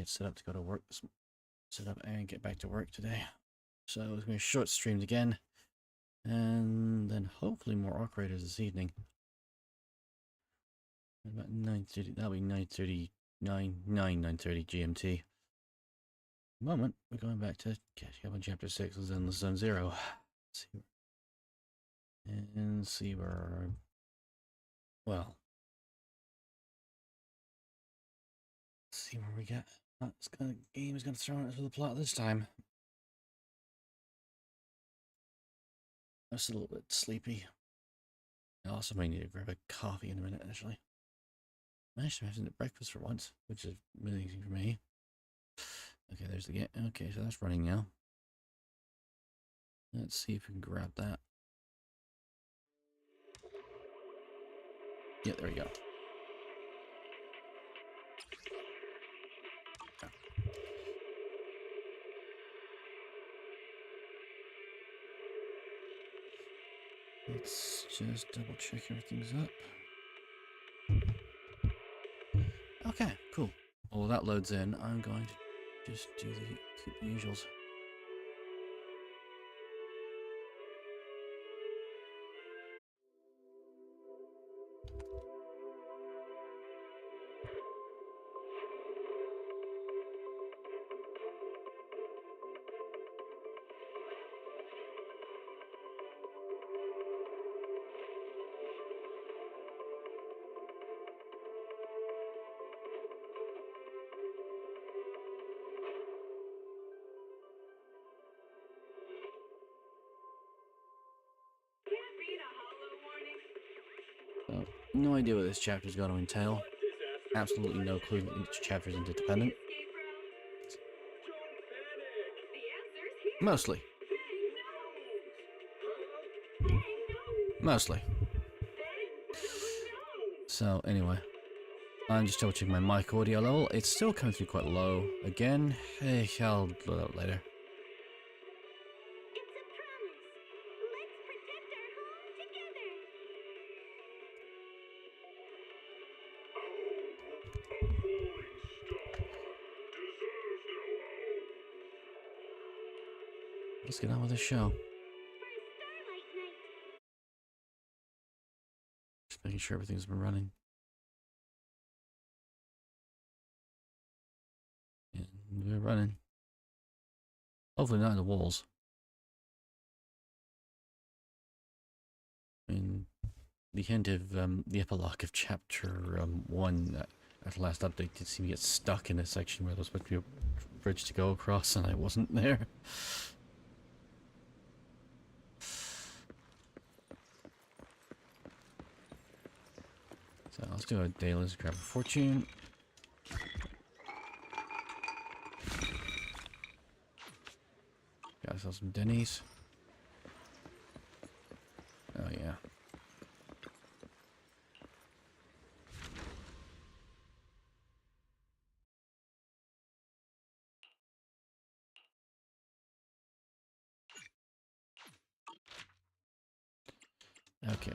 get set up to go to work. Set up and get back to work today. So it's going to be short streamed again. And then hopefully more Arc Raiders this evening. About 9:30, that'll be 9:30 GMT. Moment, we're going back to catching up on Chapter 6 of Zenless Zone Zero. See where... Well... see where we get. Game is going to throw us with the plot this time. I'm still a little bit sleepy. I also may need to grab a coffee in a minute, actually. I managed to have some breakfast for once, which is really easy for me. Okay, there's the game. Okay, so that's running now. Let's see if we can grab that. Yeah, there we go. Let's just double check everything's up. Okay, cool. Well, that loads in. I'm going to just do the usuals. So, no idea what this chapter is going to entail. Absolutely no clue that each chapter is interdependent. Mostly. So, anyway. I'm just double checking my mic audio level. It's still coming through quite low. Again, hey, I'll load that later. Let's get on with the show. Just making sure everything's been running. And we're running. Hopefully not in the walls. I mean, the hint of the epilogue of chapter 1 at the last update did seem to get stuck in a section where there was supposed to be a bridge to go across, and I wasn't there. So let's do a daily. Let's grab a fortune. Got ourselves some Denny's. Oh yeah. Okay.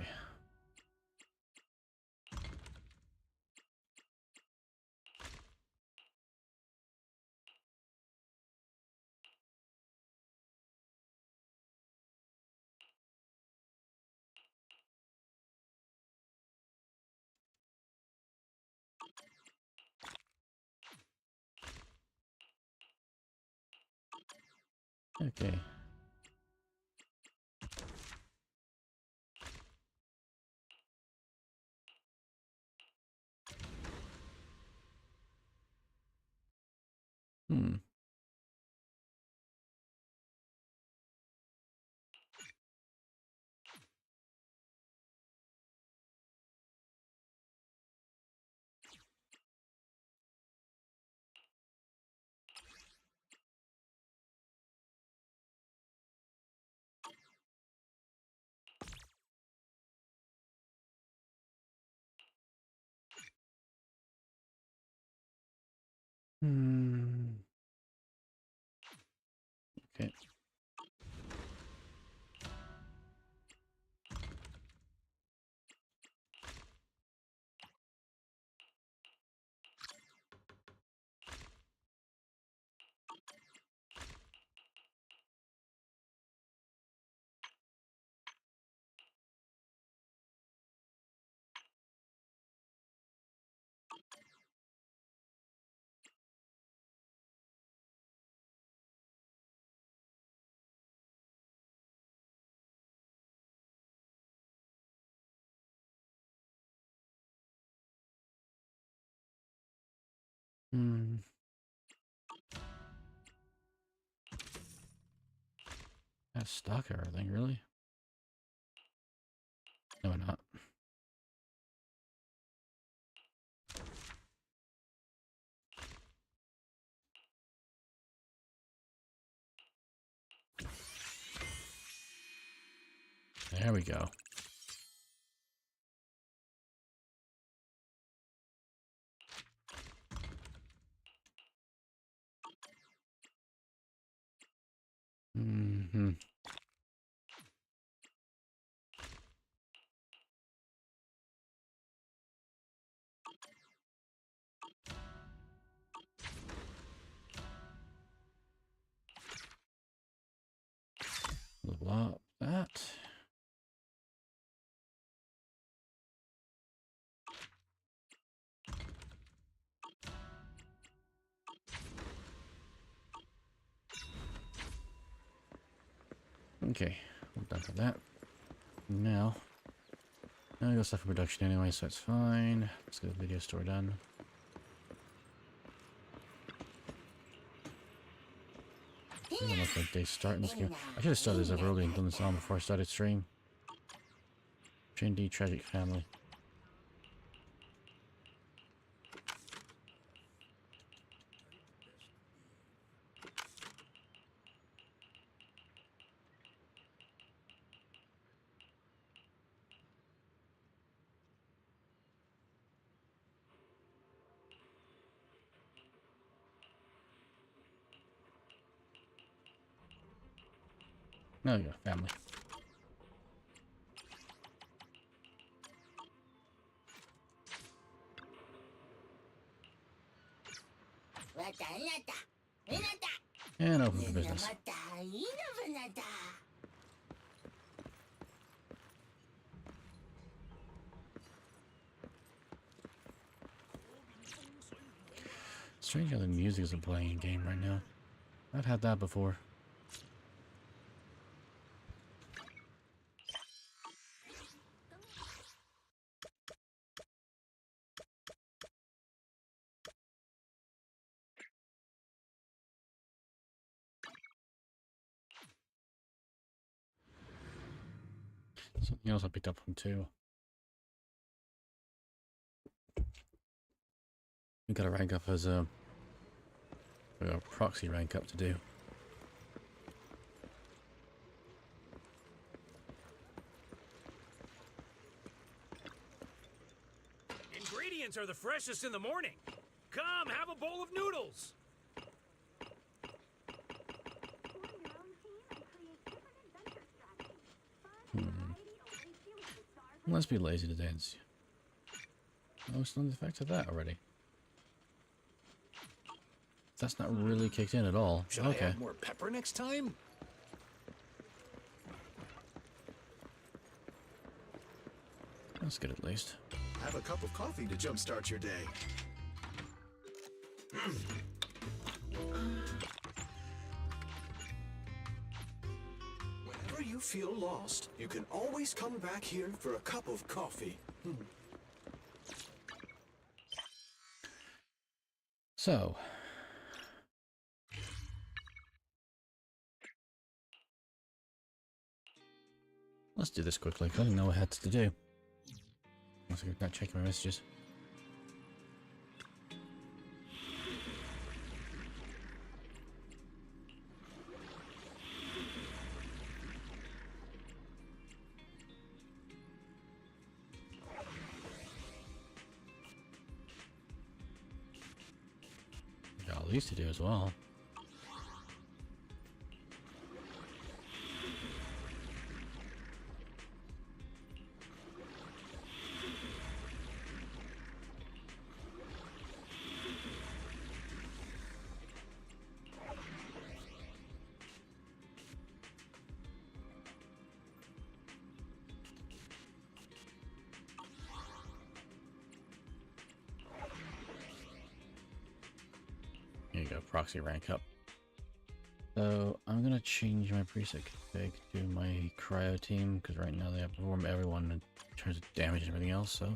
Okay. Hmm. Hmm. Okay. Hmm. That's stock everything, really? No, we're not. There we go. Mm-hmm. Level up that. Okay, we're done for that. Now I got stuff in production anyway, so it's fine. Let's get the video store done. Doesn't look like they start in this game. I should have started this up early and done this on before I started stream. Trinity Tragic Family. No, you go, family. And open for business. Strange how the music isn't playing in game right now. I've had that before. Something else I picked up on too. We got to rank up as a proxy rank up to do. Ingredients are the freshest in the morning. Come, have a bowl of noodles. Let's be lazy to dance. Oh, it's not the effect of that already. That's not really kicked in at all. Should I add more pepper next time? That's good at least. Have a cup of coffee to jumpstart your day. Whenever you feel lost, you can always come back here for a cup of coffee. So, let's do this quickly. I didn't know what I had to do. I'm not checking my messages. Got all these to do as well. Here you go, proxy rank up. So I'm gonna change my preset config to my cryo team because right now they outperform everyone in terms of damage and everything else. So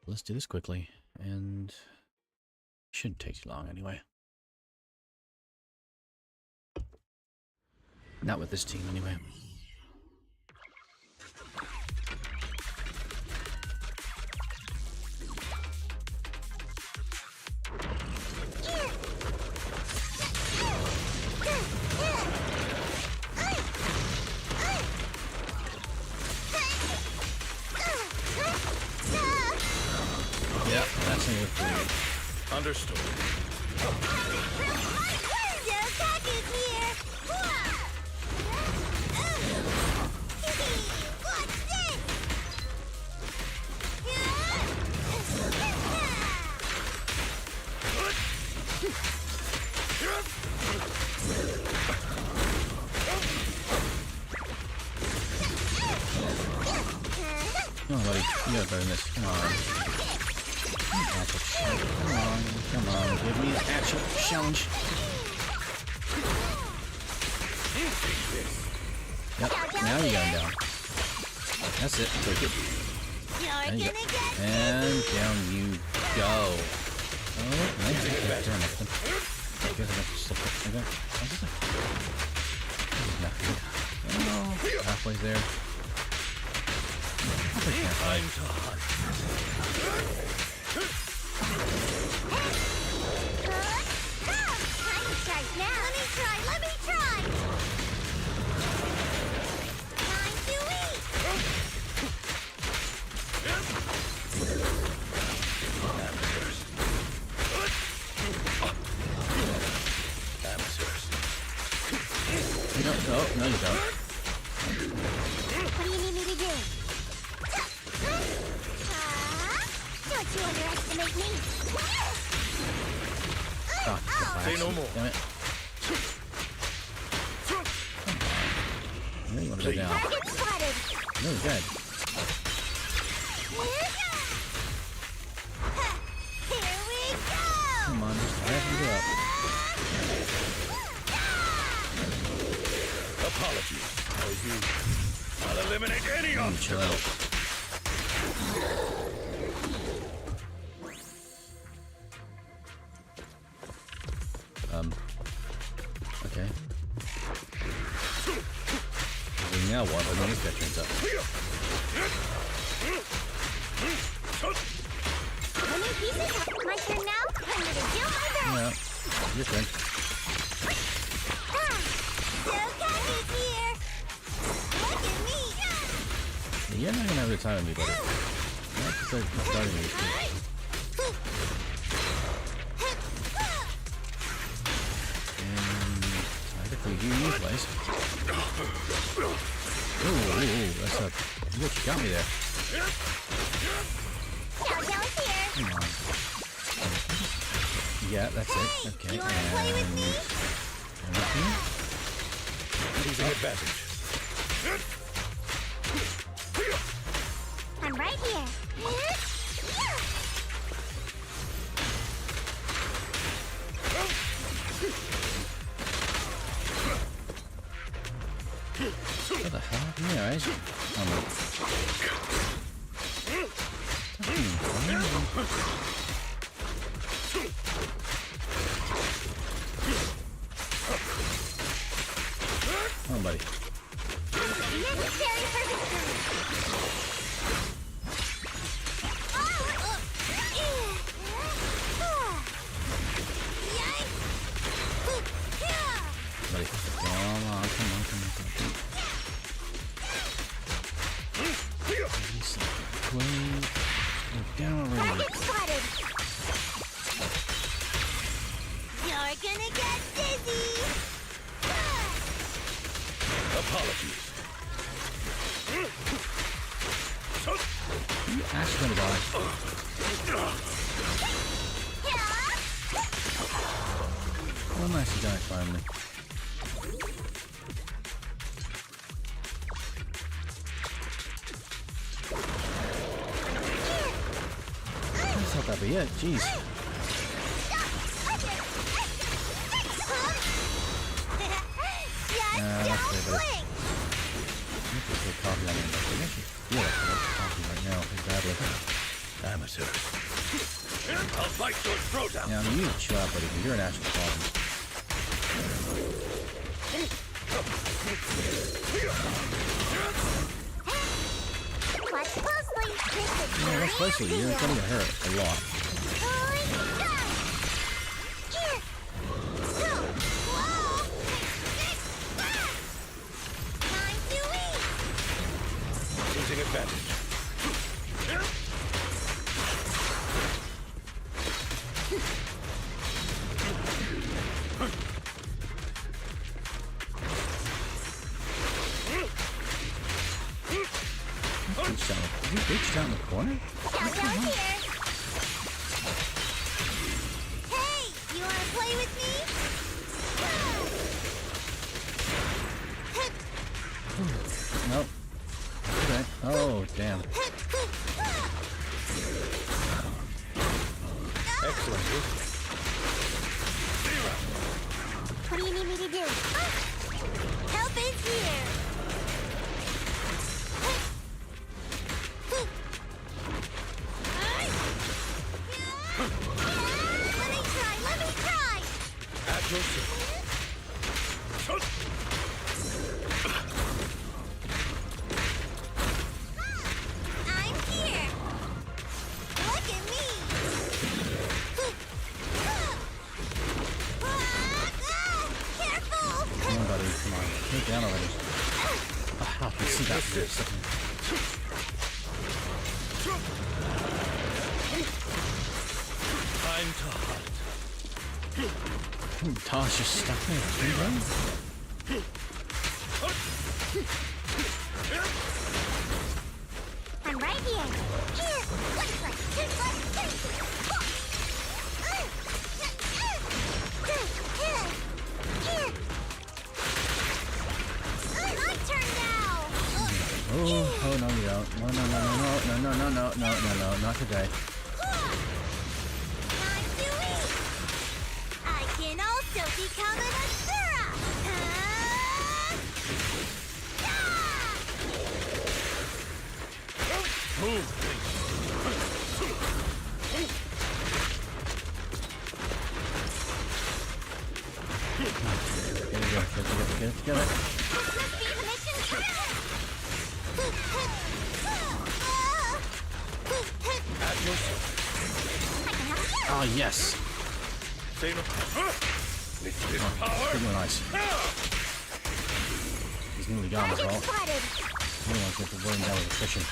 let's do this quickly and Shouldn't take too long anyway. Not with this team anyway. Yeah, that's a good food. Understood. Come on, buddy. You gotta better than this. Come on. Come on. Give me an actual challenge. Yep, now you got him down. That's it. Take it. There you go. And down you go. Oh, nice. I guess I got to slip it. Okay. Nothing. Oh, halfway there. Time to hunt. Let me try. Time to eat. Amateurs. No, you don't. What do you need me to do? Don't you underestimate me. Oh, Say no more. Damn it. I really want to go down. Target spotted. No, good. Here we go. Come on, just rev it up. Apologies. I'll eliminate any Chill out. Okay. Now what? And then this guy turns up. How many pieces? My turn now? I'm gonna do my best. Yeah, your turn. Is here. Look at me. You're not gonna have a good time with me, buddy. Not because I'm starting these two. And I think we do you place. Ooh, that's up. You got me there. Countdown's here. Come on. Yeah, that's it. Okay. You wanna play with me? Losing advantage. I'm right here. What the hell? Yeah, right. Come on, buddy. Necessary for victory. Buddy. Come on. Down already. Target spotted. You're gonna get dizzy. Apologies. You actually gonna die. Oh, nice, you died finally. I thought that'd be it. Jeez. That's good, buddy. I need to put coffee on the end. I actually feel like I want coffee right now. Badly. Amateurs. I'll fight your throat out. Yeah, I mean, you need to chill out, buddy, because you're an actual problem. Watch closely. This is Yeah, that's closely. You're gonna get hurt a lot. Time to eat. Losing advantage. Did you reach down the corner? Down here. Hey, you wanna play with me? Nope. Okay. Oh, damn. Excellent. What do you need me to do? Help is here. Let me try. At your service. I'm here. Look at me. Careful. Come on, buddy. Come on. Get down already. Ah, I see that for a second. Time to hunt. Tosh just stuck there. What are you doing? I'm right here. Here. One foot, two foot, three foot. My turn now. Oh, no, you don't. No, not today. Time to eat. I can also become an Asura. Move, please. Get it together. Must be the mission. At your service. I can help you. Oh, yes. Say no. This is power. Pretty nice. He's nearly gone as well. Magic spotted. We don't want to get the burn down with attrition.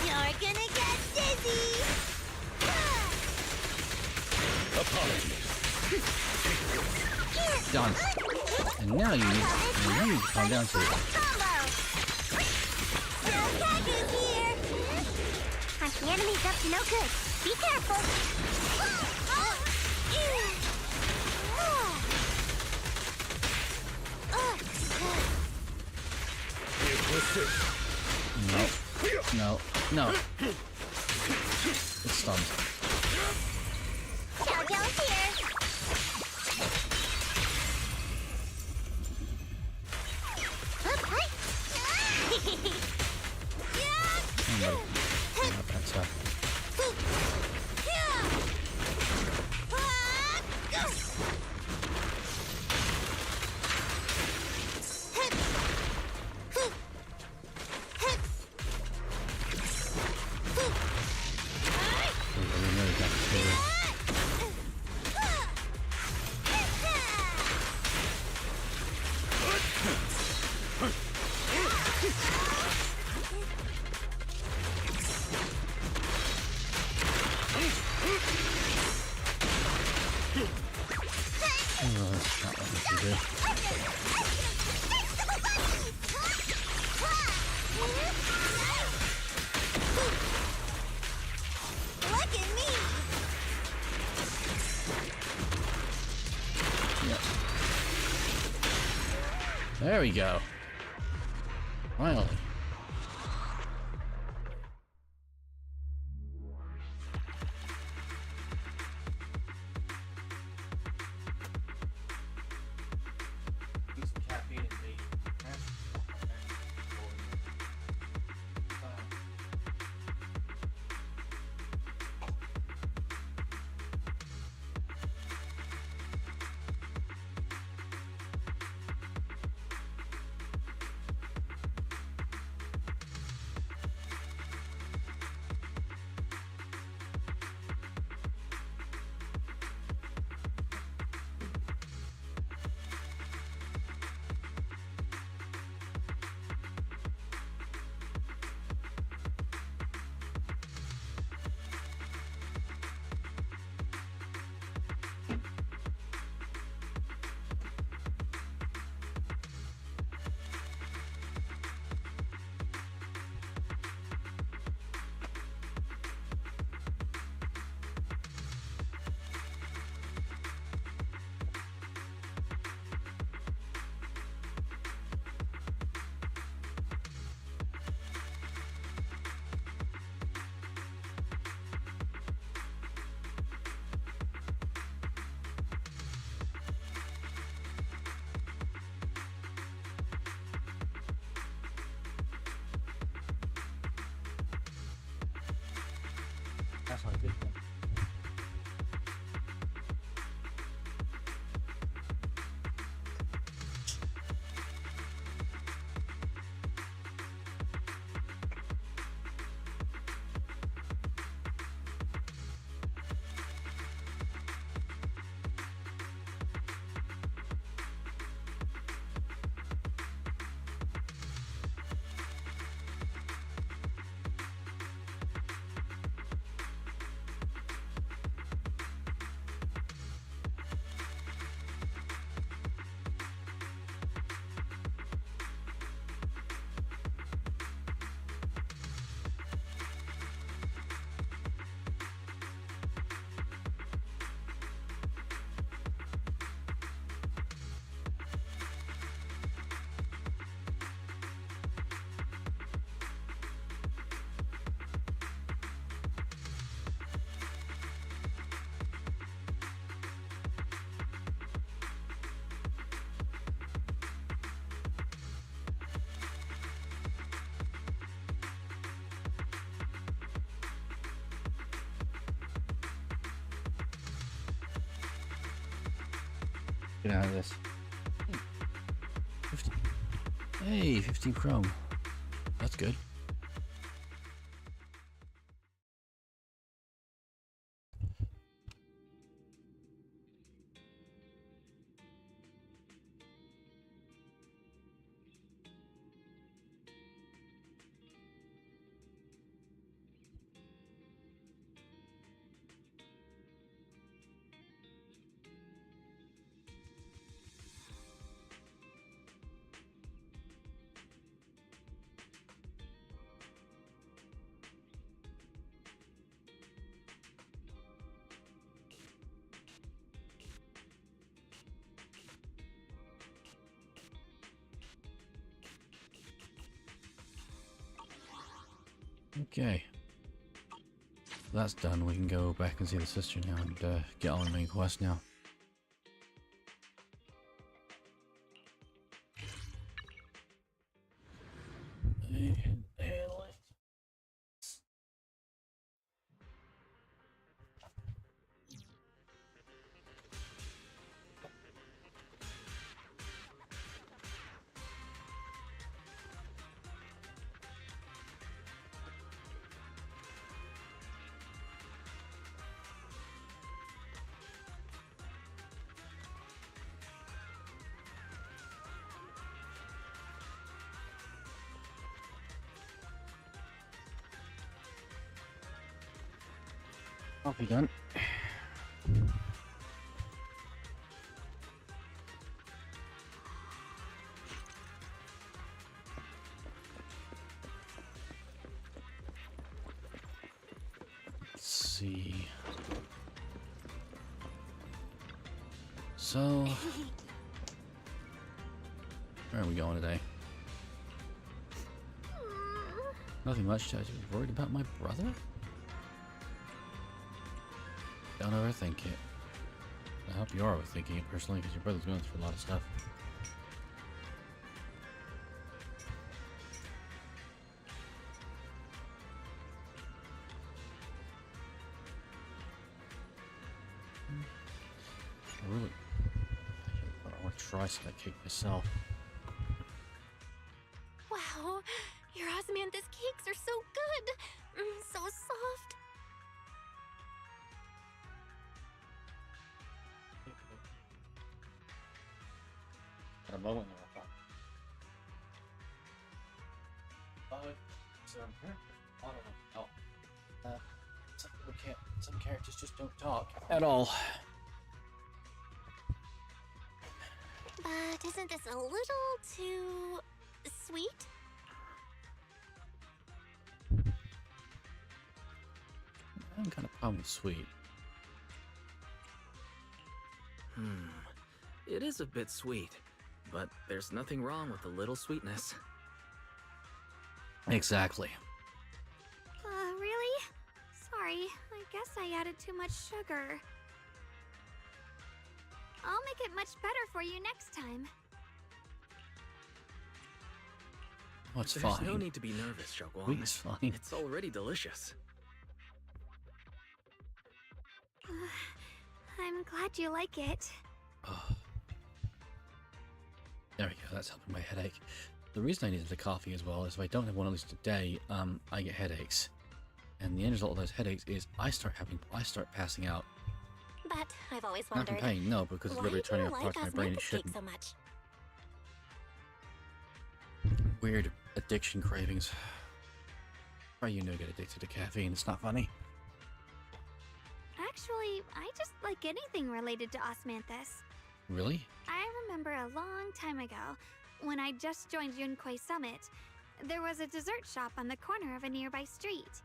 You're gonna get dizzy. Apologies. Done. And now you need to calm down to it. Combo. Still Kagu's here. The enemy's up to no good. Be careful. It was this. No. It's stunned. Jojo's here. Not bad stuff. We really got to do it. Oh, that's not what we should do. Look at me. Yep. There we go. Finally. That's not good. Get out of this. 15. Hey, 15 chrome. That's good. Okay. That's done. We can go back and see the sister now and get on the main quest now. Coffee done. Let's see. So, where are we going today? Nothing much. I was worried about my brother. Don't overthink it. I hope you are overthinking it personally, because your brother's going through a lot of stuff. I want to try some of that cake myself. Wow, your osmanthus cakes are so good. So soft. At a moment there, I thought. I don't know. Some characters just don't talk at all. But isn't this a little too sweet? I'm kind of problem with sweet. It is a bit sweet, but there's nothing wrong with a little sweetness. Exactly. Really? Sorry, I guess I added too much sugar. I'll make it much better for you next time. What's There's fine? no need to be nervous, Xiaoguang. Sweet is fine. It's already delicious. I'm glad you like it. Oh. There we go, that's helping my headache. The reason I needed the coffee as well is if I don't have one at least a day, I get headaches. And the end result of those headaches is I start passing out. But I've always Not wondered, in pain, no, because it's why literally do turning you off like parts of my brain it osmanthus cake shouldn't. so much? Weird addiction cravings. Why you get addicted to caffeine, it's not funny. Actually, I just like anything related to osmanthus. Really? I remember a long time ago, when I just joined Yunquay Summit, there was a dessert shop on the corner of a nearby street.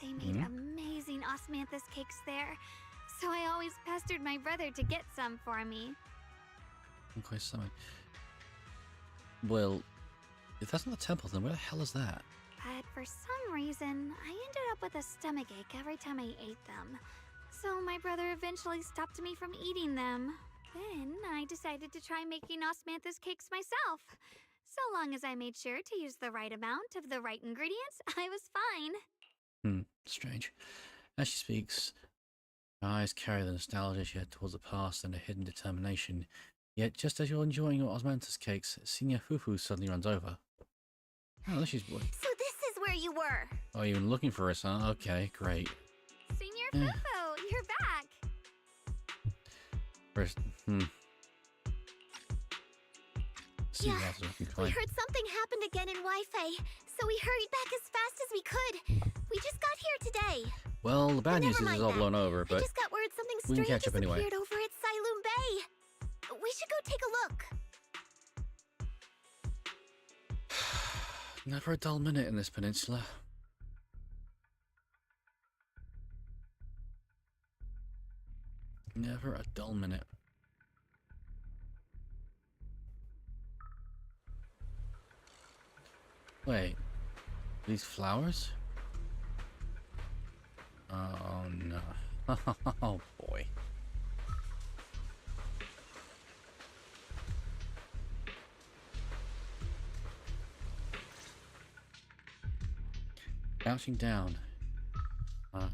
They made amazing osmanthus cakes there, so I always pestered my brother to get some for me. Okay, something. Well, if that's not the temple, then where the hell is that? But for some reason, I ended up with a stomachache every time I ate them. So my brother eventually stopped me from eating them. Then I decided to try making osmanthus cakes myself. So long as I made sure to use the right amount of the right ingredients, I was fine. Strange. As she speaks, her eyes carry the nostalgia she had towards the past and a hidden determination. Yet, just as you're enjoying your osmanthus cakes, Senior Fufu suddenly runs over. Oh, she's... So this is where you were. Oh, you've been looking for us, huh? Okay, great. Senior Fufu, you're back. First, See, Yeah, that's looking We fine. heard something happened again in Wi-Fi, so we hurried back as fast as we could. We just got here today. Well, the bad Never news is it's mind all that. blown over, I but just got word something we can strange catch up anyway. disappeared over at Siloom Bay. We should go take a look. never a dull minute in this peninsula. Never a dull minute. Wait, these flowers? Oh no. Oh boy. Crouching down. I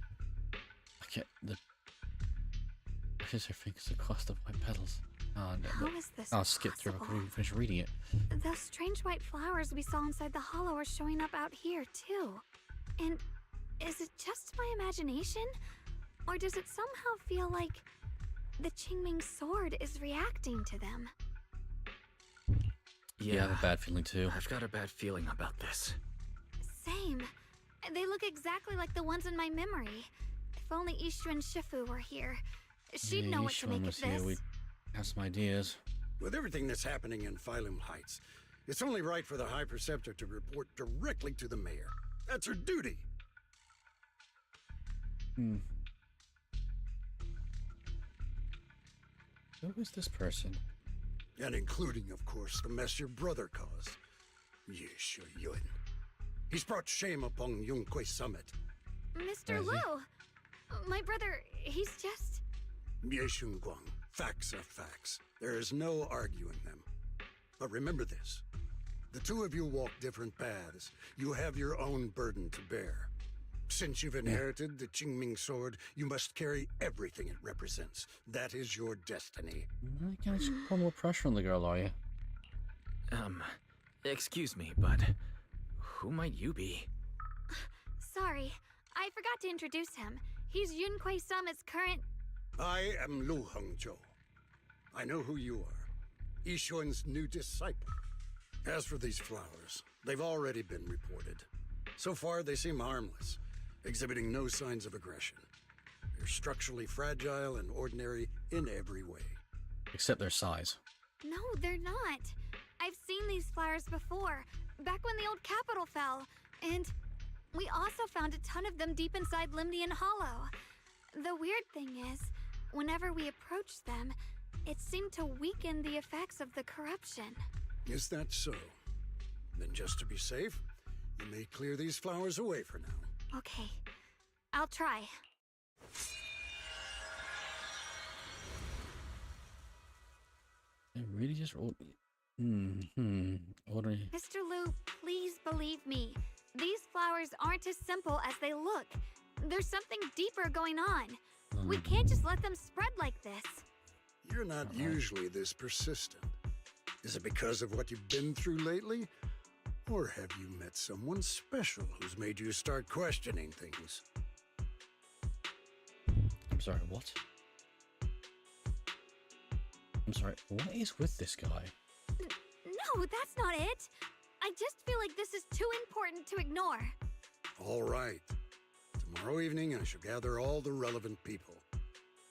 get the... pushes her fingers across the white petals. Oh no. How is this I'll skip through. I possible? couldn't even finish reading it. Those strange white flowers we saw inside the hollow are showing up out here, too. And is it just my imagination? Or does it somehow feel like the Qingming sword is reacting to them? Yeah, I have a bad feeling too. I've got a bad feeling about this. Same. They look exactly like the ones in my memory. If only Ishu and Shifu were here. She'd know what to make of this. We'd have some ideas. With everything that's happening in Phylum Heights, it's only right for the High Preceptor to report directly to the mayor. That's her duty. Who is this person? And including, of course, the mess your brother caused. Yeshu Yun. He's brought shame upon Yunquay Summit. Mr. Is he? Lu! My brother, he's just... Yeshun Guang. Facts are facts. There is no arguing them. But remember this. The two of you walk different paths. You have your own burden to bear. Since you've inherited the Qingming sword, you must carry everything it represents. That is your destiny. You can't just put more pressure on the girl, are you? Excuse me, but who might you be? Sorry, I forgot to introduce him. He's Yunquay Summit's current... I am Lu Hengzhou. I know who you are. Yishun's new disciple. As for these flowers, they've already been reported. So far, they seem harmless, exhibiting no signs of aggression. They're structurally fragile and ordinary in every way. Except their size. No, they're not. I've seen these flowers before, back when the old capital fell, and we also found a ton of them deep inside Limnian Hollow. The weird thing is, whenever we approached them, it seemed to weaken the effects of the corruption. Is that so? Then just to be safe, you may clear these flowers away for now. Okay, I'll try. They really just rolled. Ordinary. Mr. Lu, please believe me. These flowers aren't as simple as they look. There's something deeper going on. We can't just let them spread like this. You're not usually this persistent. Is it because of what you've been through lately? Or have you met someone special who's made you start questioning things? I'm sorry, what? I'm sorry, what is with this guy? No, that's not it. I just feel like this is too important to ignore. All right. Tomorrow evening, I shall gather all the relevant people.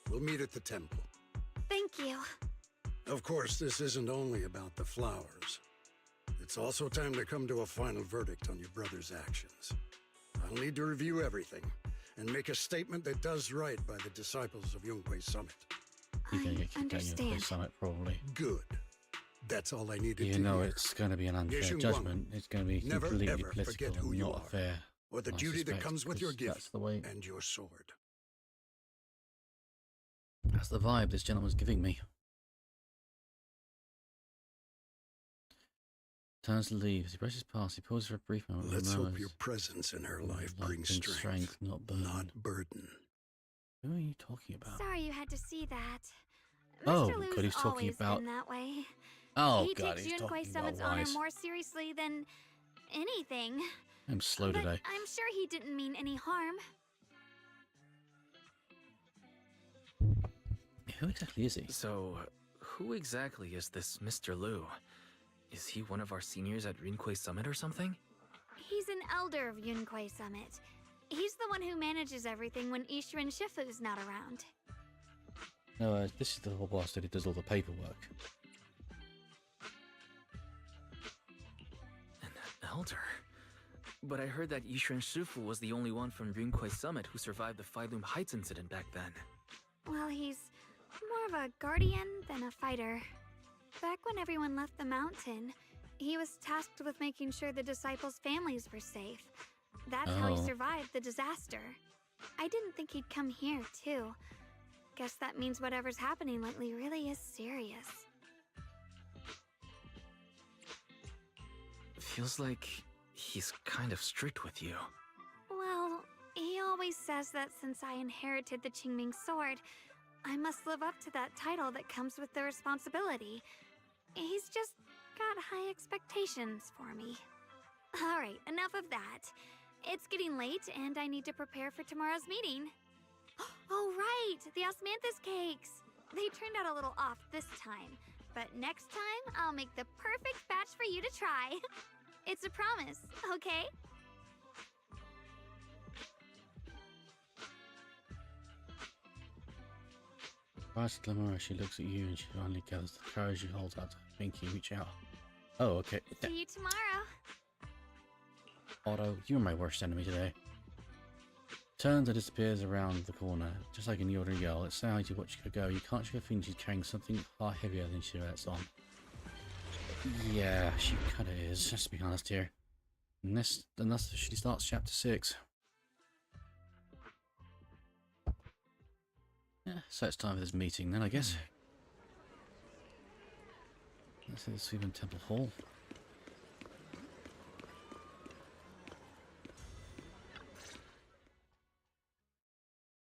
We'll meet at the temple. Thank you. Of course, this isn't only about the flowers. It's also time to come to a final verdict on your brother's actions. I'll need to review everything and make a statement that does right by the disciples of Yunquei Summit. You're going to get I kicked out of your understand. summit, probably. Good. That's all I needed You to know hear. it's going to be an unfair Yeshun judgment. It's going to be Never, completely ever political forget who and you not are, fair. or the I duty that suspect, comes with your because gift that's the way. and your sword. That's the vibe this gentleman's giving me. Turns to leave. As he brushes past, he pauses for a brief moment. Let's and hope murmurs, your presence in her life "Life brings brings strength, not burden." not burden. Who are you talking about? Sorry you had to see that. Oh, Mr. Lou's God, he's talking always about- been that way. Oh, He God, takes he's Yunquei talking about Summit's honor wise. more seriously than anything. I'm slow But today. I'm sure he didn't mean any harm. Who exactly is he? So, who exactly is this Mr. Liu? Is he one of our seniors at Rinquei Summit or something? He's an elder of Yunquei Summit. He's the one who manages everything when Ishirin Shifu's not around. No, this is the whole boss that he does all the paperwork. An elder? But I heard that Yishuan Shifu was the only one from Rinquei Summit who survived the Failum Heights incident back then. Well, he's more of a guardian than a fighter. Back when everyone left the mountain, he was tasked with making sure the disciples' families were safe. That's how he Oh. survived the disaster. I didn't think he'd come here, too. Guess that means whatever's happening lately really is serious. Feels like he's kind of strict with you. Well, he always says that since I inherited the Qingming sword, I must live up to that title that comes with the responsibility. He's just got high expectations for me. Alright, enough of that. It's getting late and I need to prepare for tomorrow's meeting. Oh right, the osmanthus cakes! They turned out a little off this time, but next time I'll make the perfect batch for you to try. It's a promise, okay? Right, Glamora, she looks at you and she finally gathers the courage she holds out to Pinky reach out. Oh, okay. See you tomorrow. Otto, you're my worst enemy today. Turns and disappears around the corner, just like any ordinary girl. It's sad to watch her go. You can't shake a thing she's carrying something far heavier than she lets on. Yeah, she kinda is, just to be honest here. Unless she starts chapter 6. Yeah, so it's time for this meeting then, I guess. Let's see the Sweeping Temple Hall.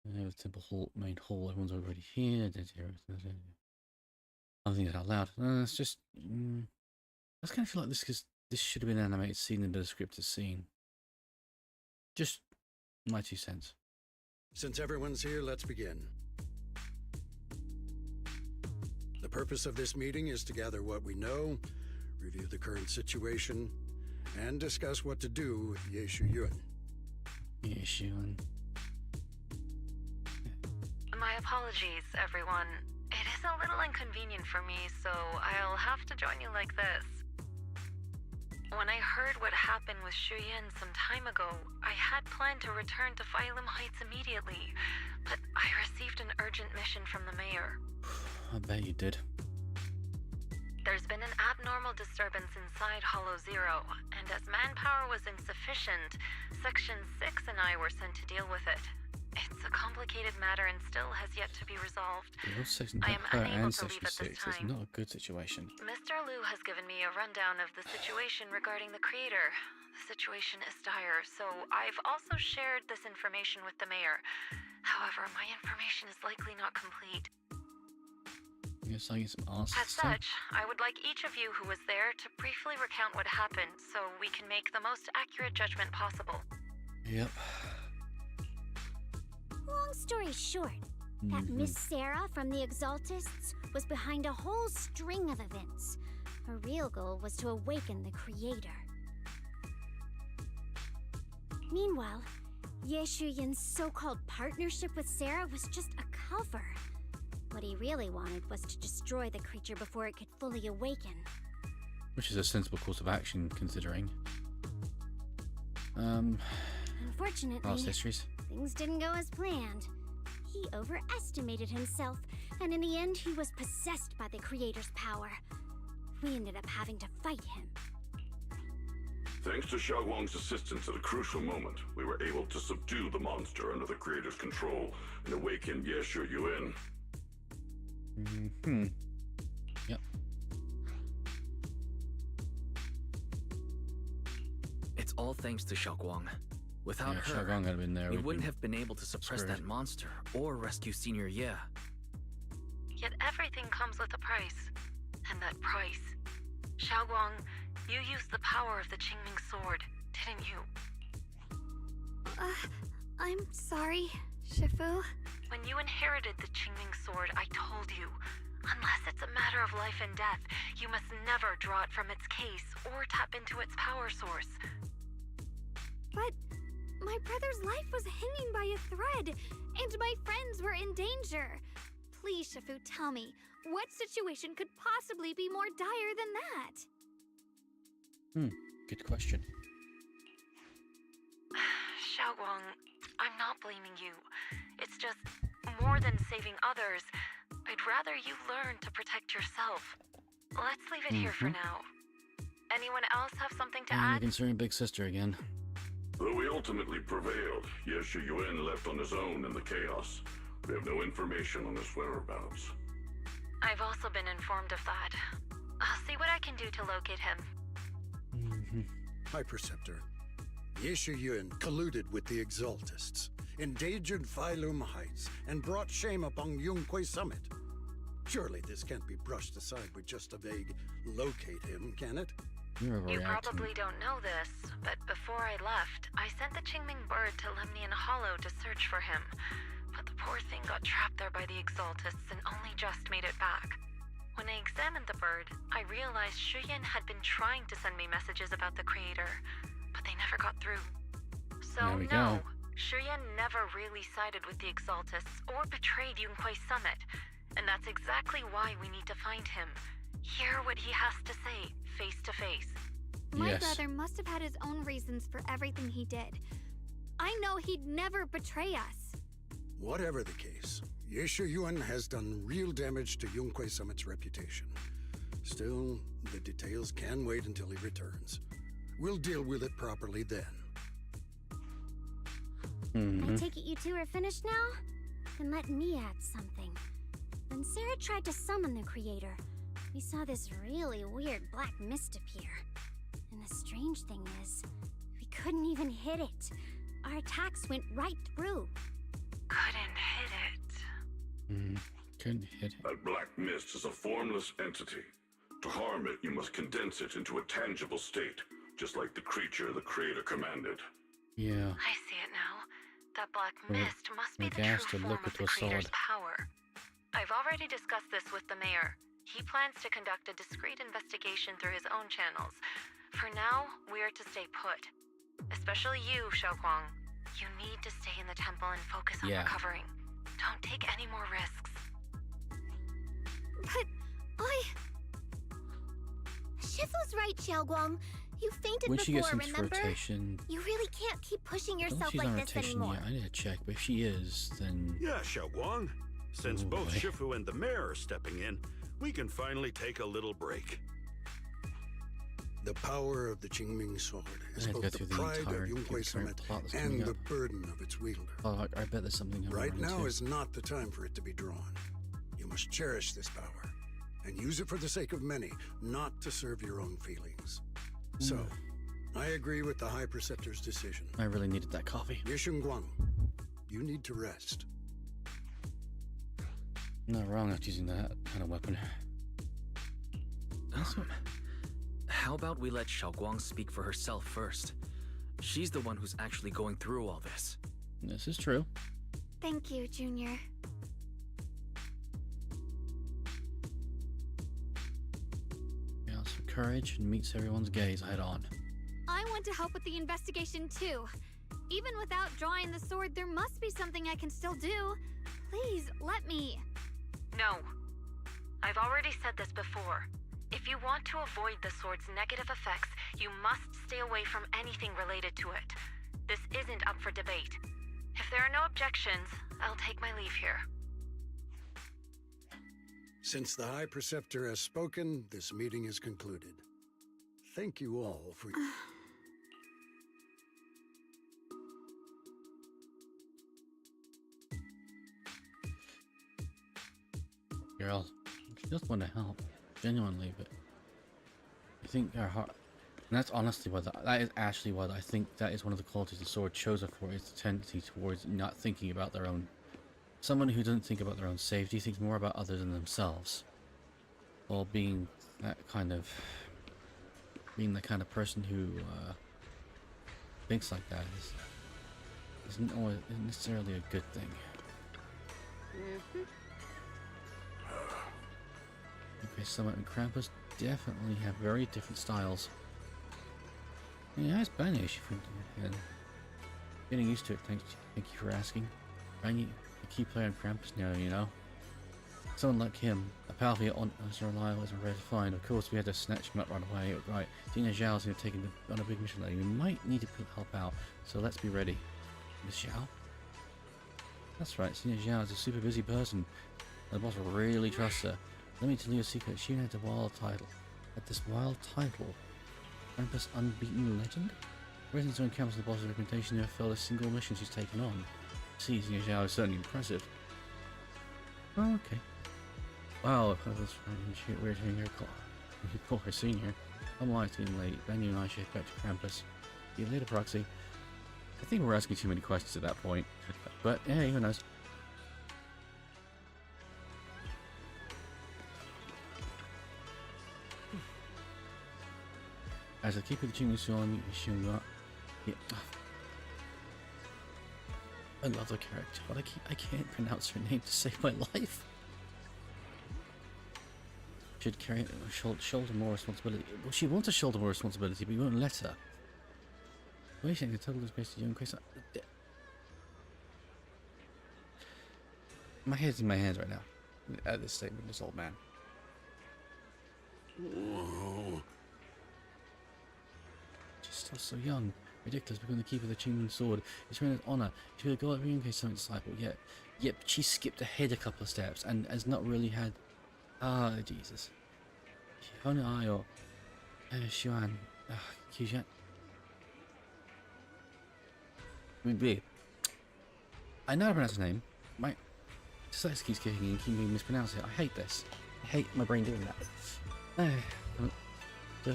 The Temple Hall, main hall, everyone's already here. I'm thinking out loud. It's just... I just kind of feel like this should have been an animated scene and a scripted scene. Just my 2 cents. Since everyone's here, let's begin. The purpose of this meeting is to gather what we know, review the current situation, and discuss what to do with Yeshu Yun. Issue and... My apologies, everyone. It is a little inconvenient for me, so I'll have to join you like this. When I heard what happened with Shu Yin some time ago, I had planned to return to Failum Heights immediately, but I received an urgent mission from the mayor. I bet you did. There's been an abnormal disturbance inside Hollow Zero, and as manpower was insufficient, Section 6 and I were sent to deal with it. It's a complicated matter and still has yet to be resolved. Both Section I am 4 unable and to leave Section at this 6 is time. not a good situation. Mr. Liu has given me a rundown of the situation regarding the creator. The situation is dire, so I've also shared this information with the mayor. However, my information is likely not complete. You're selling some awesome As stuff. such, I would like each of you who was there to briefly recount what happened so we can make the most accurate judgment possible. Yep. Long story short, that Miss Sarah from the Exaltists was behind a whole string of events. Her real goal was to awaken the Creator. Meanwhile, Ye Shuyan's so-called partnership with Sarah was just a cover. What he really wanted was to destroy the creature before it could fully awaken. Which is a sensible course of action, considering. Unfortunately, Past histories. things didn't go as planned. He overestimated himself, and in the end, he was possessed by the Creator's power. We ended up having to fight him. Thanks to Xiaoguang's assistance at a crucial moment, we were able to subdue the monster under the Creator's control and awaken Ye Shuyan. Yep. It's all thanks to Xiaoguang. Without Yeah, her, Xiaoguang had been there. we we'd wouldn't been have been able to suppress screwed. that monster or rescue Senior Ye. Yet everything comes with a price. And that price... Xiaoguang, you used the power of the Qingming sword, didn't you? I'm sorry, Shifu. When you inherited the Qingming sword, I told you, unless it's a matter of life and death, you must never draw it from its case or tap into its power source. But my brother's life was hanging by a thread, and my friends were in danger. Please, Shifu, tell me, what situation could possibly be more dire than that? Good question. Xiaoguang, I'm not blaming you. It's just, more than saving others, I'd rather you learn to protect yourself. Let's leave it here for now. Anyone else have something to And add? you're considering Big Sister again. Though we ultimately prevailed, Ye Shuyan left on his own in the chaos. We have no information on his whereabouts. I've also been informed of that. I'll see what I can do to locate him. High Preceptor, Ye Shuyan colluded with the Exaltists, endangered Phylum Heights, and brought shame upon Yunquay Summit. Surely this can't be brushed aside with just a vague locate him, can it? You're You overreacting. probably don't know this, but before I left, I sent the Qingming bird to Lemnian Hollow to search for him. But the poor thing got trapped there by the Exaltists and only just made it back. When I examined the bird, I realized Shuyan had been trying to send me messages about the Creator, but they never got through. So There we no, go. Shuyan never really sided with the Exaltists or betrayed Yunquay Summit, and that's exactly why we need to find him. Hear what he has to say, face to face. My Yes. brother must have had his own reasons for everything he did. I know he'd never betray us. Whatever the case, Ye Shuyan has done real damage to Yunquay Summit's reputation. Still, the details can wait until he returns. We'll deal with it properly then. I take it you two are finished now? Then let me add something. When Sarah tried to summon the Creator, we saw this really weird black mist appear. And the strange thing is, we couldn't even hit it. Our attacks went right through. Couldn't hit it. Couldn't hit it. That black mist is a formless entity. To harm it, you must condense it into a tangible state, just like the creature the Creator commanded. Yeah. I see it now. That black Well, mist must be like the gas true to form look of into the a Creator's solid. power. I've already discussed this with the mayor. He plans to conduct a discreet investigation through his own channels. For now, we're to stay put. Especially you, Xiaoguang. You need to stay in the temple and focus on Yeah. recovering. Don't take any more risks. But Shifu's right, Xiaoguang. You fainted When she before, gets into remember? rotation, You really can't keep pushing I don't know yourself if she's like on this rotation anymore. yet. I need to check, but if she is, then Yeah, Xiaoguang. Since Oh, both boy. Shifu and the mayor are stepping in, we can finally take a little break. The power of the Qingming sword is I had to both go the through the pride entire of Yunquay current Summit plot that's and coming the up. burden of its wielder. oh, I bet there's something I'm Right running now into. is not the time for it to be drawn. You must cherish this power and use it for the sake of many, not to serve your own feelings. So, I agree with the High Preceptor's decision. I really needed that coffee. Ye Guang, you need to rest. Not wrong after using that kind of weapon. How about we let Xiaoguang speak for herself first? She's the one who's actually going through all this. This is true. Thank you, Junior. Gains some courage and meets everyone's gaze head on. I want to help with the investigation too. Even without drawing the sword, there must be something I can still do. Please, let me. No. I've already said this before. If you want to avoid the sword's negative effects, you must stay away from anything related to it. This isn't up for debate. If there are no objections, I'll take my leave here. Since the High Preceptor has spoken, this meeting is concluded. Thank you all for... Girl, she does want to help, genuinely, but I think her heart, and that's honestly what that is actually what I think that is one of the qualities the sword chose her for, is the tendency towards not thinking about their own. Someone who doesn't think about their own safety thinks more about others than themselves. While being that kind of, the kind of person who thinks like that isn't always necessarily a good thing. Okay, Summit and Krampus definitely have very different styles. Yeah, it's Banish. Getting used to it, thank you for asking. Banish, a key player in Krampus now, you know. Someone like him, a powerful yet as reliable as rare to find. Of course, we had to snatch him up right away. Right, Dina Zhao's going to take him on a big mission later. We might need to help out, so let's be ready. Miss Zhao? That's right, Dina Zhao is a super busy person. The boss really trusts her. Let me tell you a secret. She had this wild title. Krampus Unbeaten Legend? Residents on campus of the boss's reputation never failed a single mission she's taken on. See, Dina Zhao is certainly impressive. Oh, okay. Wow, if I was weird hearing her call her senior. I'm wise getting late. Benny and I should head back to Krampus. See you later, Proxy. I think we're asking too many questions at that point. But hey, who knows? As I keep the Jingle on, yeah. I love the character, but I can't pronounce her name to save my life. Should shoulder more responsibility. Well, she wants to shoulder more responsibility, but you won't let her. Wait, the total is based on young Chris. My head's in my hands right now. At this statement, this old man. Whoa. She's still so young. Ridiculous, becoming the keeper of the Qingling sword. It's her honor. She would have got a something disciple yet. Yep, she skipped ahead a couple of steps and has not really had. Ah, Jesus. Honor or Xuan. Qian. I know how to pronounce his name. My dyslexia keeps kicking in and keeping me mispronouncing it. I hate this. I hate my brain doing that. So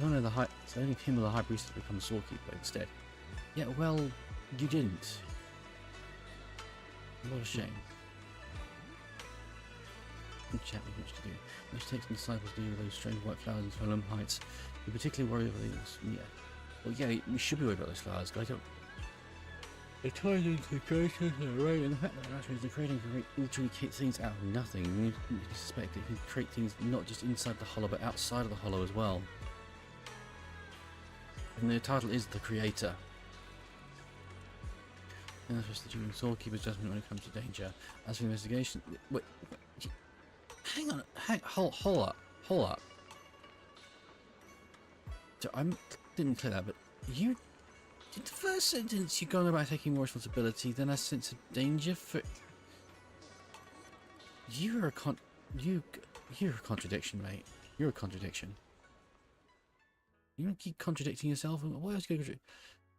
only him or the High Priestess become a swordkeeper instead. Yeah, well, you didn't. What a shame. Good chat with much to do. Which takes some disciples to do with those strange white flowers in Solomon Heights. We particularly worry about these. Yeah. Well, yeah, we should be worried about those flowers, guys. It ties into the creation right, and the fact that actually the creating can literally create things out of nothing. You suspect it can create things not just inside the hollow, but outside of the hollow as well. And the title is The Creator. And that's just the Junior Swordkeeper's judgment when it comes to danger. As for the investigation, wait, hang on, hold up. So I didn't clear that, but you did the first sentence. You're going about taking more responsibility than a sense of danger for. You're a contradiction, mate. You're a contradiction. You don't keep contradicting yourself. What else are you going to do?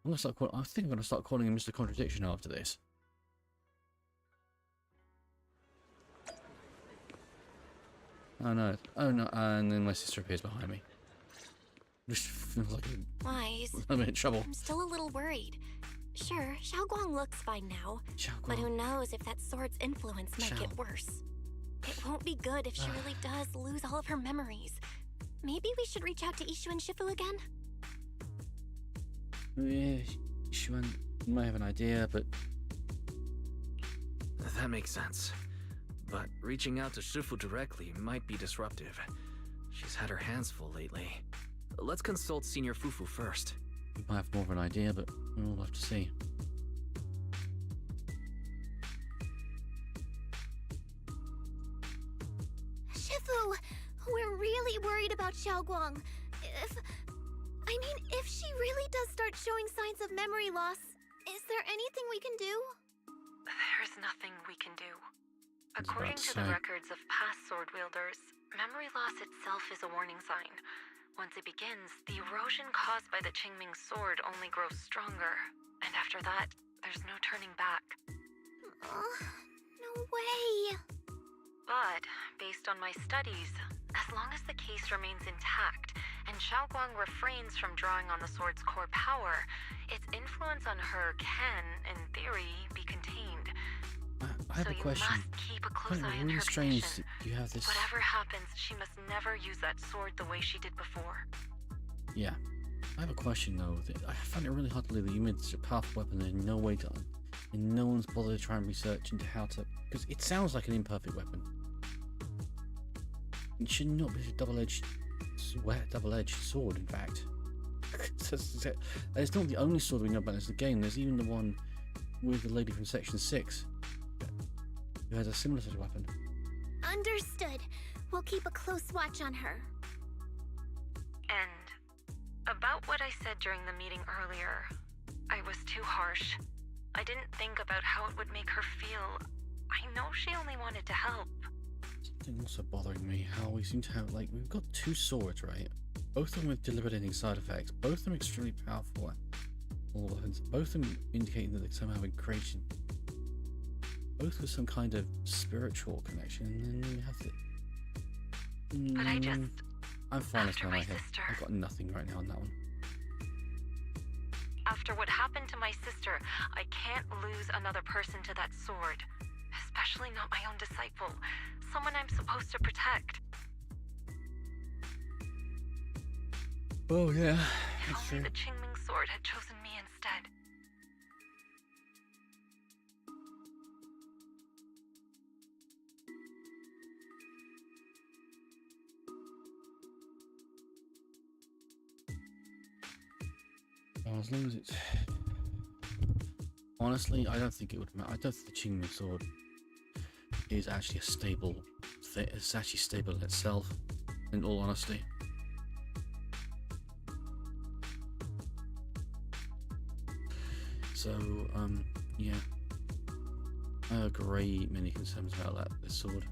I think I'm going to start calling him Mr. Contradiction after this. Oh no, and then my sister appears behind me. Just feels like Wise. I'm in trouble. I'm still a little worried. Sure, Xiaoguang looks fine now, but who knows if that sword's influence might get worse. It won't be good if she really does lose all of her memories. Maybe we should reach out to Ishu and Shifu again? Yeah, she might have an idea, but That makes sense. But reaching out to Shifu directly might be disruptive. She's had her hands full lately. Let's consult Senior Fufu first. we might have more of an idea, but we'll have to see. Shifu, we're really worried about Xiaoguang. If she really does start showing signs of memory loss, is there anything we can do? There's nothing we can do. I was According about to to the say. records of past sword wielders, memory loss itself is a warning sign. Once it begins, the erosion caused by the Qingming sword only grows stronger. And after that, there's no turning back. No way. But, based on my studies, as long as the case remains intact and Xiaoguang refrains from drawing on the sword's core power, its influence on her can, in theory, be contained. I have So a you question. must keep a close Quite eye on really her strange condition. that you have this. Whatever happens, she must never use that sword the way she did before. Yeah, I have a question though. I find it really hard to believe that you made such a powerful weapon and no way to, and no one's bothered to try and research into how to. Because it sounds like an imperfect weapon. It should not be a double-edged sword. In fact, it's not the only sword we know about in the game. There's even the one with the lady from Section 6 who has a similar sort of weapon. Understood. We'll keep a close watch on her. And about what I said during the meeting earlier, I was too harsh. I didn't think about how it would make her feel. I know she only wanted to help. Something also bothering me, how we seem to have, we've got two swords, right? Both of them with deliberate ending side effects, both of them extremely powerful all weapons, both of them indicating that they somehow been created, both with some kind of spiritual connection, and then you have the... But I just... I'm fine as after my my head. sister. I've got nothing right now on that one. After what happened to my sister, I can't lose another person to that sword. Especially not my own disciple. Someone I'm supposed to protect. Oh yeah, If that's true. only the Qingming sword had chosen me instead. Well, as long as it's... Honestly, I don't think it would matter. I don't think the Qingming sword is actually a stable thing. It's actually stable in itself, in all honesty. So, yeah. I have a great many concerns about this sword.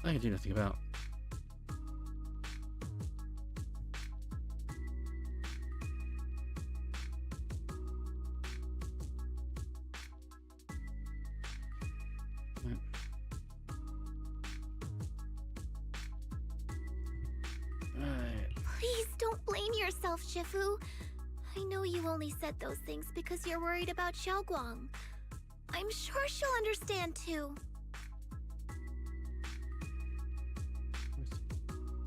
I can do nothing about. Please don't blame yourself, Shifu. I know you only said those things because you're worried about Xiaoguang. I'm sure she'll understand too.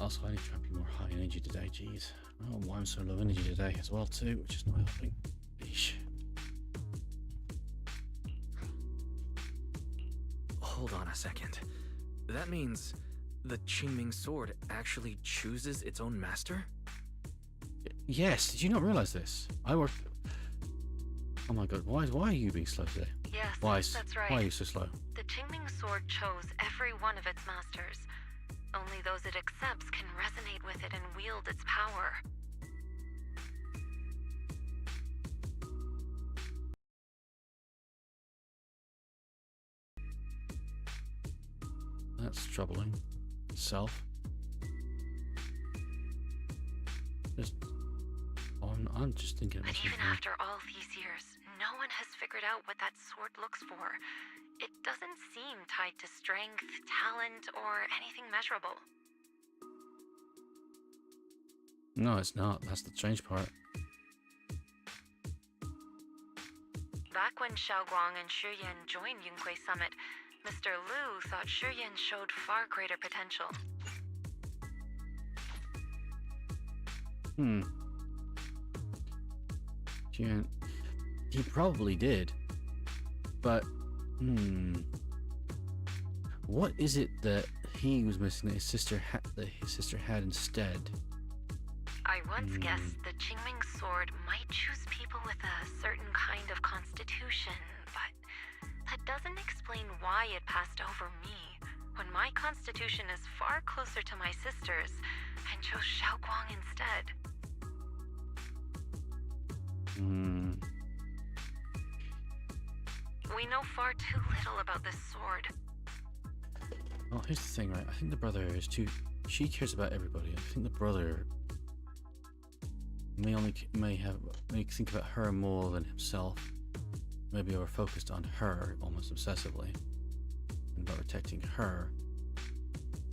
Also, I need to try and be more high energy today, jeez. I don't know why I'm so low energy today as well too, which is not helping. Eesh. Hold on a second. That means the Qingming sword actually chooses its own master? Yes, did you not realize this? I worked... Oh my god, why are you being slow today? Yes, Why, that's right. why are you so slow? The Qingming sword chose every one of its masters. Only those it accepts can resonate with it and wield its power. That's troubling. Itself. I'm just thinking about But even something. after all these years, no one has figured out what that sword looks for. It doesn't seem tied to strength, talent, or anything measurable. No, it's not. That's the strange part. Back when Xiaoguang and Shiyan joined Yunque Summit, Mr. Liu thought Shiyin showed far greater potential. He probably did. But, what is it that he was missing that his sister had instead? I once guessed the Qingming sword might choose people with a certain kind of constitution, but that doesn't explain why it passed over me, when my constitution is far closer to my sister's, and chose Xiaoguang instead. We know far too little about this sword. Well, here's the thing, right? I think the brother is too... She cares about everybody. I think the brother may think about her more than himself. Maybe we're focused on her almost obsessively, and about protecting her.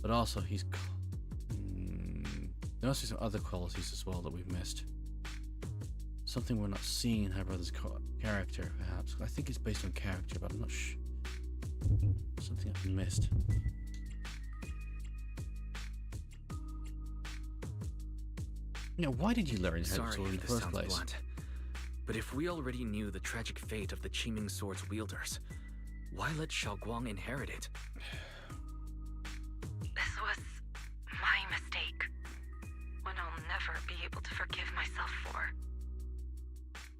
But also, there must be some other qualities as well that we've missed. Something we're not seeing in her brother's character, perhaps. I think it's based on character, but I'm not sure. Something I've missed. You know, why did you learn how to sword in the first place? Blunt, but if we already knew the tragic fate of the Qiming sword's wielders, why let Xiaoguang inherit it? This was my mistake. One I'll never be able to forgive myself for.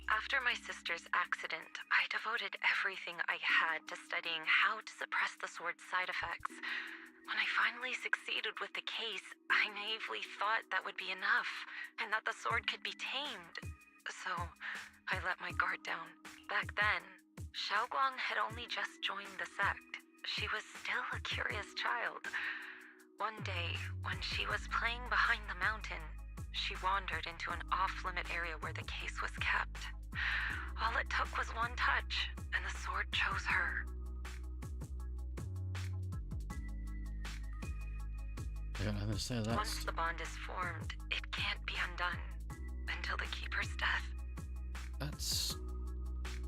After my sister's accident, I devoted everything I had to studying how to suppress the sword's side effects. When I finally succeeded with the case, I naively thought that would be enough, and that the sword could be tamed. So, I let my guard down. Back then, Xiaoguang had only just joined the sect. She was still a curious child. One day, when she was playing behind the mountain, she wandered into an off-limit area where the case was kept. All it took was one touch, and the sword chose her. I got nothing to say to that. Once the bond is formed, it can't be undone until the Keeper's death. That's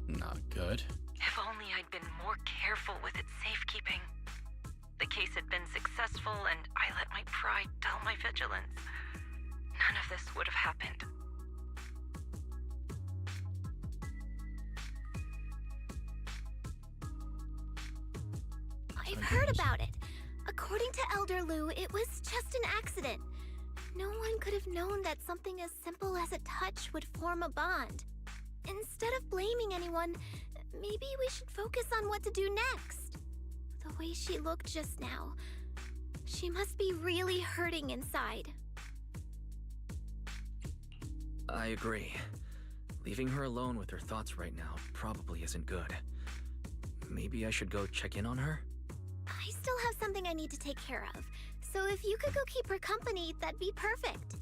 not good. If only I'd been more careful with its safekeeping. The case had been successful, and I let my pride dull my vigilance. None of this would have happened. I've heard about it. According to Elder Liu, it was just an accident. No one could have known that something as simple as a touch would form a bond. Instead of blaming anyone, maybe we should focus on what to do next. The way she looked just now, she must be really hurting inside. I agree. Leaving her alone with her thoughts right now probably isn't good. Maybe I should go check in on her? I still have something I need to take care of, so if you could go keep her company, that'd be perfect.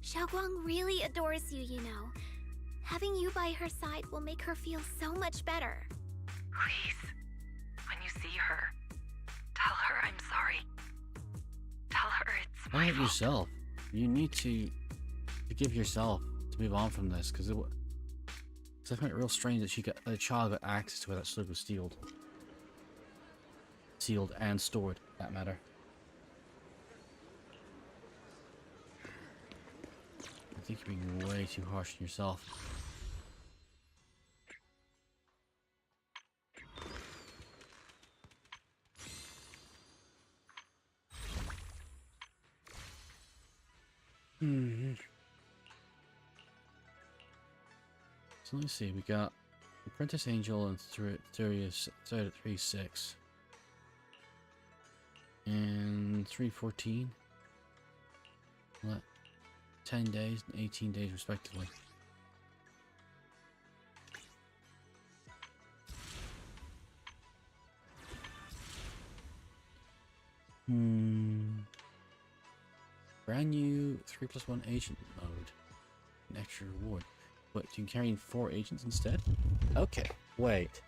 Xiaoguang really adores you, you know. Having you by her side will make her feel so much better. Please, when you see her, tell her I'm sorry. Tell her it's my fault. Yourself. You need to forgive yourself to move on from this, because I find it real strange that the child got access to where that sword was sealed and stored, for that matter. I think you're being way too harsh on yourself. So let's see, we got Apprentice Angel and 3-6 and 3-14. What? 10 days and 18 days respectively. Brand new 3+1 agent mode. An extra reward. What, you can carry in 4 agents instead? Okay, wait.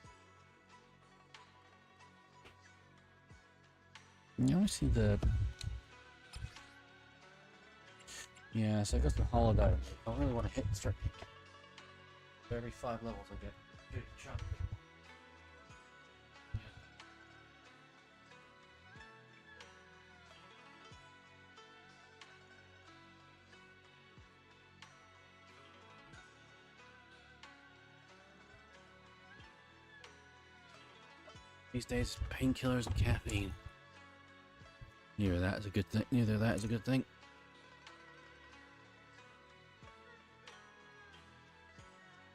You only see the... Yeah, so I got the holodeck. I don't really want to hit start. For every 5 levels I get a chunk. these days, painkillers and caffeine. Neither that is a good thing. Neither that is a good thing.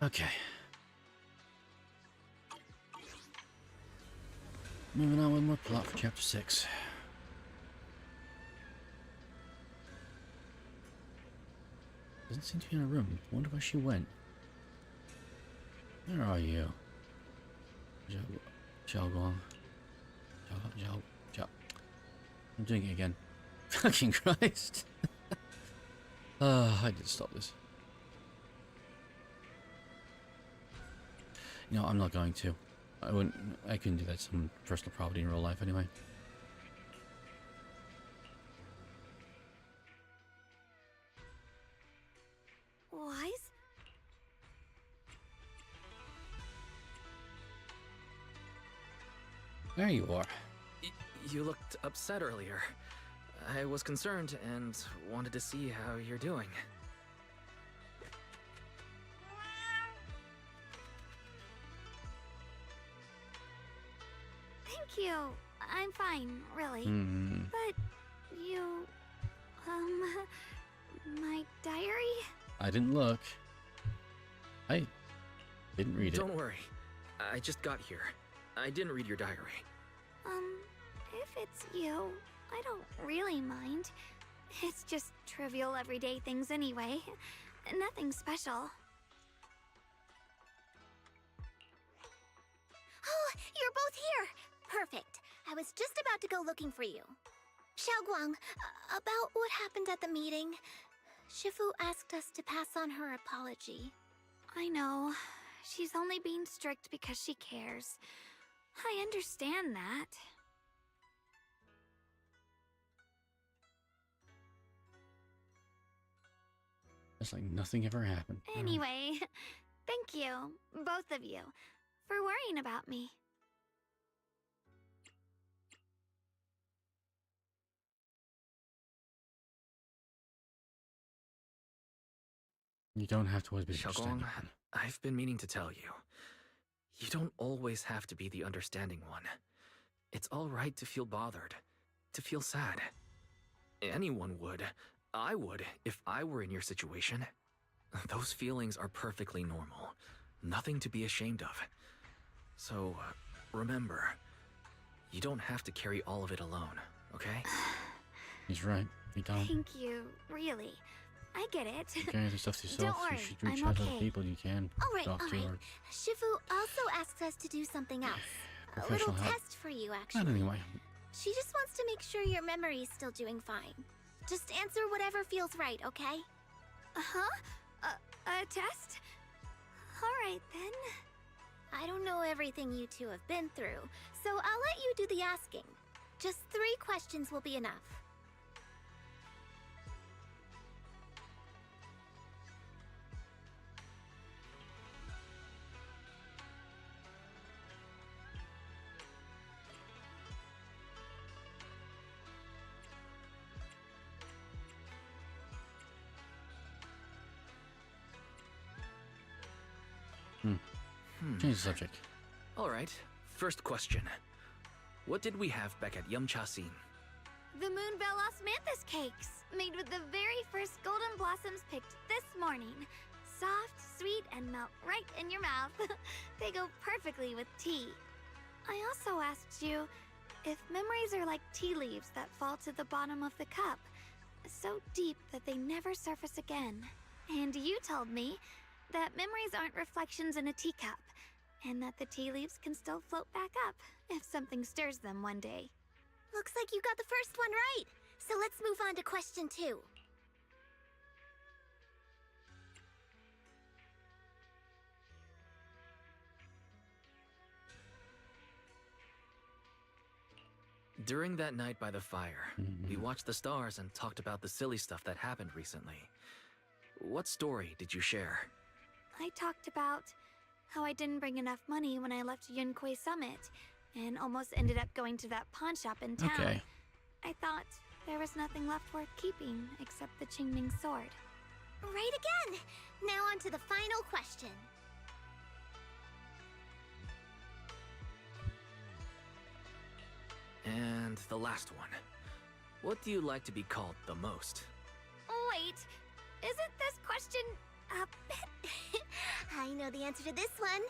Okay. Moving on with more plot for chapter 6. Doesn't seem to be in a room. Wonder where she went. Where are you? Xiaoguang. Xiao. I'm doing it again. Fucking Christ. I did stop this. No, I'm not going to. I couldn't do that to some personal property in real life anyway. Wise? There you are. You looked upset earlier. I was concerned and wanted to see how you're doing. Thank you. I'm fine, really. But you... my diary? I didn't look. I didn't read it. Don't worry. I just got here. I didn't read your diary. If it's you, I don't really mind. It's just trivial everyday things anyway. Nothing special. Oh, you're both here! Perfect. I was just about to go looking for you. Xiaoguang, about what happened at the meeting. Shifu asked us to pass on her apology. I know. She's only being strict because she cares. I understand that. It's like nothing ever happened. Anyway, thank you, both of you, for worrying about me. You don't have to always be Xiaoguang, understanding. I've been meaning to tell you. You don't always have to be the understanding one. It's alright to feel bothered, to feel sad. Anyone would. I would, if I were in your situation. Those feelings are perfectly normal. Nothing to be ashamed of. So, remember, you don't have to carry all of it alone, okay? He's right. You don't. Thank you, really. I get it. You carry the stuff yourself. Don't worry, You should reach I'm out to okay. the people you can. Alright, Talk to alright. or Shifu also asked us to do something else. A little Professional help. test for you, actually. Not anyway. She just wants to make sure your memory's still doing fine. Just answer whatever feels right, okay? Uh-huh? A test? Alright then. I don't know everything you two have been through, so I'll let you do the asking. Just 3 questions will be enough. Change the subject. Alright, first question. What did we have back at Yumcha Scene? The Moonbell Osmanthus cakes, made with the very first golden blossoms picked this morning. Soft, sweet, and melt right in your mouth. They go perfectly with tea. I also asked you if memories are like tea leaves that fall to the bottom of the cup, so deep that they never surface again. And you told me that memories aren't reflections in a teacup, and that the tea leaves can still float back up if something stirs them one day. Looks like you got the first one right. So let's move on to question 2. During that night by the fire, we watched the stars and talked about the silly stuff that happened recently. What story did you share? I talked about how I didn't bring enough money when I left Yunquay Summit, and almost ended up going to that pawn shop in town. Okay. I thought there was nothing left worth keeping except the Qingming sword. Right again! Now on to the final question. And the last one. What do you like to be called the most? Wait, isn't this question a bit... I know the answer to this one.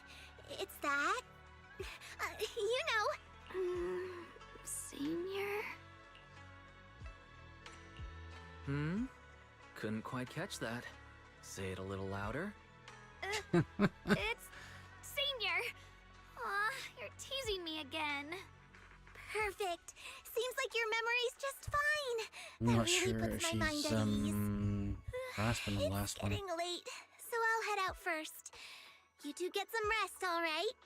It's that. You know. Senior? Couldn't quite catch that. Say it a little louder. It's Senior. Aw, you're teasing me again. Perfect. Seems like your memory's just fine. I'm That not really sure puts if my mind she's, at ease. last one or It's last one. getting late, so I'll head out first. You two get some rest, all right?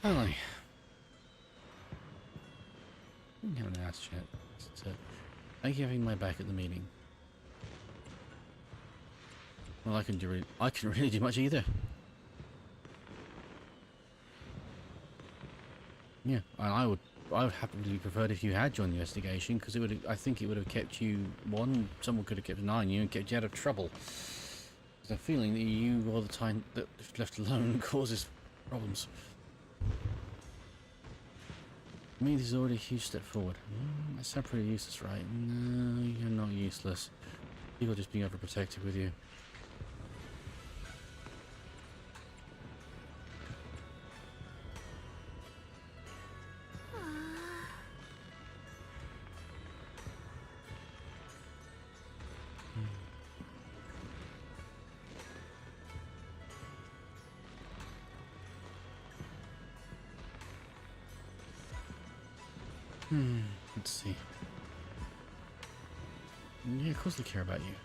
Finally. I haven't asked yet. Thank you for having my back at the meeting. Well, I can really do much either. Yeah, I would happily preferred if you had joined the investigation, because I think it would have kept you someone could have kept an eye on you and kept you out of trouble. There's a feeling that you all the time that if left alone causes problems. I mean, this is already a huge step forward. I sound pretty useless, right? No, you're not useless. People are just being overprotective with you. Let's see. Yeah, of course they care about you.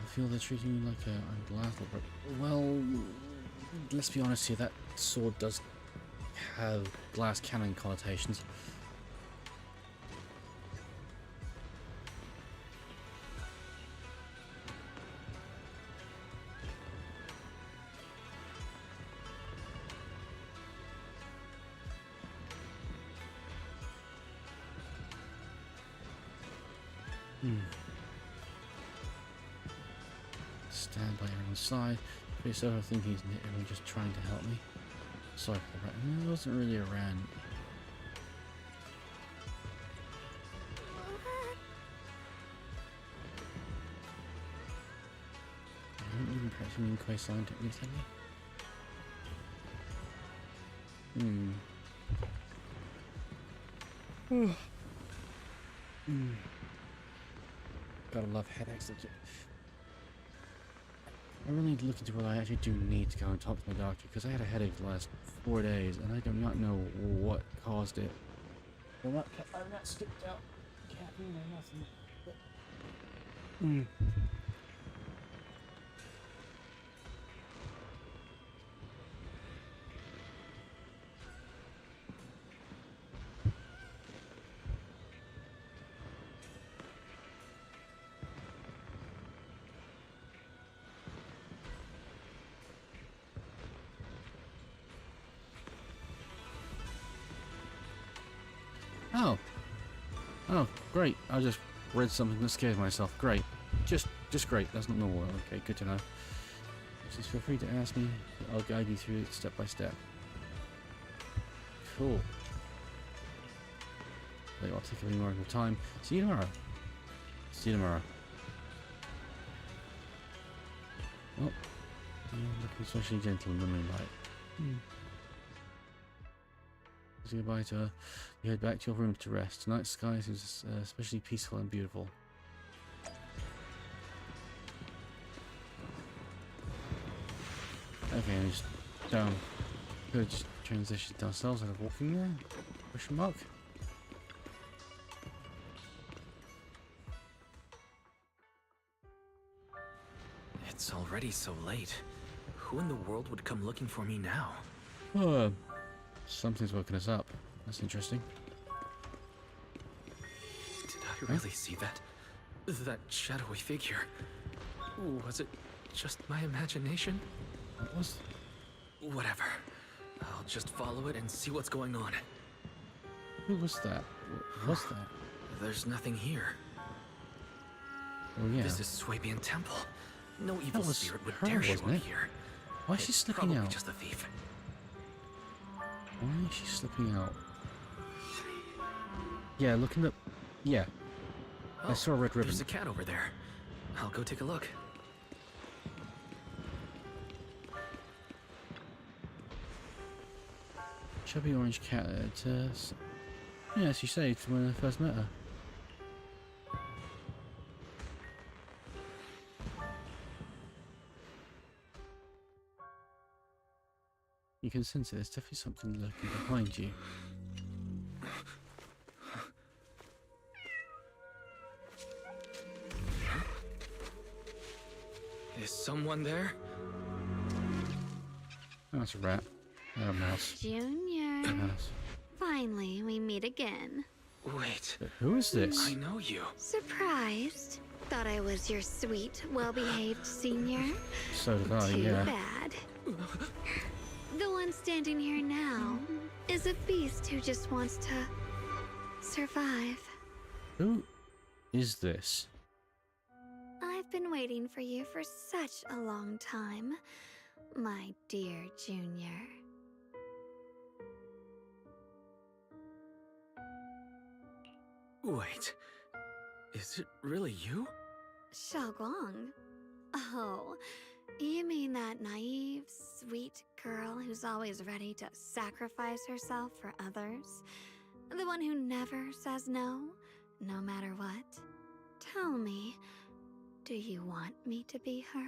I feel they're treating you like a glass. Well, let's be honest here, that sword does have glass cannon connotations. Stand by everyone's side. Pretty so I think he's everyone just trying to help me. Sorry for the rat. It wasn't really around. I don't even perhaps mean quite scientifically. Gotta love headaches. I really need to look into whether I actually do need to go and talk to my doctor, because I had a headache the last 4 days and I do not know what caused it. I'm not skipped out caffeine or nothing. But... Oh, great. I just read something that scared myself. Great. Just great. That's not normal. Okay, good to know. Just feel free to ask me. I'll guide you through it step by step. Cool. I'll take a bit more of your time. See you tomorrow. See you tomorrow. Oh. You're looking especially gentle in the moonlight. Say goodbye to her. You head back to your room to rest. Tonight's sky is especially peaceful and beautiful. Okay, and just down. Could just transition ourselves out of walking there? Question mark. It's already so late. Who in the world would come looking for me now? Something's woken us up. That's interesting. Did I really see that? That shadowy figure? Was it just my imagination? What was... Whatever. I'll just follow it and see what's going on. Who was that? What was that? There's nothing here. Oh yeah. This is Swabian Temple. No evil was spirit would her, dare show wasn't up it? here. Why is she It's slipping probably out? just a thief. Why is she slipping out? Yeah, looking up. Yeah, I saw a red ribbon. There's a cat over there. I'll go take a look. Chubby orange cat. Yeah, as you say, it's when I first met her. You can sense it. There's definitely something lurking behind you. Is someone there? Oh, that's a rat. A mouse. Junior. A mouse. Finally, we meet again. Wait. But who is this? I know you. Surprised? Thought I was your sweet, well-behaved senior? So did I, Too yeah. bad. The one standing here now is a beast who just wants to survive. Who is this? I've been waiting for you for such a long time, my dear Junior. Wait. Is it really you? Xiaoguang? Oh, you mean that naive, sweet girl who's always ready to sacrifice herself for others? The one who never says no, no matter what? Tell me, do you want me to be her?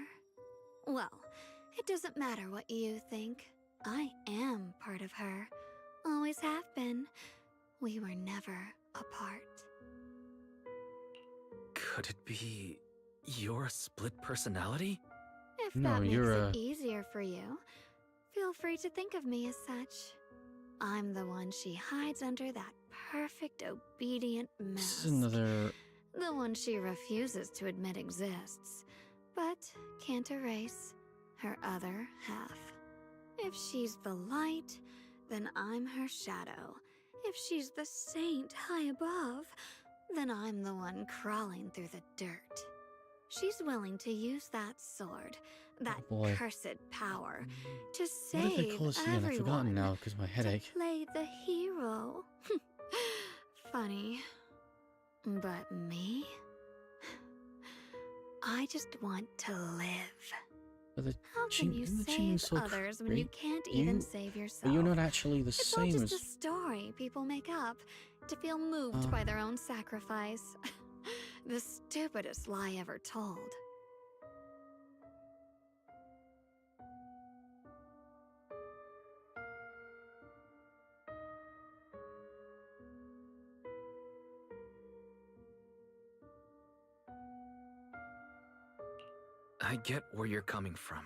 Well, it doesn't matter what you think. I am part of her. Always have been. We were never apart. Could it be you're a split personality? If No, that makes you're it easier for you, feel free to think of me as such. I'm the one she hides under that perfect, obedient mask. This is another. The one she refuses to admit exists, but can't erase her other half. If she's the light, then I'm her shadow. If she's the saint high above, then I'm the one crawling through the dirt. She's willing to use that sword, that boy. cursed power, to What did they save call us again? I've everyone. forgotten now because of my headache. To play the hero. Funny. But me? I just want to live. But the How can you isn't the save chainsaw others when you great? can't even save yourself? But you're not actually the It's all same just as. a story people make up to feel moved by their own sacrifice. The stupidest lie ever told. I get where you're coming from.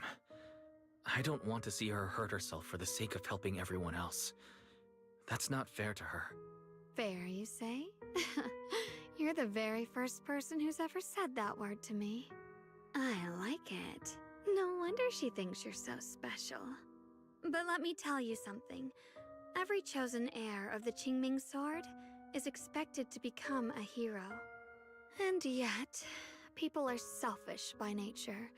I don't want to see her hurt herself for the sake of helping everyone else. That's not fair to her. Fair, you say? You're the very first person who's ever said that word to me. I like it. No wonder she thinks you're so special. But let me tell you something. Every chosen heir of the Qingming sword is expected to become a hero. And yet, people are selfish by nature.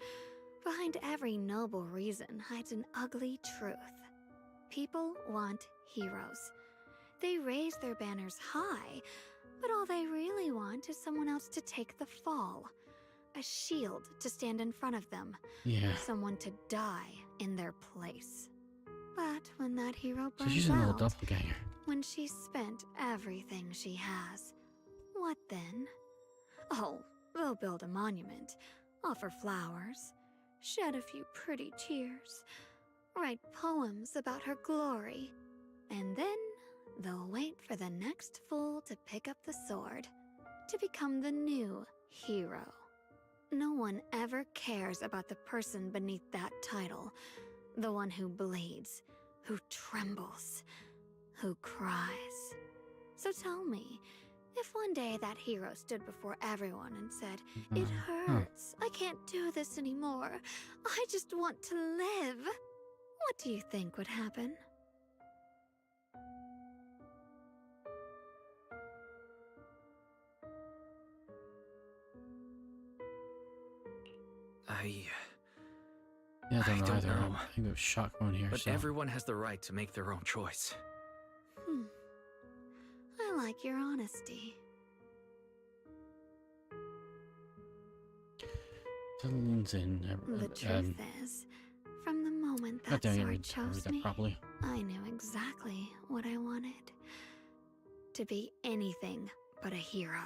Behind every noble reason hides an ugly truth. People want heroes. They raise their banners high, but all they really want is someone else to take the fall. A shield to stand in front of them. Yeah. Someone to die in their place. But when that hero So burns she's an old out, doppelganger. when she's spent everything she has, what then? Oh, they'll build a monument, offer flowers, shed a few pretty tears, write poems about her glory, and then they'll wait for the next fool to pick up the sword, to become the new hero. No one ever cares about the person beneath that title, the one who bleeds, who trembles, who cries. So tell me, if one day that hero stood before everyone and said, "It hurts, I can't do this anymore, I just want to live," what do you think would happen? I don't know either. know. I think it was shock one here. But So. everyone has the right to make their own choice. I like your honesty. Someone's in. The truth is, from the moment that God damn it, sword read chose that me, properly. I knew exactly what I wanted. To be anything but a hero.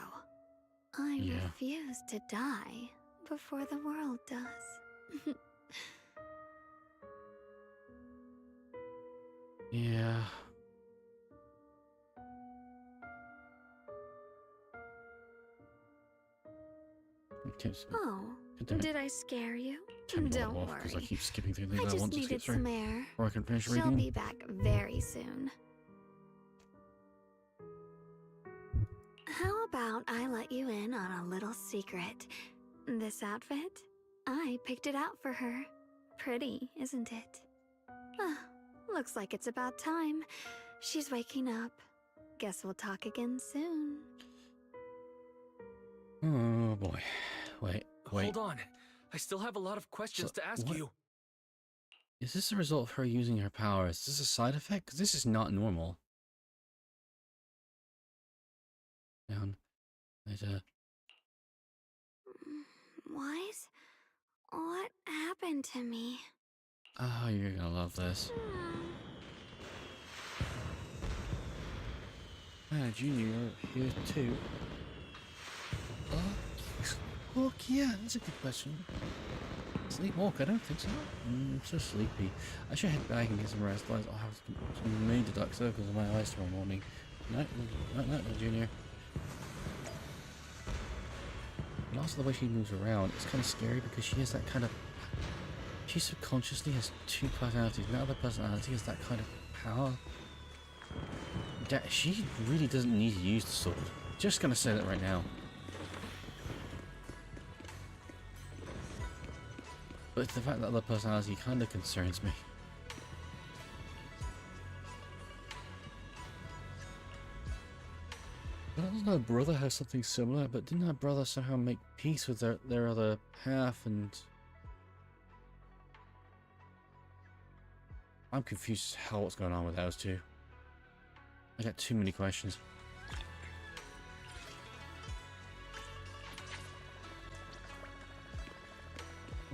I Yeah. refuse to die before the world does. Yeah. Oh, did I scare you? Don't worry. Because I keep skipping through things I I just want to skip needed through. some air. Or I can finish She'll reading. be back very soon. How about I let you in on a little secret? This outfit? I picked it out for her. Pretty, isn't it? Ah, looks like it's about time. She's waking up. Guess we'll talk again soon. Oh boy. Wait. Hold on. I still have a lot of questions to ask what? you. Is this a result of her using her powers? Is this a side effect? Because this is not normal. Down. Later. What happened to me? Oh, you're gonna love this. Ah, Junior, you're here too. Oh, yeah, that's a good question. Sleepwalk? I don't think so. I'm so sleepy. I should head back and get some rest. Otherwise, I'll have some major dark circles in my eyes tomorrow morning. Night, Junior. And also the way she moves around, it's kind of scary because she has that kind of... She subconsciously has two personalities. That other personality has that kind of power. That she really doesn't need to use the sword. Just gonna say that right now. But the fact that other personality kind of concerns me. Doesn't her brother have something similar? But didn't her brother somehow make peace with their other half and... I'm confused as hell what's going on with those two. I got too many questions.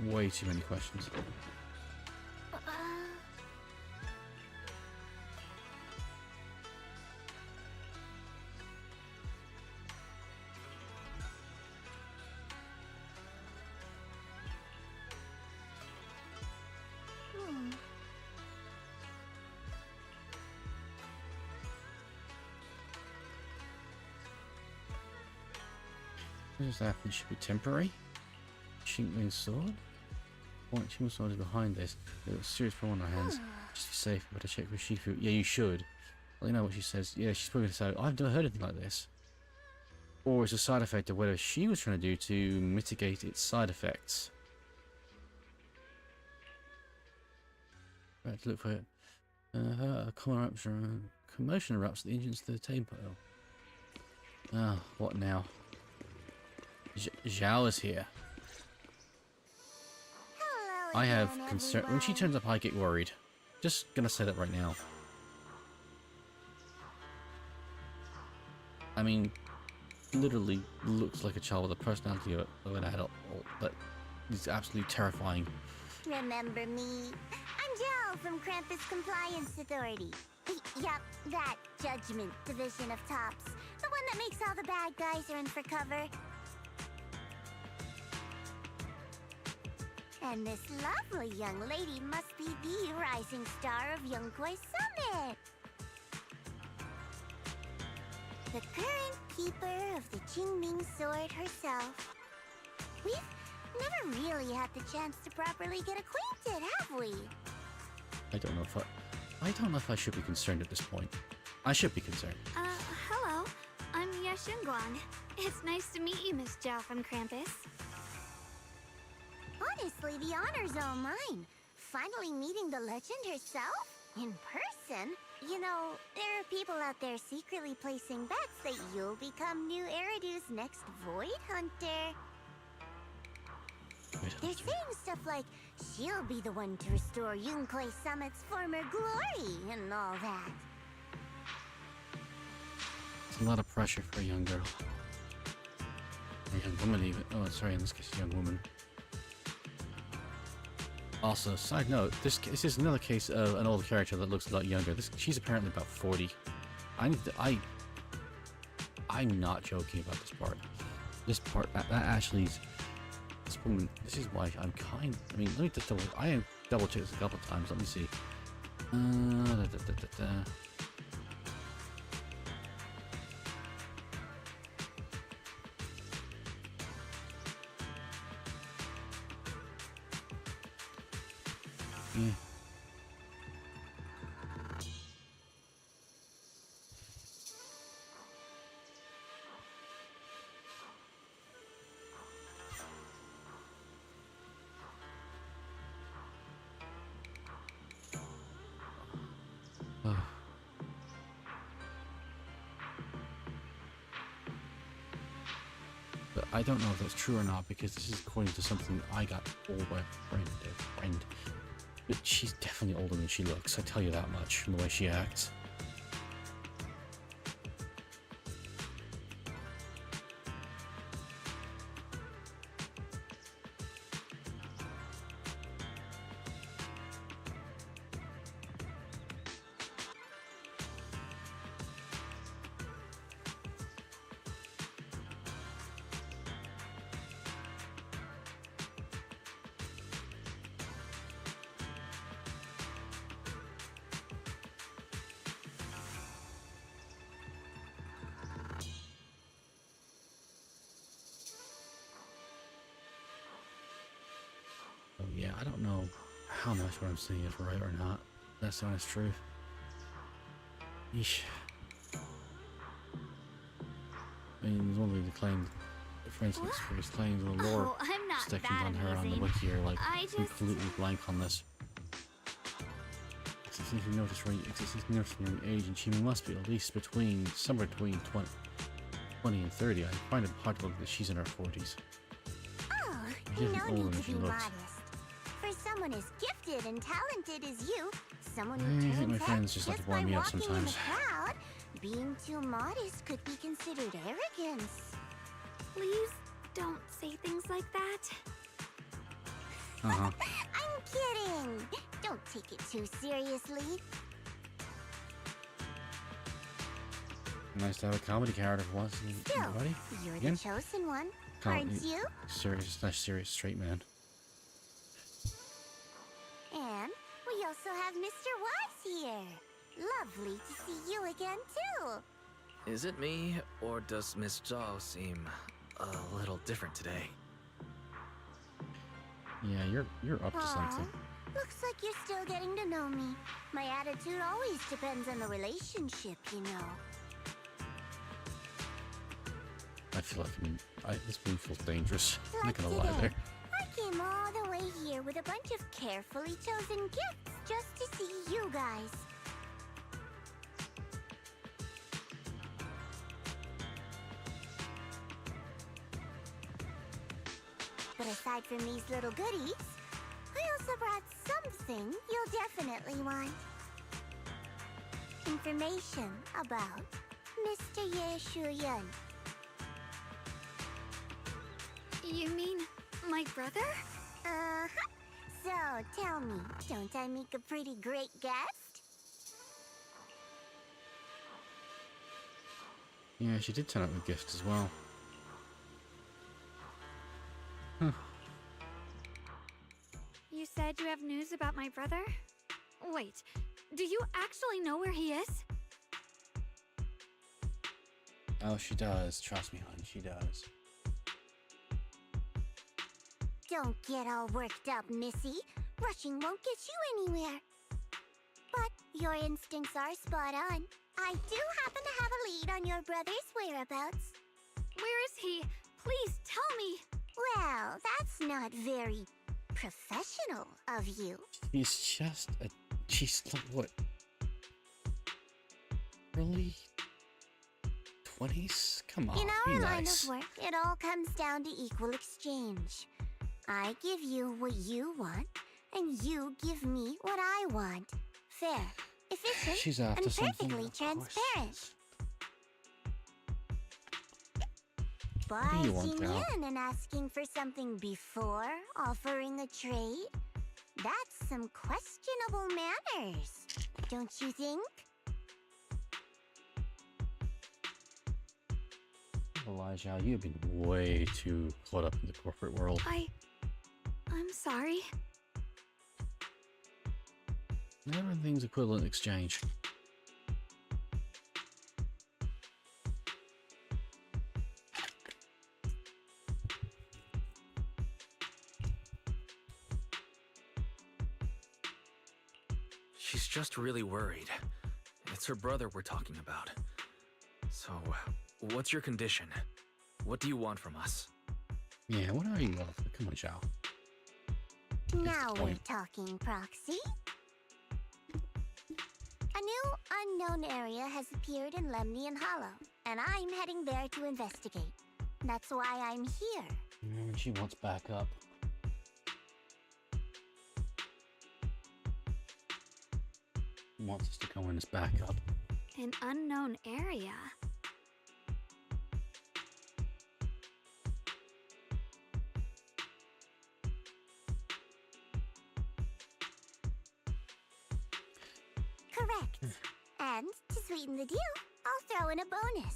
Way too many questions. What does that happen? It should be temporary. Shinkling sword. Point Shinkling sword is behind this. There's a serious problem on our hands. Just to be safe, better check with Shifu. Yeah, you should. Let you know what she says. Yeah, she's probably going to say, I've never heard anything like this. Or it's a side effect of whatever she was trying to do to mitigate its side effects. Right, to look for it. A commotion erupts at the entrance to the temple. Ah, what now? Zhao is here. Hello I have again, concern. When she everyone. turns up, I get worried. Just gonna say that right now. I mean, literally looks like a child with a personality of an adult. That is absolutely terrifying. Remember me? I'm Jill from Krampus Compliance Authority. Yup, that Judgment Division of Tops. The one that makes all the bad guys run for cover. And this lovely young lady must be the rising star of Youngkoi Summit. The current keeper of the Qingming sword herself. We've never really had the chance to properly get acquainted, have we? I don't know if I should be concerned at this point. I should be concerned. Hello. I'm Yashunguang. It's nice to meet you, Miss Zhao from Krampus. Honestly, the honor's all mine. Finally meeting the legend herself? In person? You know, there are people out there secretly placing bets that you'll become new Eridu's next Void Hunter. They're saying stuff like She'll be the one to restore Yunklei Summit's former glory and all that. It's a lot of pressure for a young girl. A young woman even. Oh, sorry, in this case, a young woman. Also, side note, this is another case of an old character that looks a lot younger. She's apparently about 40. I'm not joking about this part. This part, that Ashley's, this woman, this is why I'm kind. I mean, let me just I have double checked this a couple times. Let me see. Yeah. Oh. But I don't know if that's true or not because this is according to something I got told by a friend. But she's definitely older than she looks, I tell you that much, from the way she acts. Yeah, I don't know how much what I'm saying is right or not. That's the honest truth. Yeesh. I mean, there's only the claim, for instance, for his claims on the lore I'm not sections that on her on the amazing. wiki are like I just... completely blank on this. It's easy to notice from young age, and she must be at least somewhere between 20 and 30. I find it hard to believe that she's in her 40s. Oh, She isn't no older need than to she be looks. modest. For someone as gifted and talented as you, someone I who think turns my heads friends just like to by wind me up walking in sometimes. the crowd, being too modest could be considered arrogance. Please don't say things like that. Uh-huh. I'm kidding. Don't take it too seriously. Nice to have a comedy character for once. Still, Anybody? you're Again? the chosen one, Can't aren't be you? Serious straight man. And we also have Mr. Wise here. Lovely to see you again, too. Is it me, or does Miss Zhao seem a little different today? Yeah, you're up to Aw, something. looks like you're still getting to know me. My attitude always depends on the relationship, you know. I feel like this movie feels dangerous. I'm Like not gonna lie today, there. I came all the way here with a bunch of carefully chosen gifts just to see you guys. But aside from these little goodies, I also brought something you'll definitely want. Information about Mr. Ye Shuyan. You mean my brother? Uh-huh. So, tell me, don't I make a pretty great guest? Yeah, she did turn up with gifts as well. Huh. You said you have news about my brother? Wait, do you actually know where he is? Oh, she does. Trust me, hon, she does. Don't get all worked up, Missy. Rushing won't get you anywhere. But your instincts are spot on. I do happen to have a lead on your brother's whereabouts. Where is he? Please tell me. Well, that's not very professional of you. She's like, what? Early 20s? Come on, In be our line nice. of work, it all comes down to equal exchange. I give you what you want, and you give me what I want. Fair, efficient, She's after and something. perfectly Of course she transparent. is. do you want, Barging Cal? in and asking for something before offering a trade? That's some questionable manners, don't you think? Elijah, you've been way too caught up in the corporate world. I'm sorry. Everything's equivalent exchange. She's just really worried. It's her brother we're talking about. So, what's your condition? What do you want from us? Yeah, what are you? Come on, Zhao. Now we're point. talking, Proxy. A new unknown area has appeared in Lemnian Hollow, and I'm heading there to investigate. That's why I'm here. She wants backup. Wants us to go in as backup. An unknown area. Correct. And to sweeten the deal, I'll throw in a bonus.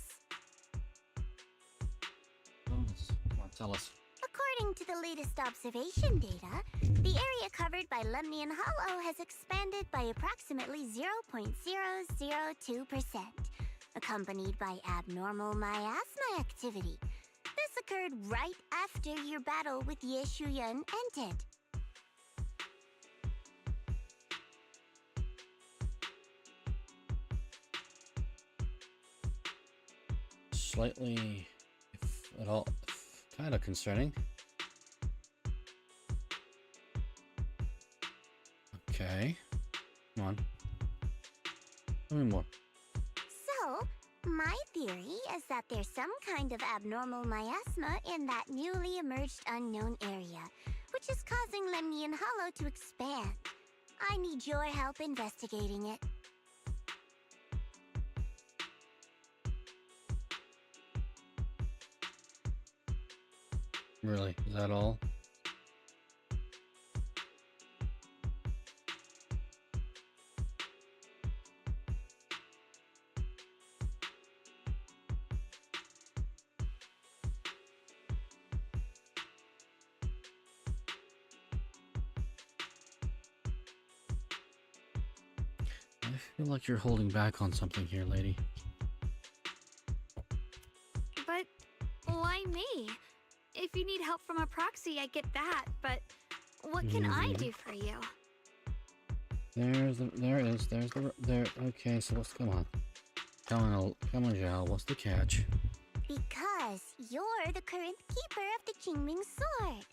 Bonus. Come on, tell us. According to the latest observation data, the area covered by Lemnian Hollow has expanded by approximately 0.002%, accompanied by abnormal miasma activity. This occurred right after your battle with Ye Shuyan ended. Slightly, if at all, kind of concerning. Okay. Come on. Tell me more. So, my theory is that there's some kind of abnormal miasma in that newly emerged unknown area, which is causing Lemnian Hollow to expand. I need your help investigating it. Really? Is that all? I feel like you're holding back on something here, lady. But why me? If you need help from a proxy, I get that, but what can I do for you? There's the, okay, so what's, come on, Zhao, what's the catch? Because you're the current keeper of the Qingming sword.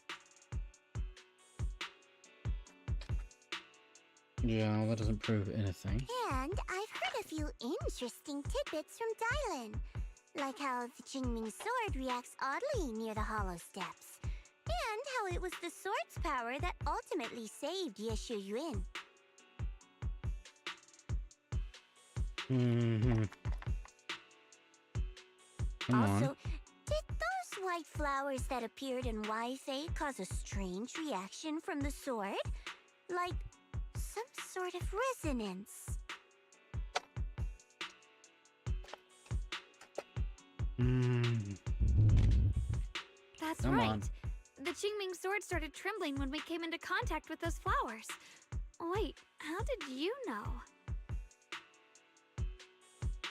Yeah, that doesn't prove anything. And I've heard a few interesting tidbits from Dylan. Like how the Qingming sword reacts oddly near the hollow steps. And how it was the sword's power that ultimately saved Ye Shuyan. Come Also, on. did those white flowers that appeared in Wi-Fi cause a strange reaction from the sword? Like some sort of resonance. That's Come right. on. The Qingming sword started trembling when we came into contact with those flowers. Wait, how did you know?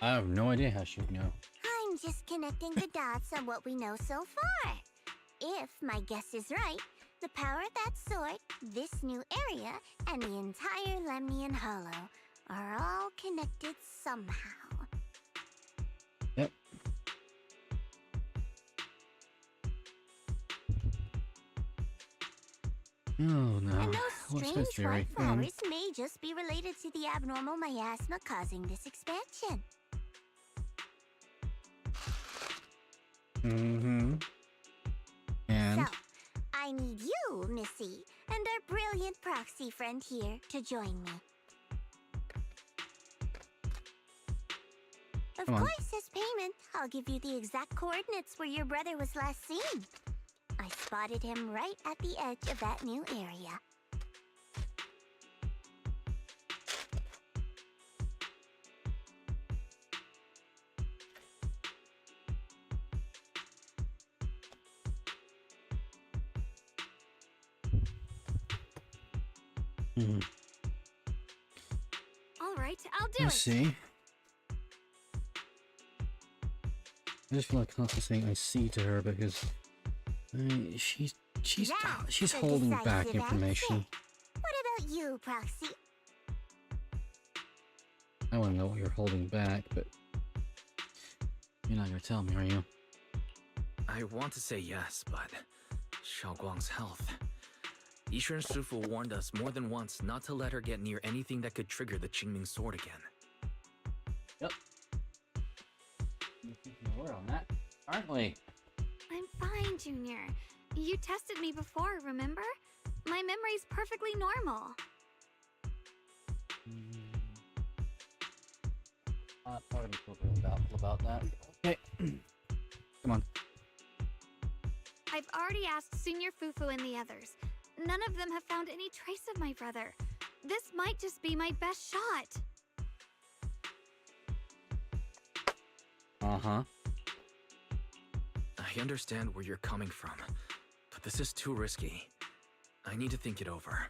I have no idea how she would know. I'm just connecting the dots on what we know so far. If my guess is right, the power of that sword, this new area, and the entire Lemnian Hollow are all connected somehow. Yep. Oh no. And those What's strange history? white Go on. flowers may just be related to the abnormal miasma causing this expansion. Mm-hmm. And So, I need you, Missy, and our brilliant proxy friend here to join me. Of Come on. course, as payment, I'll give you the exact coordinates where your brother was last seen. I spotted him right at the edge of that new area. Hmm. All right, I'll do Let's it. see. I just feel like constantly saying "I see" to her because she's That's the holding back decisive information. answer. What about you, Proxy? I want to know what you're holding back, but you're not gonna tell me, are you? I want to say yes, but Xiaoguang's health. Yishuan Shifu warned us more than once not to let her get near anything that could trigger the Qingming sword again. Yep. We're on that, aren't we? I'm fine, Junior. You tested me before, remember? My memory's perfectly normal. Part of me feels real doubtful about that. Okay. Come on. I've already asked Senior Fufu and the others. None of them have found any trace of my brother. This might just be my best shot. Uh-huh. I understand where you're coming from, but this is too risky. I need to think it over.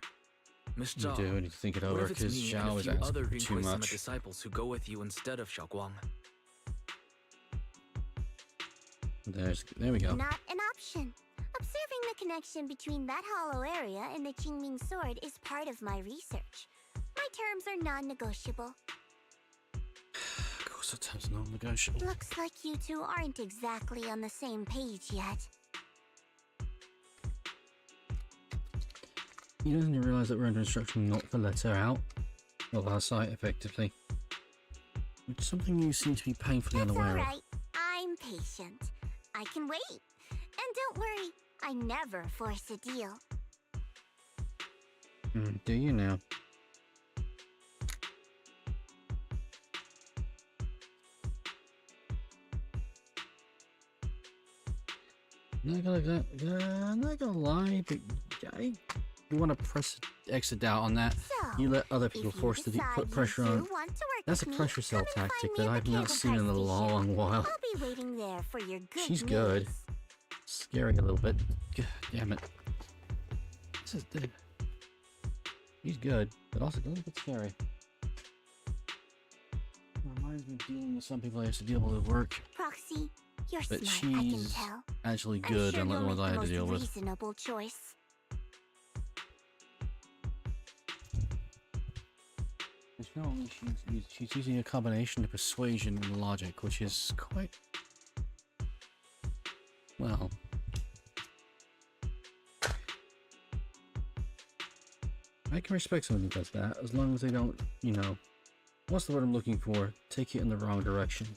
Miss You Zhao, do need to think it what over if it's because me and Zhao a is few asking other for too Rinpoche Summit much. disciples who go with you instead of Xiaoguang? There we go. Not an option. Observing the connection between that hollow area and the Qingming sword is part of my research. My terms are non-negotiable. Of course, the term's non-negotiable. Looks like you two aren't exactly on the same page yet. He doesn't realize that we're under instruction not to let her out of our sight effectively. Which is something you seem to be painfully That's unaware alright. I'm patient. I can wait. And don't worry, I never force a deal. of. Do you now? Not gonna lie, but you want to press exit out on that. So, You let other people if you force the decide put you pressure two on. want to work That's a with me, pressure cell come and tactic find me that at I've the not cable seen in a car station. long while. I'll be waiting there for your good She's news. good. Scary a little bit. God damn it. This is She's good, but also a little bit scary. Reminds me of dealing with some people I used to deal with at work. Proxy, you're But smart, I can she's tell. actually I'm good, sure unlike the you'll ones I make had the to deal most with. reasonable choice. She's using a combination of persuasion and logic, which is quite... well... I can respect someone who does that, as long as they don't, you know... what's the word I'm looking for? Take it in the wrong direction.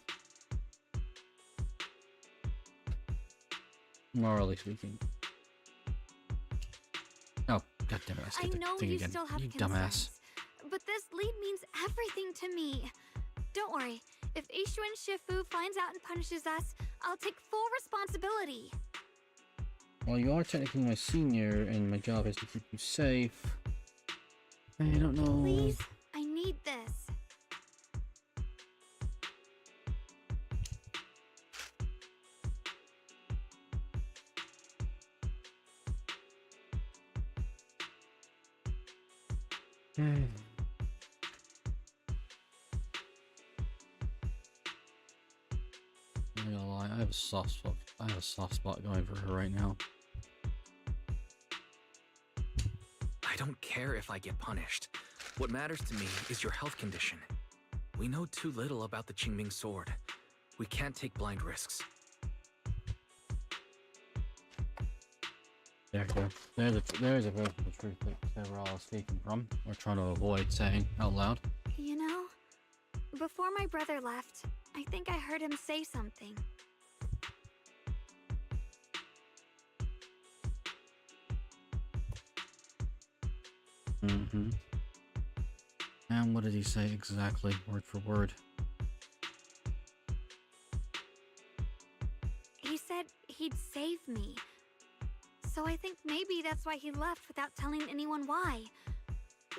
Morally speaking. Oh, god damn it, I I skipped the know thing you again. still have You concerns, dumbass. but this lead means everything to me. Don't worry, if Ishuan Shifu finds out and punishes us, I'll take full responsibility. Well, you are technically my senior, and my job is to keep you safe. I don't know... Please, I need this. I'm not gonna lie, I have a soft spot. I have a soft spot going for her right now. I don't care if I get punished. What matters to me is your health condition. We know too little about the Qingming sword. We can't take blind risks. There you go. There's a version of the truth that we're all escaping from, or trying to avoid saying out loud. You know, before my brother left, I think I heard him say something. Mm-hmm. And what did he say exactly, word for word? He said he'd save me. So I think maybe that's why he left without telling anyone why.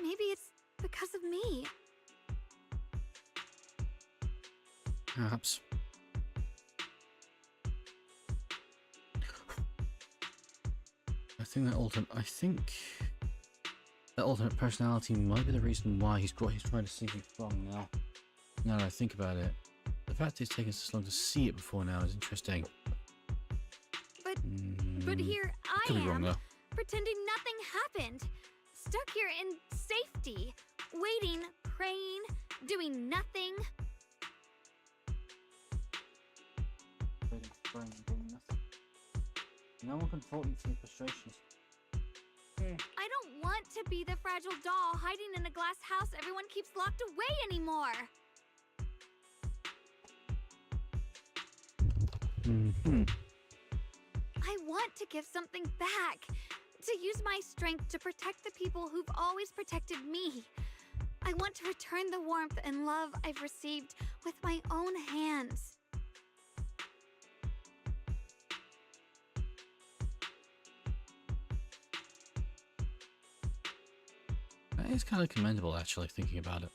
Maybe it's because of me. Perhaps. I think that alternate personality might be the reason why he's trying to save you from now. Now that I think about it, the fact it's taken so long to see it before now is interesting. But here Could I be wrong, am, though. pretending nothing happened. Stuck here in safety, waiting, praying, doing nothing. No one can fault you for your frustrations. I don't want to be the fragile doll hiding in a glass house everyone keeps locked away anymore. Mm-hmm. I want to give something back. To use my strength to protect the people who've always protected me. I want to return the warmth and love I've received with my own hands. That is kind of commendable, actually, thinking about it.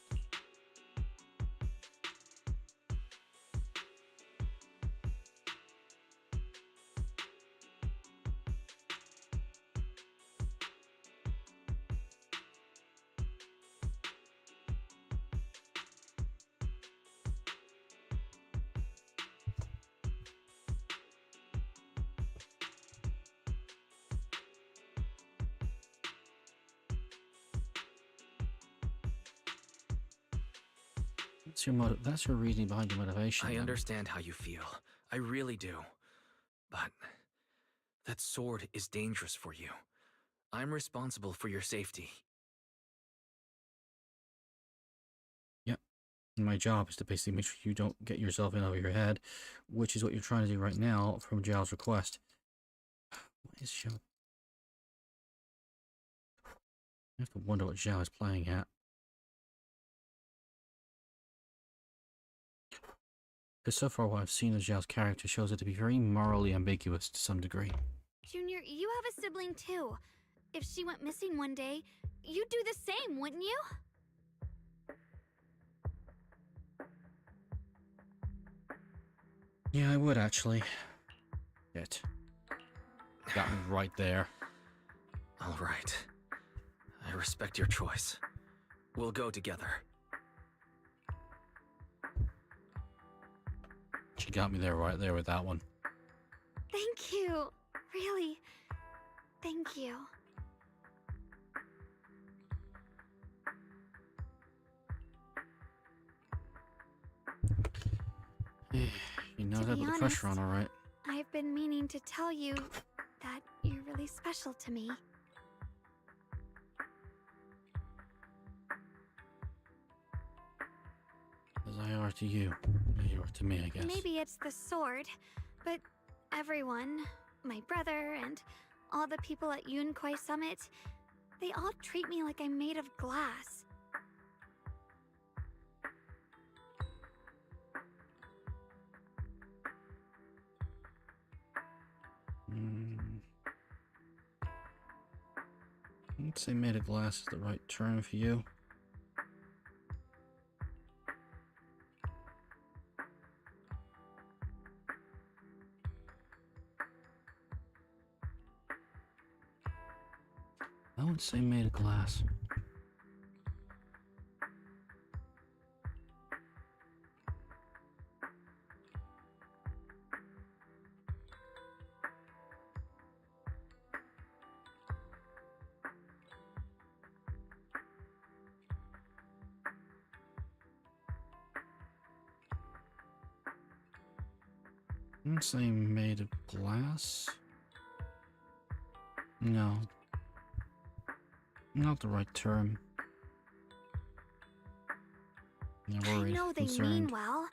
That's your reasoning behind your motivation. I understand how you feel. I really do. But that sword is dangerous for you. I'm responsible for your safety. Yep. And my job is to basically make sure you don't get yourself in over your head, which is what you're trying to do right now from Zhao's request. What is Zhao? I have to wonder what Zhao is playing at. Because so far what I've seen of Zhao's character shows it to be very morally ambiguous to some degree. Junior, you have a sibling too. If she went missing one day, you'd do the same, wouldn't you? Yeah, I would actually. Shit. Got me right there. All right. I respect your choice. We'll go together. She got me there right there with that one. Thank you. Really. Thank you. You know To that be with the pressure on, honest, alright. I've been meaning to tell you that you're really special to me. As I are to you. You are to me, I guess. Maybe it's the sword, but everyone, my brother and all the people at Yunkoi Summit, they all treat me like I'm made of glass. I'd say made of glass is the right term for you. I would say made of glass. I would say made of glass. No. Not the right term. Yeah, I worried, know they concerned. mean well,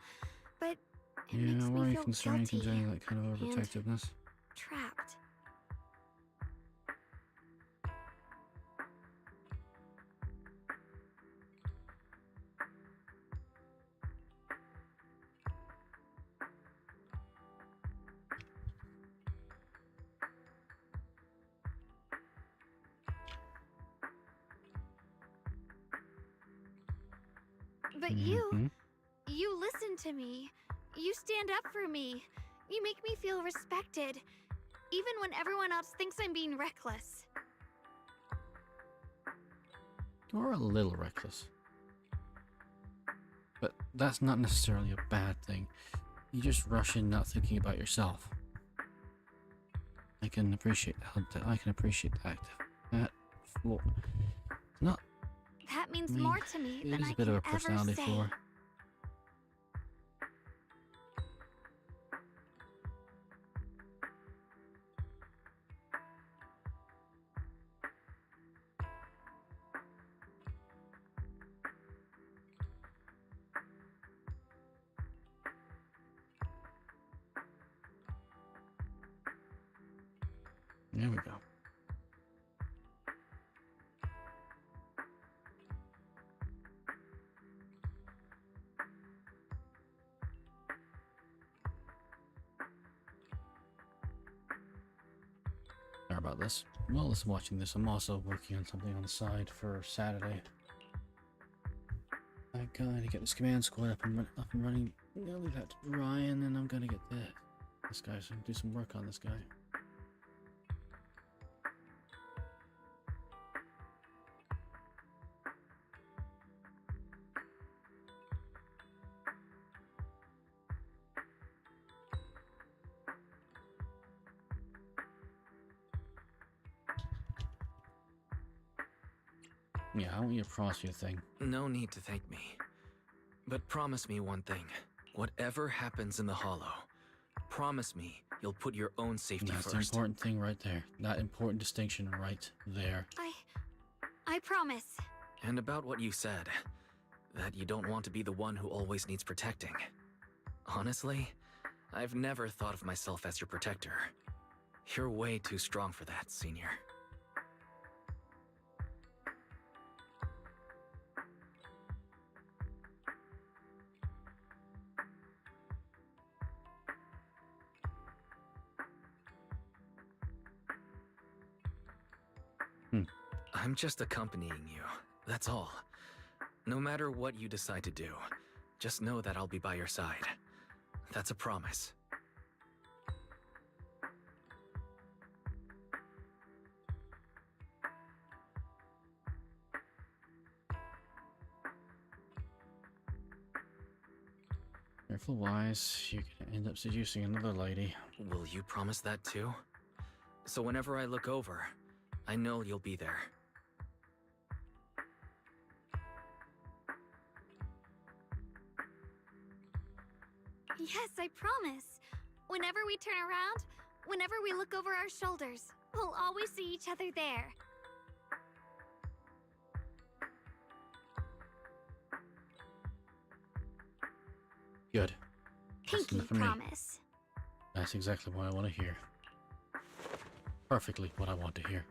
but it makes me worried, feel concerned, guilty containing that kind of and overprotectiveness. trapped. But you listen to me. You stand up for me. You make me feel respected, even when everyone else thinks I'm being reckless. You're a little reckless. But that's not necessarily a bad thing. You just rush in not thinking about yourself. I can appreciate that. I can appreciate that. Well, not. That means more to me than I a bit can of a personality ever say. flaw. There we go. Sorry about this. While I watching this, I'm also working on something on the side for Saturday. I'm going to get this command squad up and running. I'm going to leave that to Ryan, and I'm going to get this guy, so do some work on this guy. Yeah, I want you to promise me a thing. No need to thank me. But promise me one thing. Whatever happens in the Hollow, promise me you'll put your own safety That's first. the important thing right there. That important distinction right there. I promise. And about what you said, that you don't want to be the one who always needs protecting. Honestly, I've never thought of myself as your protector. You're way too strong for that, Senior. I'm just accompanying you, that's all. No matter what you decide to do, just know that I'll be by your side. That's a promise. Careful, Wise. You can end up seducing another lady. Will you promise that too? So whenever I look over, I know you'll be there. Yes, I promise. Whenever we turn around, whenever we look over our shoulders, we'll always see each other there. Good. That's Pinky enough for me. promise. That's exactly what I want to hear. Perfectly what I want to hear.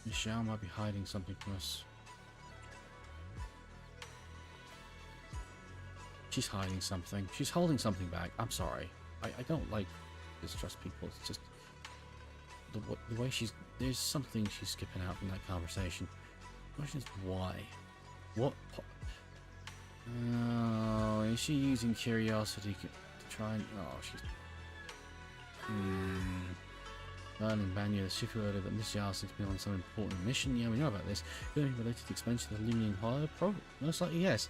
Michelle might be hiding something from us. She's hiding something. She's holding something back. I'm sorry. I don't like distrust people. It's just the way she's... There's something she's skipping out from that conversation. The question is why? What... Oh, is she using curiosity to try and... Oh, she's... Learning Banya, the ship order that Miss Yao seems to be on some important mission. Yeah, we know about this. Going related to the expansion of the Limnian Hollow? Probably. Most likely, yes.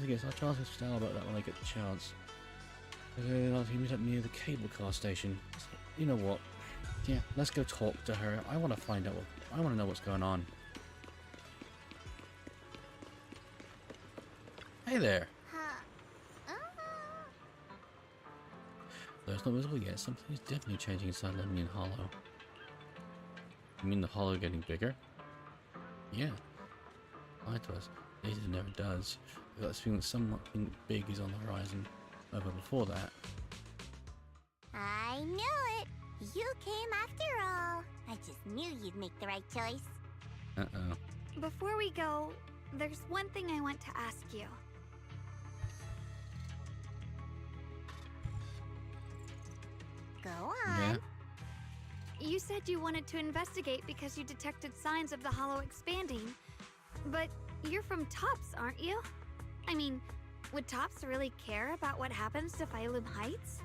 I guess I'll try to style about that when I get the chance. I'll meet up near the cable car station. You know what? Yeah, let's go talk to her. I want to find out what... I want to know what's going on. Hey there. Though it's not visible yet, something is definitely changing inside Lemnian Hollow. You mean the hollow getting bigger? Yeah. Lied to us. It never does. I've got this feeling that something big is on the horizon. But before that... I knew it! You came after all. I just knew you'd make the right choice. Uh-oh. Before we go, there's one thing I want to ask you. Go on. Yeah. You said you wanted to investigate because you detected signs of the hollow expanding. But you're from Tops, aren't you? I mean, would Tops really care about what happens to Phylum Heights?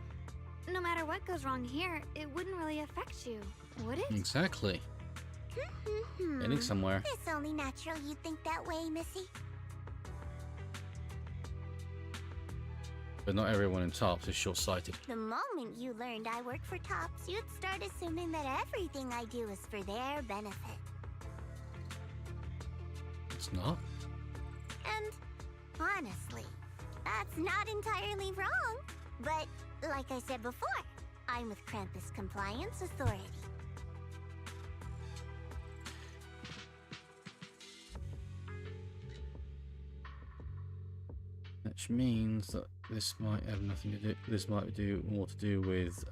No matter what goes wrong here, it wouldn't really affect you, would it? Exactly. Getting somewhere. It's only natural you think that way, Missy. But not everyone in Tops is short-sighted. The moment you learned I work for Tops, you'd start assuming that everything I do is for their benefit. It's not. And honestly, that's not entirely wrong. But like I said before, I'm with Krampus Compliance Authority. Which means that this might have nothing to do. This might do more to do with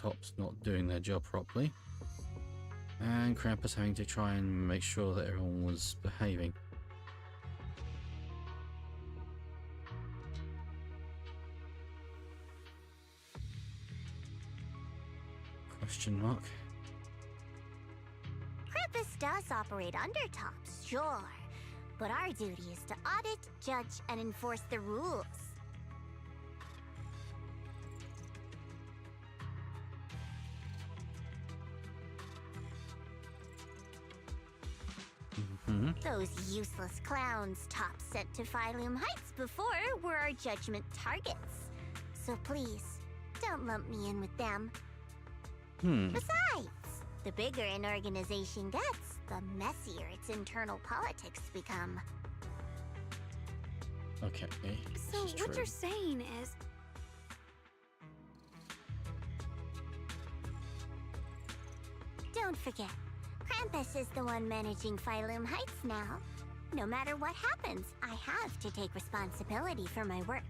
Tops not doing their job properly, and Krampus having to try and make sure that everyone was behaving. Question mark. Krampus does operate under Tops, sure. But our duty is to audit, judge, and enforce the rules. Those useless clowns Tops sent to Phylum Heights before were our judgment targets. So please, don't lump me in with them. Besides, the bigger an organization gets, the messier its internal politics become. Okay. So what you're saying is... Don't forget, Krampus is the one managing Phylum Heights now. No matter what happens, I have to take responsibility for my work.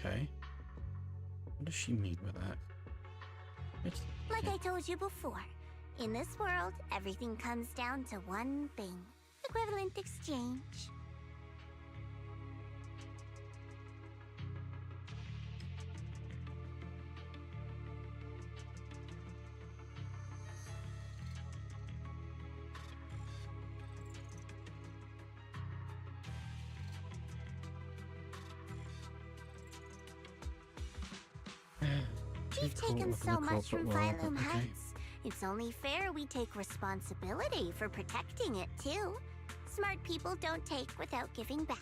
Okay. What does she mean by that? Like I told you before, in this world, everything comes down to one thing. Equivalent exchange. We've taken so much from Phylum Heights. It's only fair we take responsibility for protecting it, too. Smart people don't take without giving back.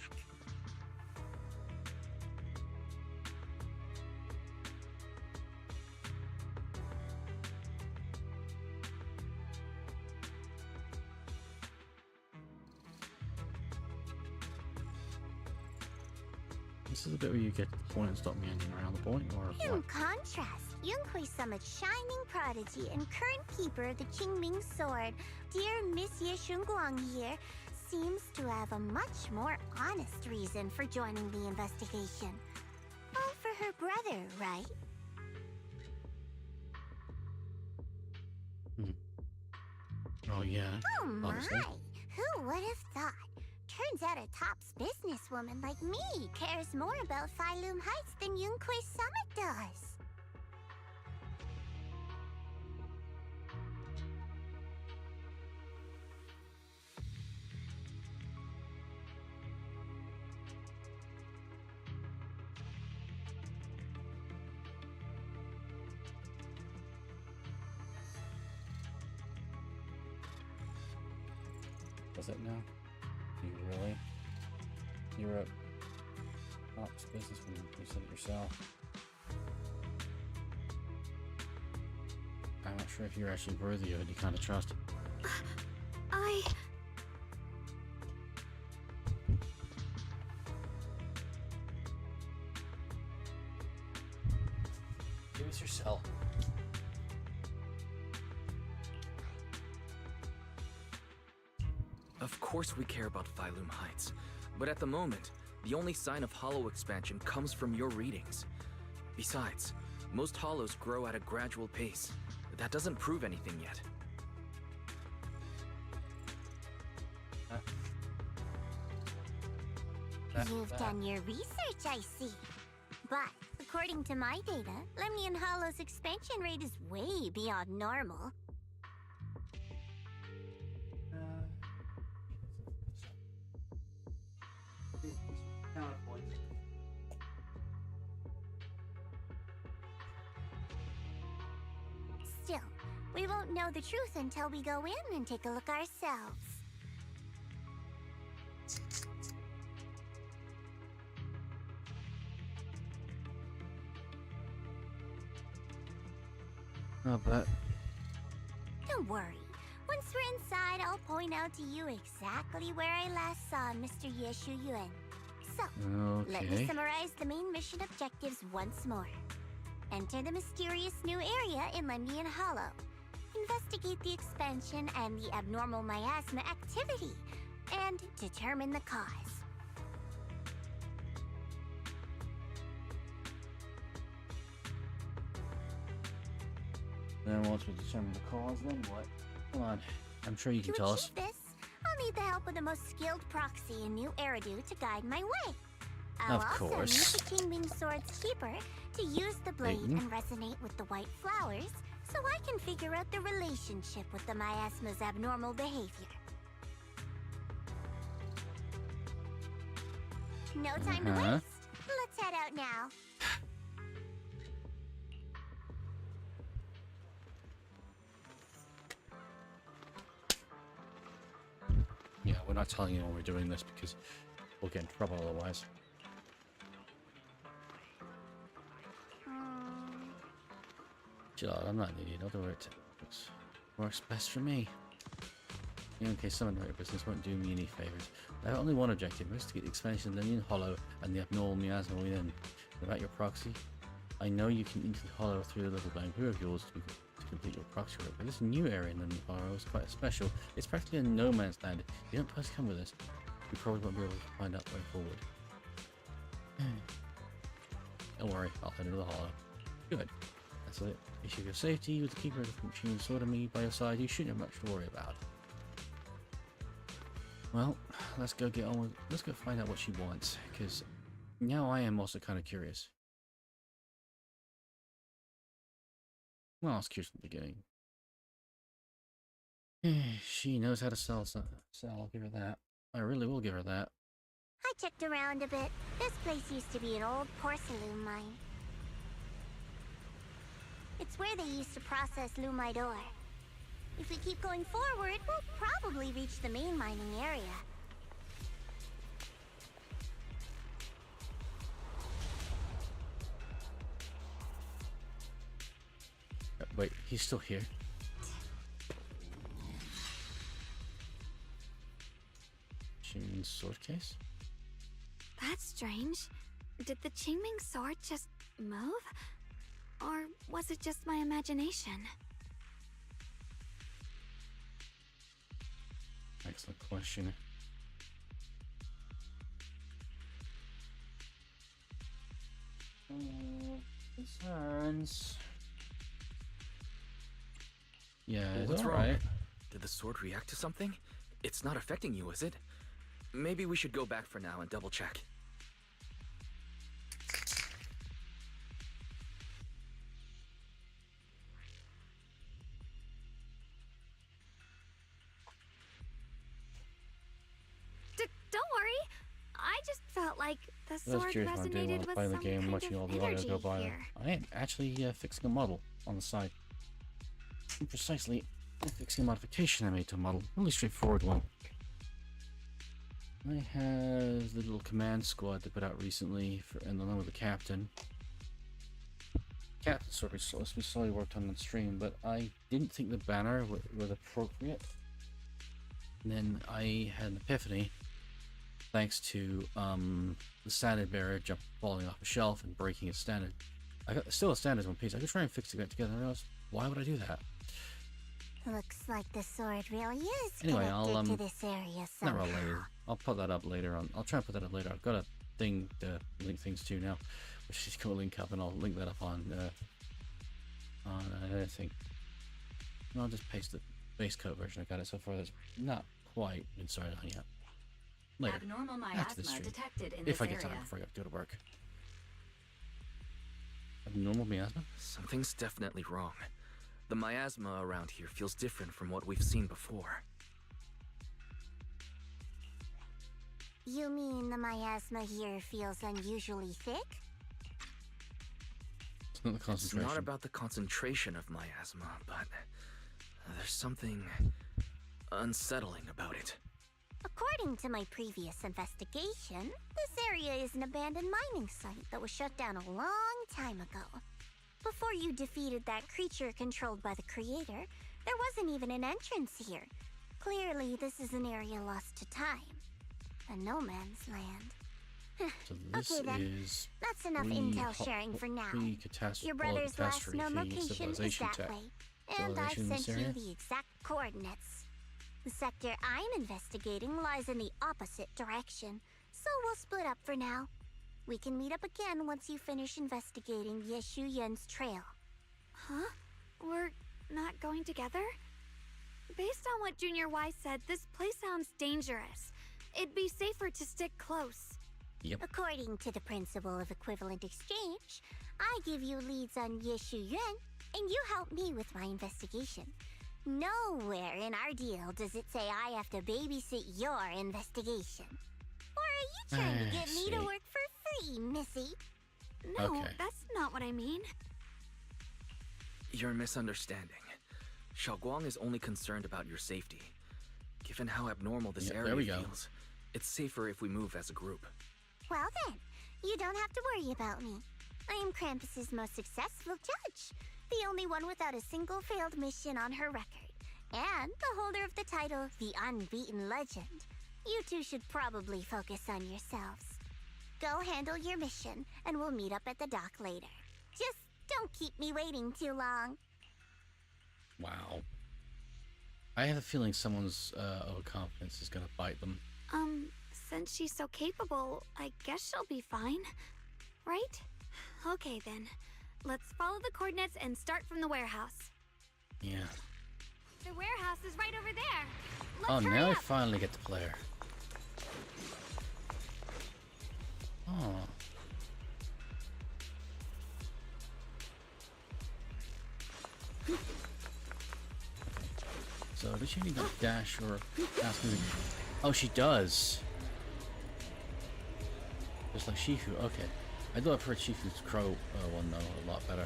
This is a bit where you get to the point and stop meandering around the point, or In what? contrast, Yunhui Summit's shining prodigy and current keeper of the Qingming Sword, dear Monsieur Shunguang here, seems to have a much more honest reason for joining the investigation. All for her brother, right? Oh yeah. Oh my! Honestly. Who would have thought? Turns out a Tops businesswoman like me cares more about Phylum Heights than Yunhui Summit does. Does it now? You really. You're a ops businessman. You said it yourself. I'm not sure if you're actually worthy of any kind of trust. Give us your cell. Of course we care about Phylum Heights, but at the moment, the only sign of hollow expansion comes from your readings. Besides, most hollows grow at a gradual pace. That doesn't prove anything yet. You've done your research, I see. But according to my data, Lemnian Hollow's expansion rate is way beyond normal. Still, we won't know the truth until we go in and take a look ourselves. Oh, but Don't worry. Once we're inside, I'll point out to you exactly where I last saw Mr. Yeshu Yuan. So, let me okay. summarize the main mission objectives once more. Enter the mysterious new area in Lemnian Hollow. Investigate the expansion and the abnormal miasma activity. And determine the cause. Then once we determine the cause, then what? Come on, I'm sure you can To tell achieve us. this, I'll need the help of the most skilled proxy in New Eridu to guide my way. I'll Of also course. need the Kingwing Sword's keeper to use the blade Peyton. and resonate with the white flowers, so I can figure out the relationship with the miasma's abnormal behavior. No time to waste. Let's head out now. Yeah, we're not telling anyone we're doing this because we'll get in trouble otherwise. Chill, I'm not an idiot. I'll do it. Works best for me. In case someone in your business won't do me any favors. I have only one objective: investigate the expansion of the Lemnian Hollow and the abnormal miasma within. About your proxy, I know you can enter the Hollow through the little bamboo of yours to complete your proxy work, but this new area in the Hollow is quite special. It's practically a no man's land. If you don't first come with us, you probably won't be able to find out the way forward. Don't worry, I'll head into the Hollow. Good. That's it. Issue your safety with the keeper of the machine sword and me by your side. You shouldn't have much to worry about. Well, let's go get on with. Let's go find out what she wants, because now I am also kind of curious. Well, I was curious from the beginning. She knows how to sell. I'll give her that. I really will give her that. I checked around a bit. This place used to be an old porcelain mine. It's where they used to process lumite ore. If we keep going forward, we'll probably reach the main mining area. Wait, he's still here. Qingming's sword case? That's strange. Did the Qingming sword just move? Or was it just my imagination? Excellent question. Concerns. Yeah, What's it's wrong? alright. Did the sword react to something? It's not affecting you, is it? Maybe we should go back for now and double check. Don't worry. I just felt like the I was sword curious what I'm doing resonated while with playing the some game, kind watching all of the audio energy go by. here. I am actually fixing a model on the side. Precisely, fixing a modification I made to a model. Really straightforward one. I have the little command squad they put out recently, and along with the captain. Captain sort of we slowly worked on stream, but I didn't think the banner was appropriate. And then I had an epiphany, thanks to the standard bearer falling off a shelf and breaking its standard. I got still a standard one piece. I could try and fix it together. And I realized, why would I do that? Looks like the sword really is Anyway, connected to this area not somehow. later. I'll put that up later on. I'll try and put that up later. I've got a thing to link things to now, which is going to link up, and I'll link that up on I think. I'll just paste the base code version. I got it so far. That's not quite been started on yet. Later. Abnormal After the miasma stream. detected in If this I get area. time before I go to work. Abnormal miasma? Something's definitely wrong. The miasma around here feels different from what we've seen before. You mean the miasma here feels unusually thick? It's not the It's concentration. not about the concentration of miasma, but there's something unsettling about it. According to my previous investigation, this area is an abandoned mining site that was shut down a long time ago. Before you defeated that creature controlled by the Creator, there wasn't even an entrance here. Clearly, this is an area lost to time. A no man's land. So this Okay then, is that's enough intel sharing for now. Your brother's last known location is that way, and I've Civilization in this sent you area? the exact coordinates. The sector I'm investigating lies in the opposite direction, so we'll split up for now. We can meet up again once you finish investigating Yeshu Yen's trail. Huh? We're not going together? Based on what Junior Y said, this place sounds dangerous. It'd be safer to stick close. Yep. According to the principle of equivalent exchange, I give you leads on Yeshu Yuan, and you help me with my investigation. Nowhere in our deal does it say I have to babysit your investigation. Or are you trying to get me to see. work for free, Missy? No, Okay. that's not what I mean. You're misunderstanding. Xiaoguang is only concerned about your safety. Given how abnormal this Yep, there area we go. feels, it's safer if we move as a group. Well then, you don't have to worry about me. I am Krampus's most successful judge, the only one without a single failed mission on her record, and the holder of the title, the Unbeaten Legend. You two should probably focus on yourselves. Go handle your mission, and we'll meet up at the dock later. Just don't keep me waiting too long. Wow. I have a feeling someone's overconfidence is going to bite them. Since she's so capable, I guess she'll be fine. Right? Okay then. Let's follow the coordinates and start from the warehouse. Yeah. The warehouse is right over there. Oh, Let's hurry now I up. finally get to play her. Oh. So, does she need to dash or ask me? Oh, she does. Just like Shifu. Okay. I do have heard Shifu's crow one though a lot better.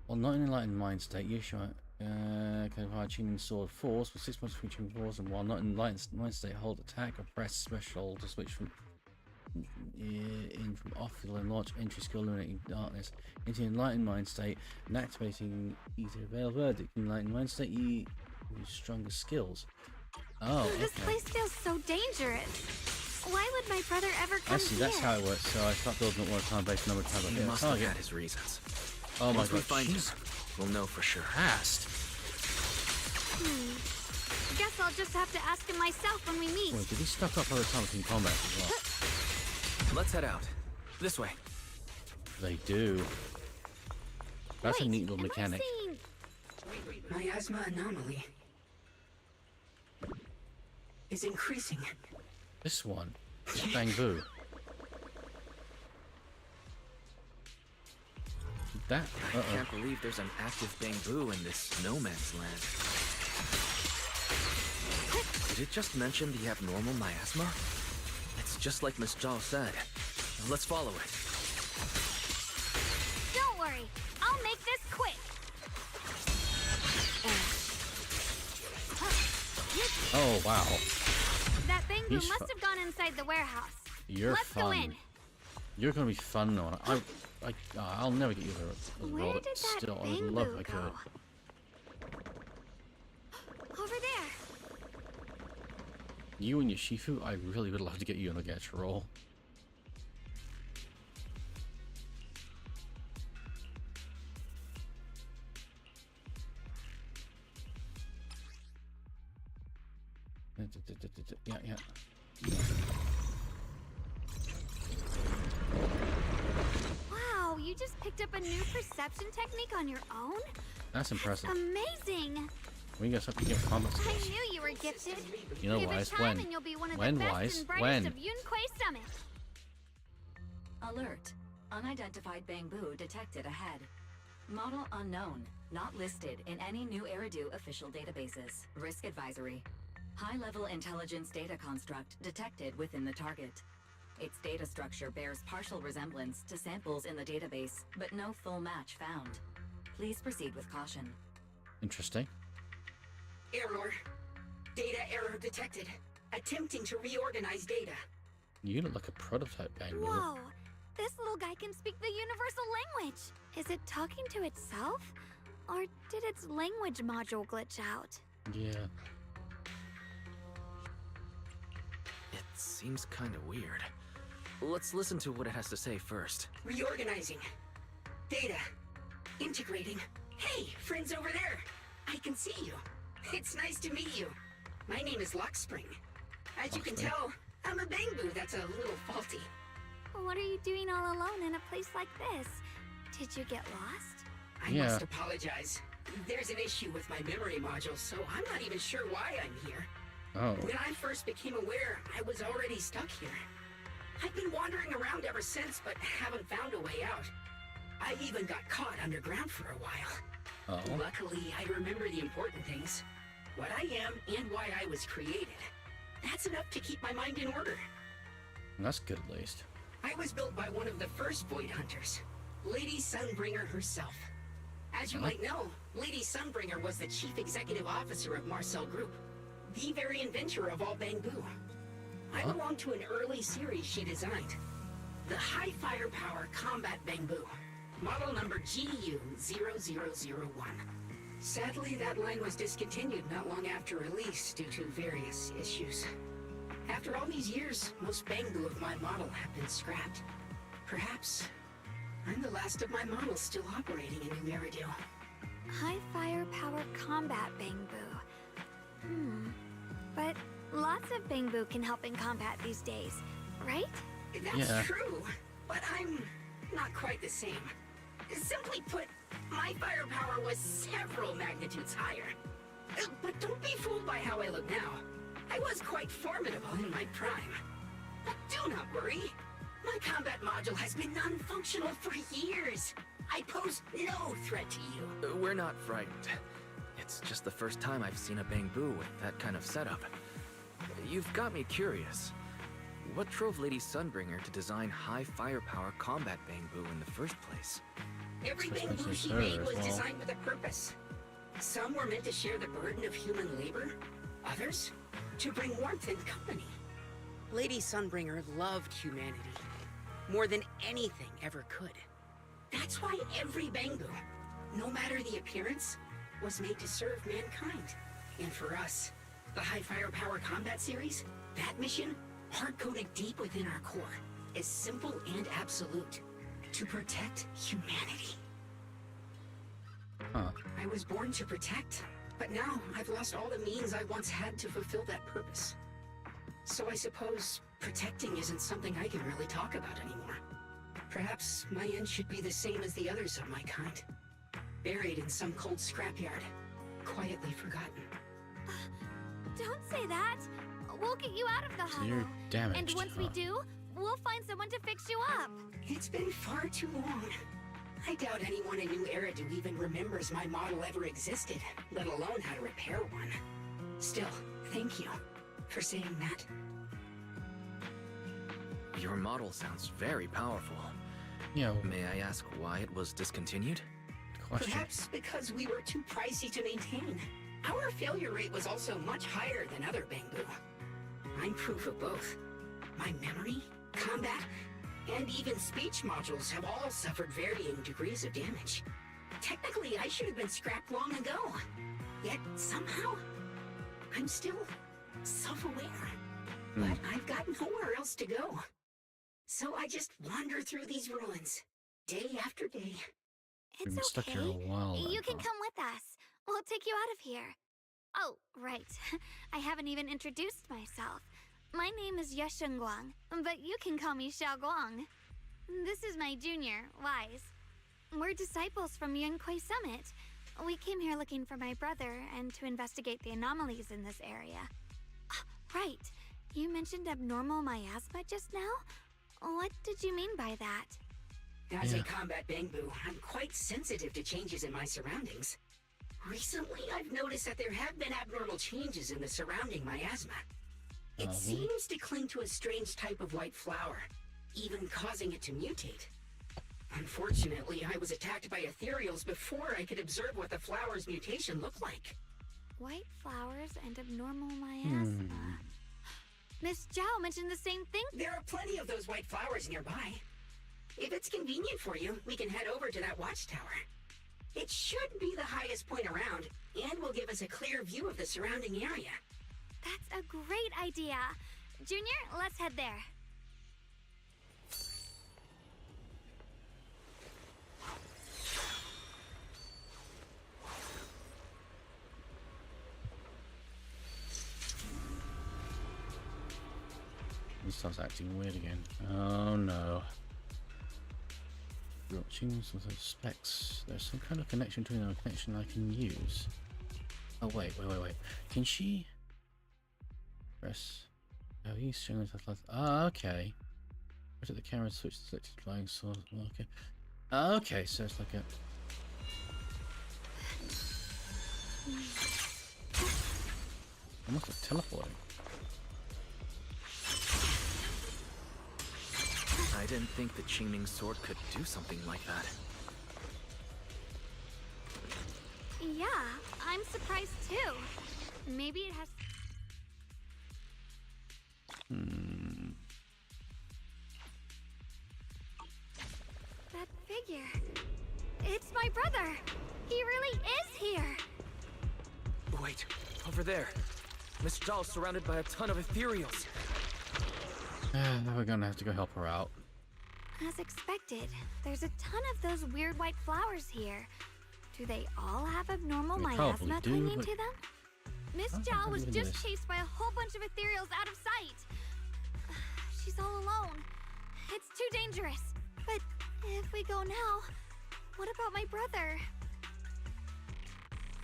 While not in enlightened mind state, Yeshua can provide tuning sword force with 6 months between tuning force, and while not in enlightened mind state, hold attack or press special to switch from from off field and launch entry skill eliminating darkness into enlightened mind state and activating either available verdict. Enlightened mind state, you use stronger skills. Oh, This okay. place feels so dangerous. Why would my brother ever come I see, here? that's how it works. So I start building up one time based on number of times I He hit a must have target. had his reasons. Oh my Once we god, find she's him, we'll know for sure. fast. Guess I'll just have to ask him myself when we meet. Wait, did he stock up other times in combat as well? Let's head out. This way. They do. That's a Wait, neat little am I mechanic. seeing- Miasma anomaly is increasing. This one. Bang Boo. That. I can't believe there's an active bamboo in this no man's land. Did it just mention the abnormal miasma? It's just like Miss Zhao said. Let's follow it. Don't worry, I'll make this quick. Oh wow. That Bangbu He's must have gone inside the warehouse. You're Let's fun. go in. You're gonna be fun on it. I'll never get you to Where roll did it. that Still, I would love if I Bangbu could. go? Over there. You and your Shifu, I really would love to get you on a Getch roll. Yeah. Wow, you just picked up a new perception technique on your own? That's impressive. Amazing. We got something to get comments. I knew you were gifted. You know, Give Wise, it time when? and you'll be one of When, the best Wise? and brightest When? of Yunquei Summit. Alert. Unidentified Bangbu detected ahead. Model unknown. Not listed in any new Eridu official databases. Risk advisory. High-level intelligence data construct detected within the target. Its data structure bears partial resemblance to samples in the database, but no full match found. Please proceed with caution. Interesting. Error. Data error detected. Attempting to reorganize data. You look like a prototype, Bangbu. Whoa, this little guy can speak the universal language. Is it talking to itself? Or did its language module glitch out? Yeah. It seems kinda weird. Let's listen to what it has to say first. Reorganizing. Data. Integrating. Hey, friends over there. I can see you. It's nice to meet you. My name is Lockspring. As you can tell, I'm a Bangbu that's a little faulty. What are you doing all alone in a place like this? Did you get lost? I must apologize. There's an issue with my memory module, so I'm not even sure why I'm here. Oh. When I first became aware, I was already stuck here. I've been wandering around ever since, but haven't found a way out. I even got caught underground for a while. Oh. Luckily, I remember the important things. What I am and why I was created. That's enough to keep my mind in order. That's good at least. I was built by one of the first Void Hunters, Lady Sunbringer herself. As you might know, Lady Sunbringer was the chief executive officer of Marcel Group, the very inventor of all Bangbu. I belong to an early series she designed, the High Firepower Combat Bangbu, model number GU0001. Sadly, that line was discontinued not long after release due to various issues. After all these years, most Bangbu of my model have been scrapped. Perhaps I'm the last of my models still operating in New Eridu. High firepower combat Bangbu. But lots of Bangbu can help in combat these days, right? That's true, but I'm not quite the same. Simply put, my firepower was several magnitudes higher. But don't be fooled by how I look now. I was quite formidable in my prime. But do not worry. My combat module has been non-functional for years. I pose no threat to you. We're not frightened. It's just the first time I've seen a Bangbu with that kind of setup. You've got me curious. What drove Lady Sunbringer to design high firepower combat Bangbu in the first place? Every Bangbu she made was designed with a purpose. Some were meant to share the burden of human labor. Others, to bring warmth and company. Lady Sunbringer loved humanity more than anything ever could. That's why every Bangbu, no matter the appearance, was made to serve mankind. And for us, the High Firepower Combat Series, that mission, hard-coded deep within our core, is simple and absolute. To protect humanity. I was born to protect, but now I've lost all the means I once had to fulfill that purpose. So I suppose protecting isn't something I can really talk about anymore. Perhaps my end should be the same as the others of my kind. Buried in some cold scrapyard, quietly forgotten. Don't say that. We'll get you out of the hollow. You're damaged. And once we do, we'll find someone to fix you up. It's been far too long. I doubt anyone in New Eridu even remembers my model ever existed, let alone how to repair one. Still, thank you for saying that. Your model sounds very powerful. Yeah. May I ask why it was discontinued? Perhaps because we were too pricey to maintain. Our failure rate was also much higher than other Bangbu. I'm proof of both. My memory, combat, and even speech modules have all suffered varying degrees of damage. Technically, I should have been scrapped long ago. Yet, somehow, I'm still self-aware. But I've got nowhere else to go. So I just wander through these ruins, day after day. We've been It's stuck okay. here a while. You then, can huh? come with us. We'll take you out of here. Oh, right. I haven't even introduced myself. My name is Yeshengguang, but you can call me Xiaoguang. This is my junior, Wise. We're disciples from Yunquei Summit. We came here looking for my brother and to investigate the anomalies in this area. Right. You mentioned abnormal miasma just now? What did you mean by that? As a combat Bangbu, I'm quite sensitive to changes in my surroundings. Recently, I've noticed that there have been abnormal changes in the surrounding miasma. It seems to cling to a strange type of white flower, even causing it to mutate. Unfortunately, I was attacked by ethereals before I could observe what the flower's mutation looked like. White flowers and abnormal miasma. Miss Zhao mentioned the same thing. There are plenty of those white flowers nearby. If it's convenient for you, we can head over to that watchtower. It should be the highest point around, and will give us a clear view of the surrounding area. That's a great idea. Junior, let's head there. He starts acting weird again. Oh no. Watching some sort of specs. There's some kind of connection between them, a connection I can use. Oh wait. Can she press? Oh, he's showing us that. Ah, okay. Look at the camera, switch to selected flying sword. Okay. Okay, so it's like a. Almost like teleporting. I didn't think the Qingming sword could do something like that. Yeah, I'm surprised too. Maybe it has. That figure. It's my brother. He really is here. Wait, over there. Miss Zhao's surrounded by a ton of ethereals. Now we're gonna have to go help her out. As expected, there's a ton of those weird white flowers here. Do they all have abnormal They miasma probably do, clinging but- to them? Miss I don't Zhao think was we can do just this. chased by a whole bunch of ethereals out of sight. She's all alone. It's too dangerous. But if we go now, what about my brother?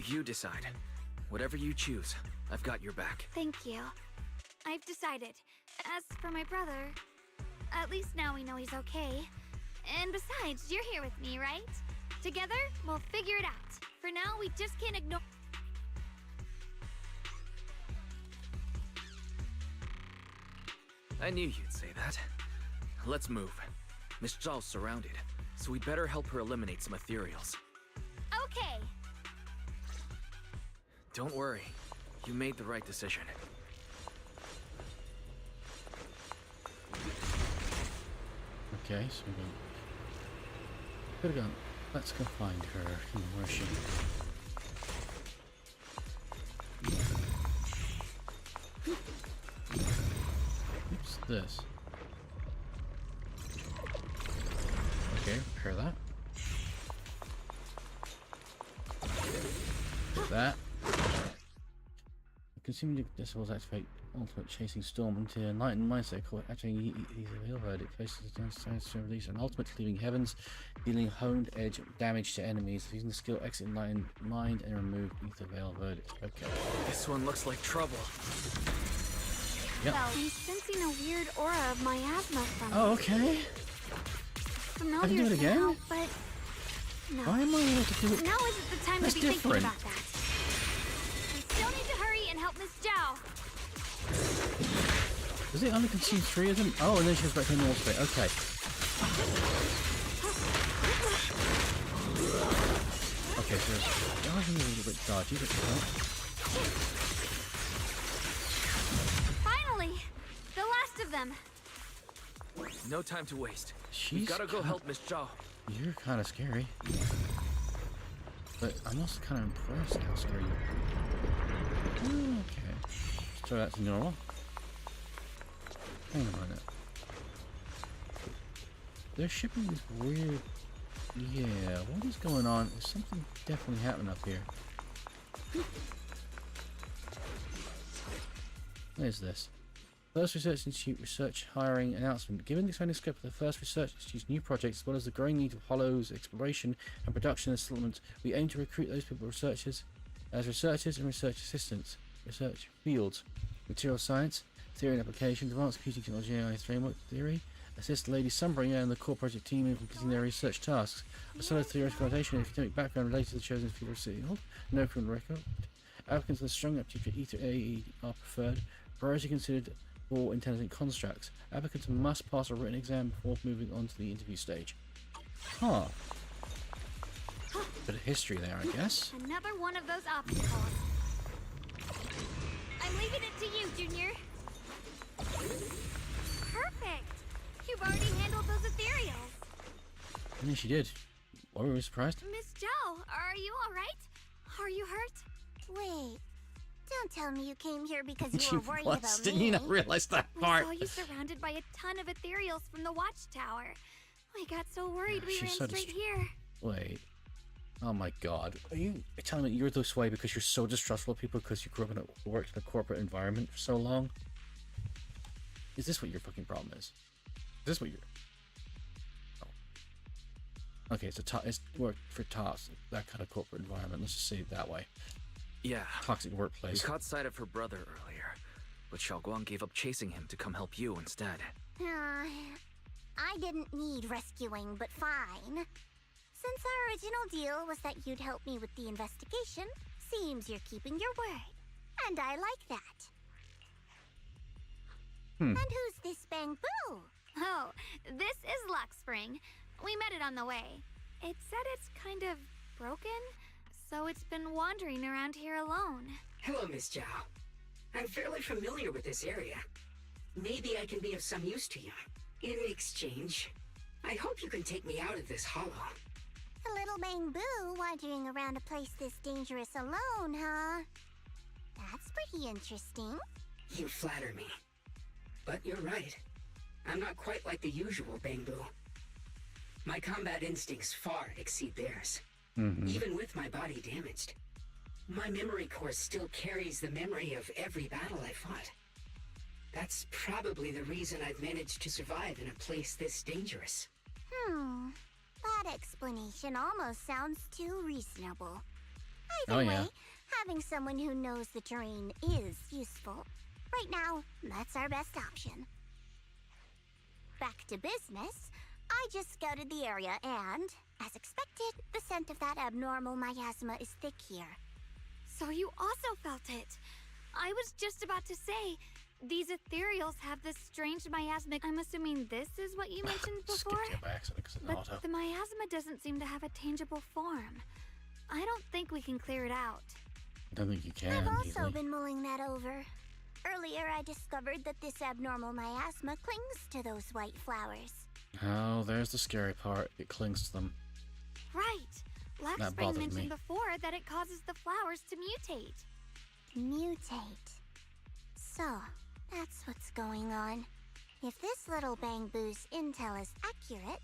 You decide. Whatever you choose, I've got your back. Thank you. I've decided. As for my brother, at least now we know he's okay. And besides, you're here with me, right? Together, we'll figure it out. For now, we just can't ignore... I knew you'd say that. Let's move. Miss Zhao's surrounded, so we better help her eliminate some ethereals. Okay. Don't worry. You made the right decision. Okay, so we gotta go. Let's go find her. Where is she? What's this? Okay, repair that. Get that. Consuming decibels activate ultimate chasing storm into enlightened mindset. Activating he's available. It places the downstairs to release an ultimate leaving heavens, dealing honed edge damage to enemies. Using the skill exit enlightened mind and remove ether veil verdict. Okay. This one looks like trouble. Yep. Well, I'm sensing a weird aura of miasma from Oh, okay. familiar I can do it again? somehow, but no. Why am I able to do it? Now isn't the time That's to be different. thinking about that. We still need to hurry and help Miss Zhao. Does it only consume 3 of them? Oh, and then she goes back to normal state. Okay. Okay, so dodging a little bit dodgy, but Finally! them. No time to waste. She's We've gotta go help Miss Zhao. You're kind of scary. But I'm also kind of impressed how scary you are. Okay. So that's normal. Hang on a minute. They're shipping these weird... Yeah, what is going on? There's something definitely happening up here. What is this? First Research Institute research hiring announcement. Given the expanding scope of the First Research Institute's new projects, as well as the growing need of hollows exploration and production and settlement, we aim to recruit those people as researchers and research assistants. Research fields: material science, theory and application, advanced computing technology, AI framework theory. Assist Lady Sunbringer and the core project team in completing their research tasks. A solid theoretical foundation and academic background related to the chosen field of field. No criminal record. Applicants with a strong aptitude for ether AE are preferred. Priority considered for intelligent constructs. Applicants must pass a written exam before moving on to the interview stage. Huh. Bit of history there, I guess. Another one of those obstacles. I'm leaving it to you, Junior. Perfect. You've already handled those ethereals. Yeah, she did. Why were we surprised? Miss Zhao, are you alright? Are you hurt? Wait. Don't tell me you came here because She you were worried was. about Didn't me. you not realize that We part? saw you surrounded by a ton of ethereals from the watchtower. We got so worried we ran She's so straight here. Wait. Oh my god. Are you telling me you're this way because you're so distrustful of people because you grew up in worked in a corporate environment for so long? Is this what your fucking problem is? Is this what you're... Oh. Okay, so it's work for TOS, that kind of corporate environment. Let's just say it that way. Yeah. Toxic workplace. We caught sight of her brother earlier, but Xiaoguang gave up chasing him to come help you instead. I didn't need rescuing, but fine. Since our original deal was that you'd help me with the investigation, seems you're keeping your word. And I like that. And who's this Bang Boo? Oh, this is Luck Spring. We met it on the way. It said it's kind of broken, so it's been wandering around here alone. Hello, Miss Zhao. I'm fairly familiar with this area. Maybe I can be of some use to you. In exchange, I hope you can take me out of this hollow. A little Bang Boo wandering around a place this dangerous alone, huh? That's pretty interesting. You flatter me. But you're right. I'm not quite like the usual Bang Boo. My combat instincts far exceed theirs. Even with my body damaged, my memory core still carries the memory of every battle I fought. That's probably the reason I've managed to survive in a place this dangerous. That explanation almost sounds too reasonable. Oh, Either yeah. way, having someone who knows the terrain is useful. Right now, that's our best option. Back to business. I just scouted the area and, as expected, the scent of that abnormal miasma is thick here. So you also felt it. I was just about to say, these ethereals have this strange miasmic... I'm assuming this is what you mentioned before? Skipped it by accident because of the But auto. the miasma doesn't seem to have a tangible form. I don't think we can clear it out. I don't think you can. I've also easily. been mulling that over. Earlier, I discovered that this abnormal miasma clings to those white flowers. Oh, there's the scary part. It clings to them. Right. That Laxbrain bothered mentioned me. before that it causes the flowers to mutate. Mutate. So, that's what's going on. If this little Bang Boo's intel is accurate,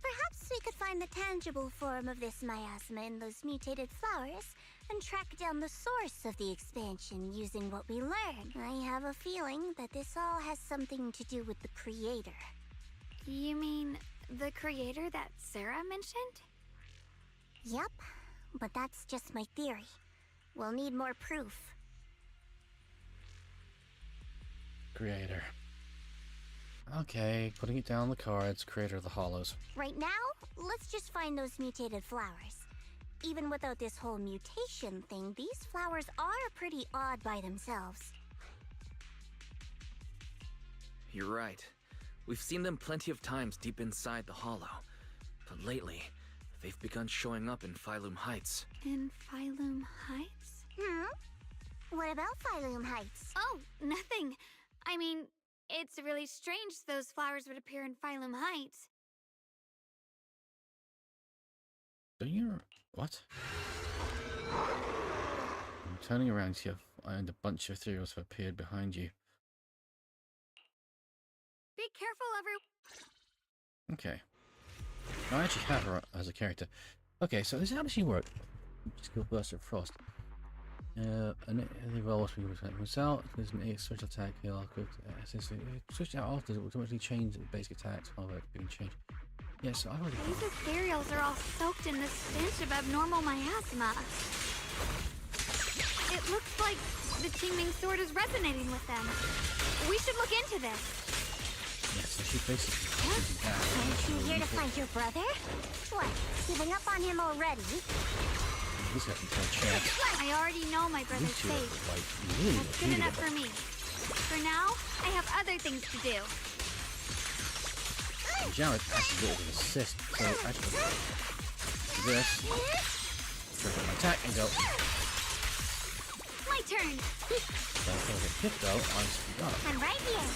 perhaps we could find the tangible form of this miasma in those mutated flowers and track down the source of the expansion using what we learn. I have a feeling that this all has something to do with the creator. You mean the creator that Sarah mentioned? Yep, but that's just my theory. We'll need more proof. Creator. Okay, putting it down the cards. Creator of the Hollows. Right now, let's just find those mutated flowers. Even without this whole mutation thing, these flowers are pretty odd by themselves. You're right. We've seen them plenty of times deep inside the hollow. But lately, they've begun showing up in Phylum Heights. In Phylum Heights? What about Phylum Heights? Oh, nothing. I mean, It's really strange those flowers would appear in Phylum Heights. Do you... What? I'm turning around to you, and a bunch of ethereals have appeared behind you. Be careful, Okay. I actually have her as a character. Okay, so this is how does she work? Skill burst of frost. And the rolls we was out. There's an special attack heal. Switch out after it will automatically change the basic attacks. Oh, it's being changed. Yes, I've already. These ethereals are all soaked in the stench of abnormal miasma. It looks like the Qingming sword is resonating with them. We should look into this. Yes, so she basically. Aren't you here to find your brother? What, giving up on him already? He's got no chance. I already know my brother's These two are, safe. like, really That's good enough for me. For now, I have other things to do. Jared actually got an assist, so actually do this. Trigger an attack and go. My turn. So if I get hit though, I speed up. I'm right here.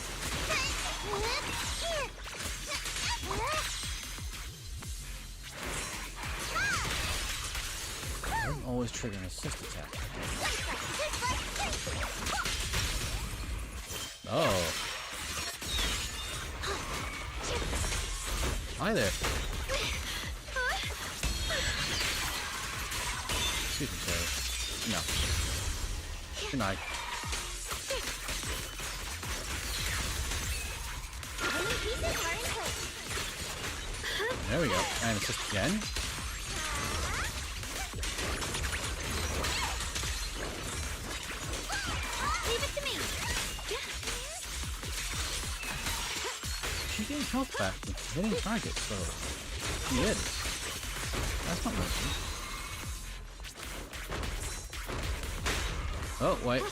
I don't always trigger an assist attack. Oh. Hi there. Excuse me, sorry. No. Good night. There we go. And assist again. Leave it to me. She's getting health back with hitting targets, so she is. That's not working. Oh, wait.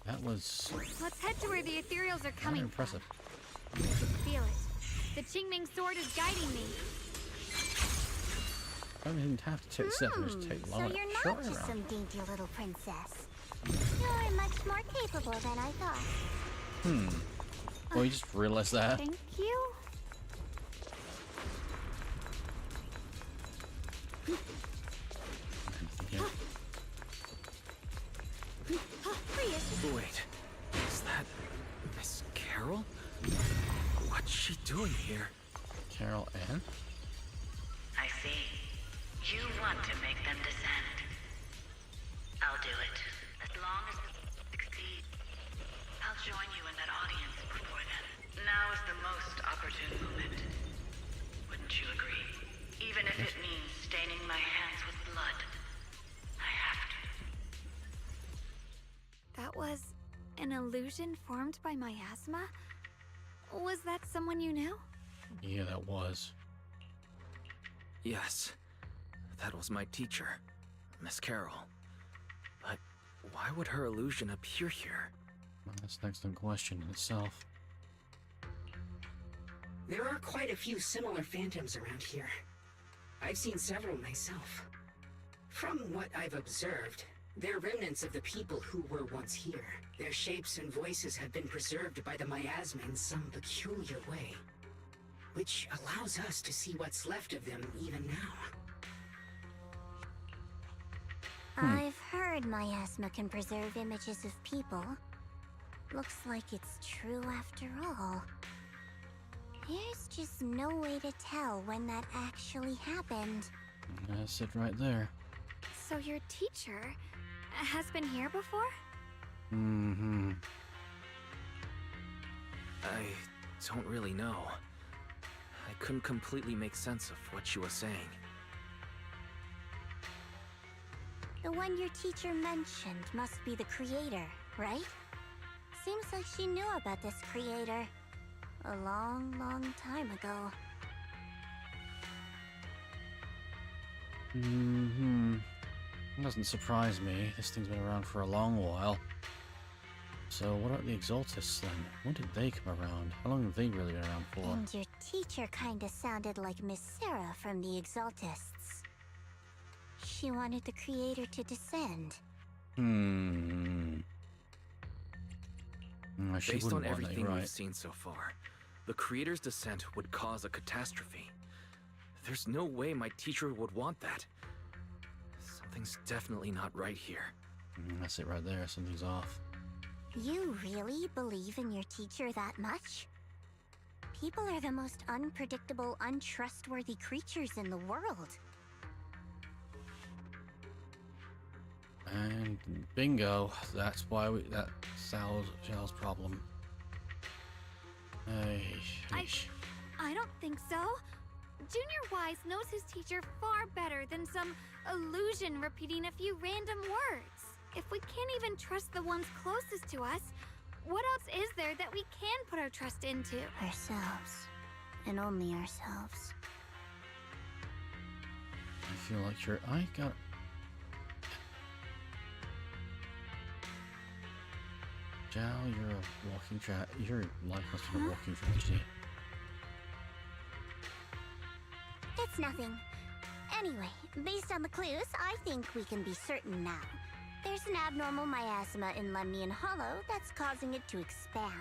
That was Let's head to where the ethereals are kind coming of impressive. from. I can feel it. The Qingming sword is guiding me. I didn't have to take seven, just take So long. you're Sure, not just around. some dainty little princess. You're much more capable than I thought. Well, you just realized that. Thank you. Wait, is that Miss Carol? What's she doing here? Carol Ann? I see. You want to make them descend. I'll do it. As long as we succeed. I'll join you in that audience before then. Now is the most opportune moment. Wouldn't you agree? Even if it means staining my hands with blood. I have to. That was an illusion formed by miasma? Was that someone you knew? Yeah, that was. Yes, that was my teacher, Miss Carol. But why would her illusion appear here? Well, that's an excellent question in itself. There are quite a few similar phantoms around here. I've seen several myself. From what I've observed, they're remnants of the people who were once here. Their shapes and voices have been preserved by the miasma in some peculiar way, which allows us to see what's left of them even now. I've heard miasma can preserve images of people. Looks like it's true after all. There's just no way to tell when that actually happened. That's it right there. So your teacher has been here before? Mm-hmm. I don't really know. I couldn't completely make sense of what she was saying. The one your teacher mentioned must be the creator, right? Seems like she knew about this creator a long, long time ago. Mm-hmm. Doesn't surprise me. This thing's been around for a long while. So what are the Exaltists then? When did they come around? How long have they really been around for? And your teacher kinda sounded like Miss Sarah from the Exaltists. She wanted the creator to descend. Based on everything we've seen so far, the creator's descent would cause a catastrophe. There's no way my teacher would want that. Something's definitely not right here. That's it right there. Something's off. You really believe in your teacher that much? People are the most unpredictable, untrustworthy creatures in the world. And bingo. That's why that's Sal's problem. I don't think so. Junior Wise knows his teacher far better than some illusion repeating a few random words. If we can't even trust the ones closest to us, what else is there that we can put our trust into? Ourselves. And only ourselves. I feel like I got... Zhao, you're a walking your life must be a walking tragedy. It's nothing. Anyway, based on the clues, I think we can be certain now. There's an abnormal miasma in Lemnian Hollow that's causing it to expand,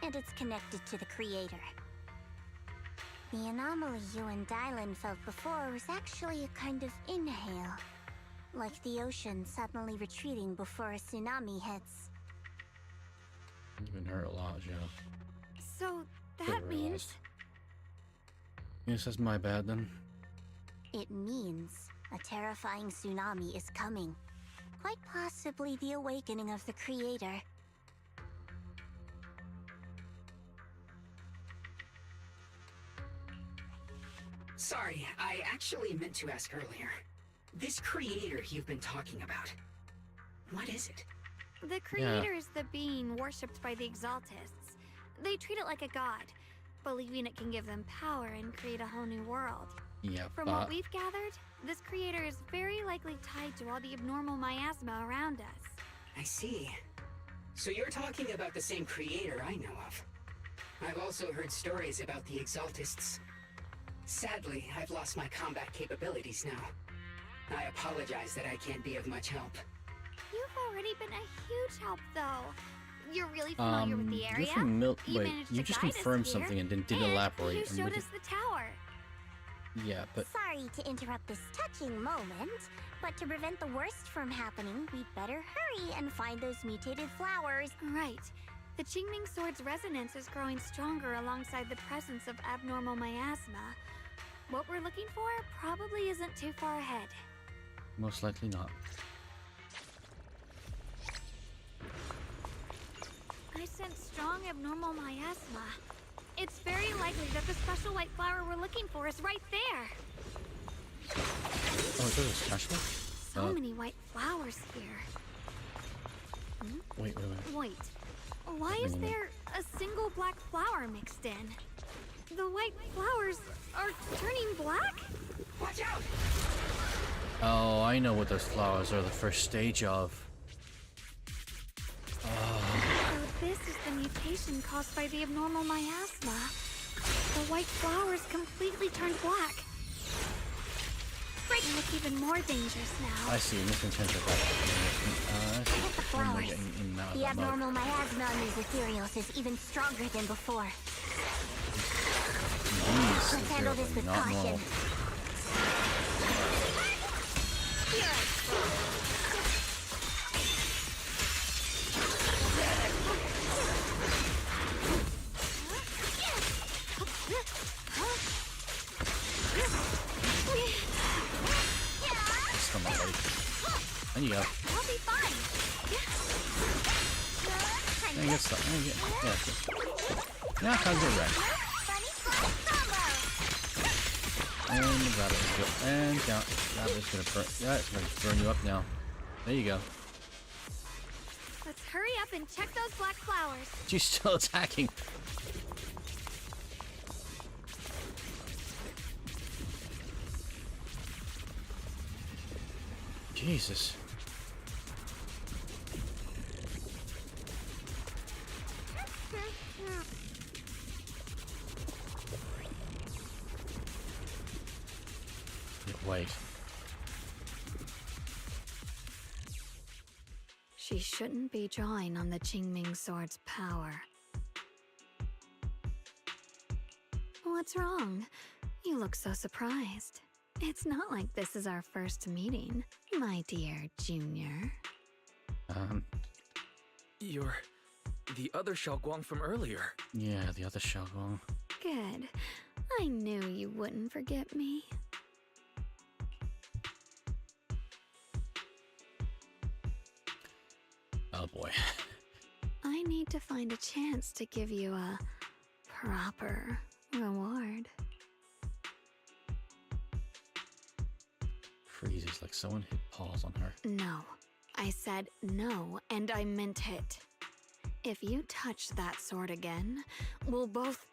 and it's connected to the creator. The anomaly you and Dylan felt before was actually a kind of inhale, like the ocean suddenly retreating before a tsunami hits. You've been hurt a lot, Joe. So that means... Yes, that's my bad then. It means a terrifying tsunami is coming. Quite possibly the awakening of the creator. Sorry, I actually meant to ask earlier. This creator you've been talking about, what is it? The creator is the being worshipped by the Exaltists. They treat it like a god, believing it can give them power and create a whole new world. Yeah, From what we've gathered, this creator is very likely tied to all the abnormal miasma around us. I see. So you're talking about the same creator I know of. I've also heard stories about the Exaltists. Sadly, I've lost my combat capabilities now. I apologize that I can't be of much help. You've already been a huge help, though. You're really familiar with the area. Wait, you just confirmed something and then didn't elaborate. You showed us the tower. Yeah, but... Sorry to interrupt this touching moment, but to prevent the worst from happening, we'd better hurry and find those mutated flowers. Right. The Qingming Sword's resonance is growing stronger alongside the presence of abnormal miasma. What we're looking for probably isn't too far ahead. Most likely not. I sense strong abnormal miasma. It's very likely that the special white flower we're looking for is right there. Oh, is it special? So many white flowers here. Wait. Wait. Why is there a single black flower mixed in? The white flowers are turning black? Watch out! Oh, I know what those flowers are the first stage of. So this is the mutation caused by the abnormal miasma. The white flowers completely turned black. They look even more dangerous now. I see, misintention Hit the flowers. The abnormal miasma on these ethereals is even stronger than before. Let's handle this with caution. There you go. I'll be fine. Dang, good stuff. Yeah, I'll get right. And grab it. And down. Grab it. It's gonna burn. Yeah, it's gonna burn you up now. There you go. Let's hurry up and check those black flowers. She's still attacking. Jesus. Wait. She shouldn't be drawing on the Qingming sword's power. What's wrong? You look so surprised. It's not like this is our first meeting, my dear Junior. You're the other Xiaoguang from earlier. Yeah, the other Xiaoguang. Good. I knew you wouldn't forget me. Oh boy. I need to find a chance to give you a proper reward. Freezes like someone hit pause on her. No. I said no, and I meant it. If you touch that sword again, we'll both...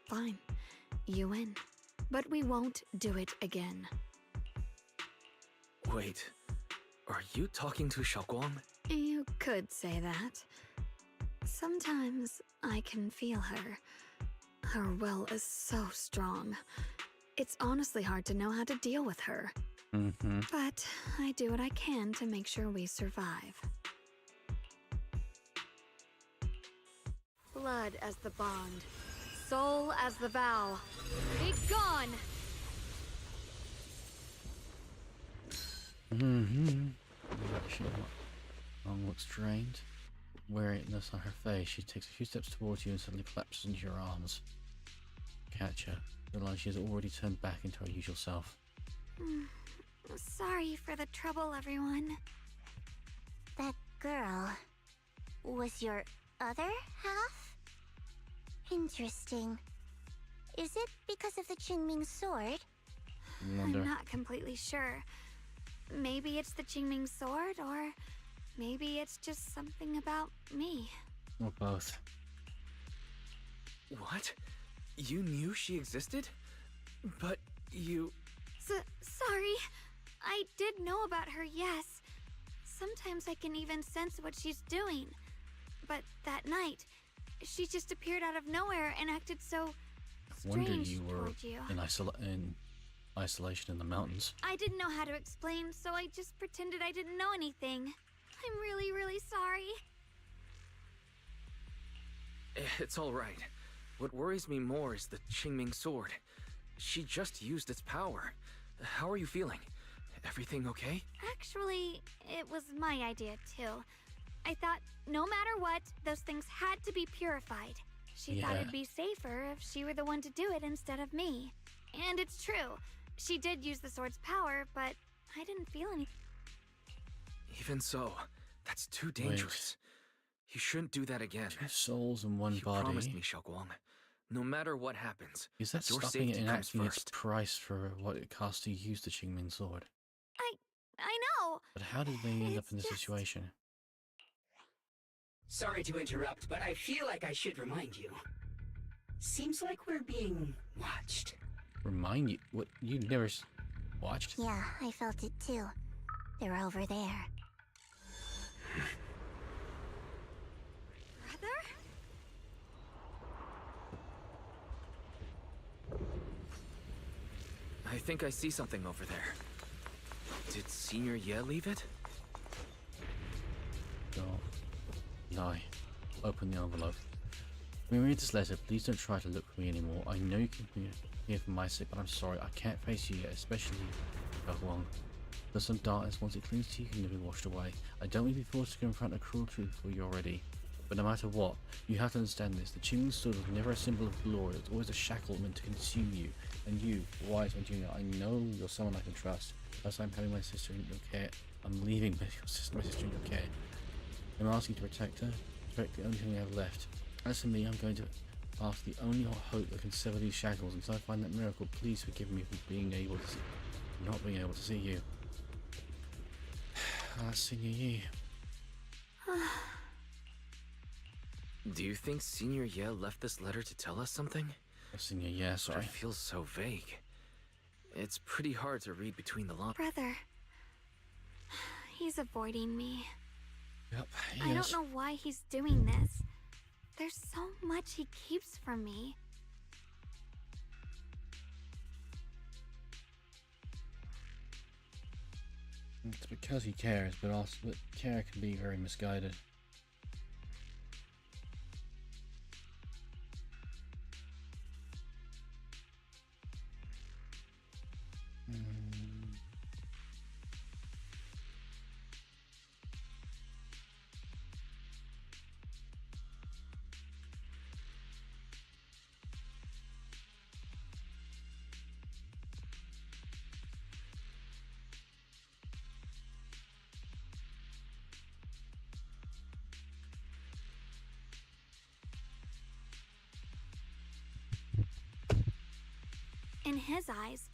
Fine. You win. But we won't do it again. Wait, are you talking to Xiaoguang? You could say that. Sometimes I can feel her. Her will is so strong. It's honestly hard to know how to deal with her. But I do what I can to make sure we survive. Blood as the bond. Soul as the vow. Be gone! Long looks drained. Weariness on her face, she takes a few steps towards you and suddenly collapses into your arms. Catch her. Realize she has already turned back into her usual self. Sorry for the trouble, everyone. That girl was your other half? Interesting. Is it because of the Qingming sword? I'm not completely sure. Maybe it's the Qingming sword, or maybe it's just something about me. Or both. What? You knew she existed? But you... Sorry. I did know about her, yes. Sometimes I can even sense what she's doing. But that night, she just appeared out of nowhere and acted so strange you were toward you. in isolation in the mountains. I didn't know how to explain, so I just pretended I didn't know anything. I'm really, really sorry. It's all right. What worries me more is the Qingming sword. She just used its power. How are you feeling? Everything okay? Actually, it was my idea too. I thought no matter what, those things had to be purified. She thought it'd be safer if she were the one to do it instead of me. And it's true. She did use the sword's power, but I didn't feel anything. Even so, that's too dangerous. You shouldn't do that again. 2 souls in one body. You promised me, Xiaoguang. No matter what happens, Is that your stopping it safety in comes acting its first. price for what it costs to use the Qingming sword? I know! But how did they end up in this situation? Sorry to interrupt, but I feel like I should remind you. Seems like we're being watched. Remind you? What? You never watched? Yeah, I felt it too. They're over there. Brother? I think I see something over there. Did Senior Ye leave it? No. Lie. Open the envelope. When we read this letter, please don't try to look for me anymore. I know you can be here for my sake, but I'm sorry. I can't face you yet, especially Xiaoguang. There's some darkness. Once it clings to you, can never be washed away. I don't want to be forced to confront a cruel truth before you're ready. But no matter what, you have to understand this. The Qingming sword was never a symbol of glory. It's always a shackle meant to consume you. And you, Wise and Junior, I know you're someone I can trust. As I'm having my sister in your care, I'm leaving my sister in your care. I'm asking you to protect her, protect the only thing we have left. As for me, I'm going to ask the only hope that can sever these shackles. Until I find that miracle, please forgive me for not being able to see you. Senior Yi. Do you think Senior Ye left this letter to tell us something? Senior Ye, sorry. It feels so vague. It's pretty hard to read between the lines. Brother. He's avoiding me. Yep, I don't know why he's doing this. There's so much he keeps from me. It's because he cares, but also care can be very misguided. In his eyes,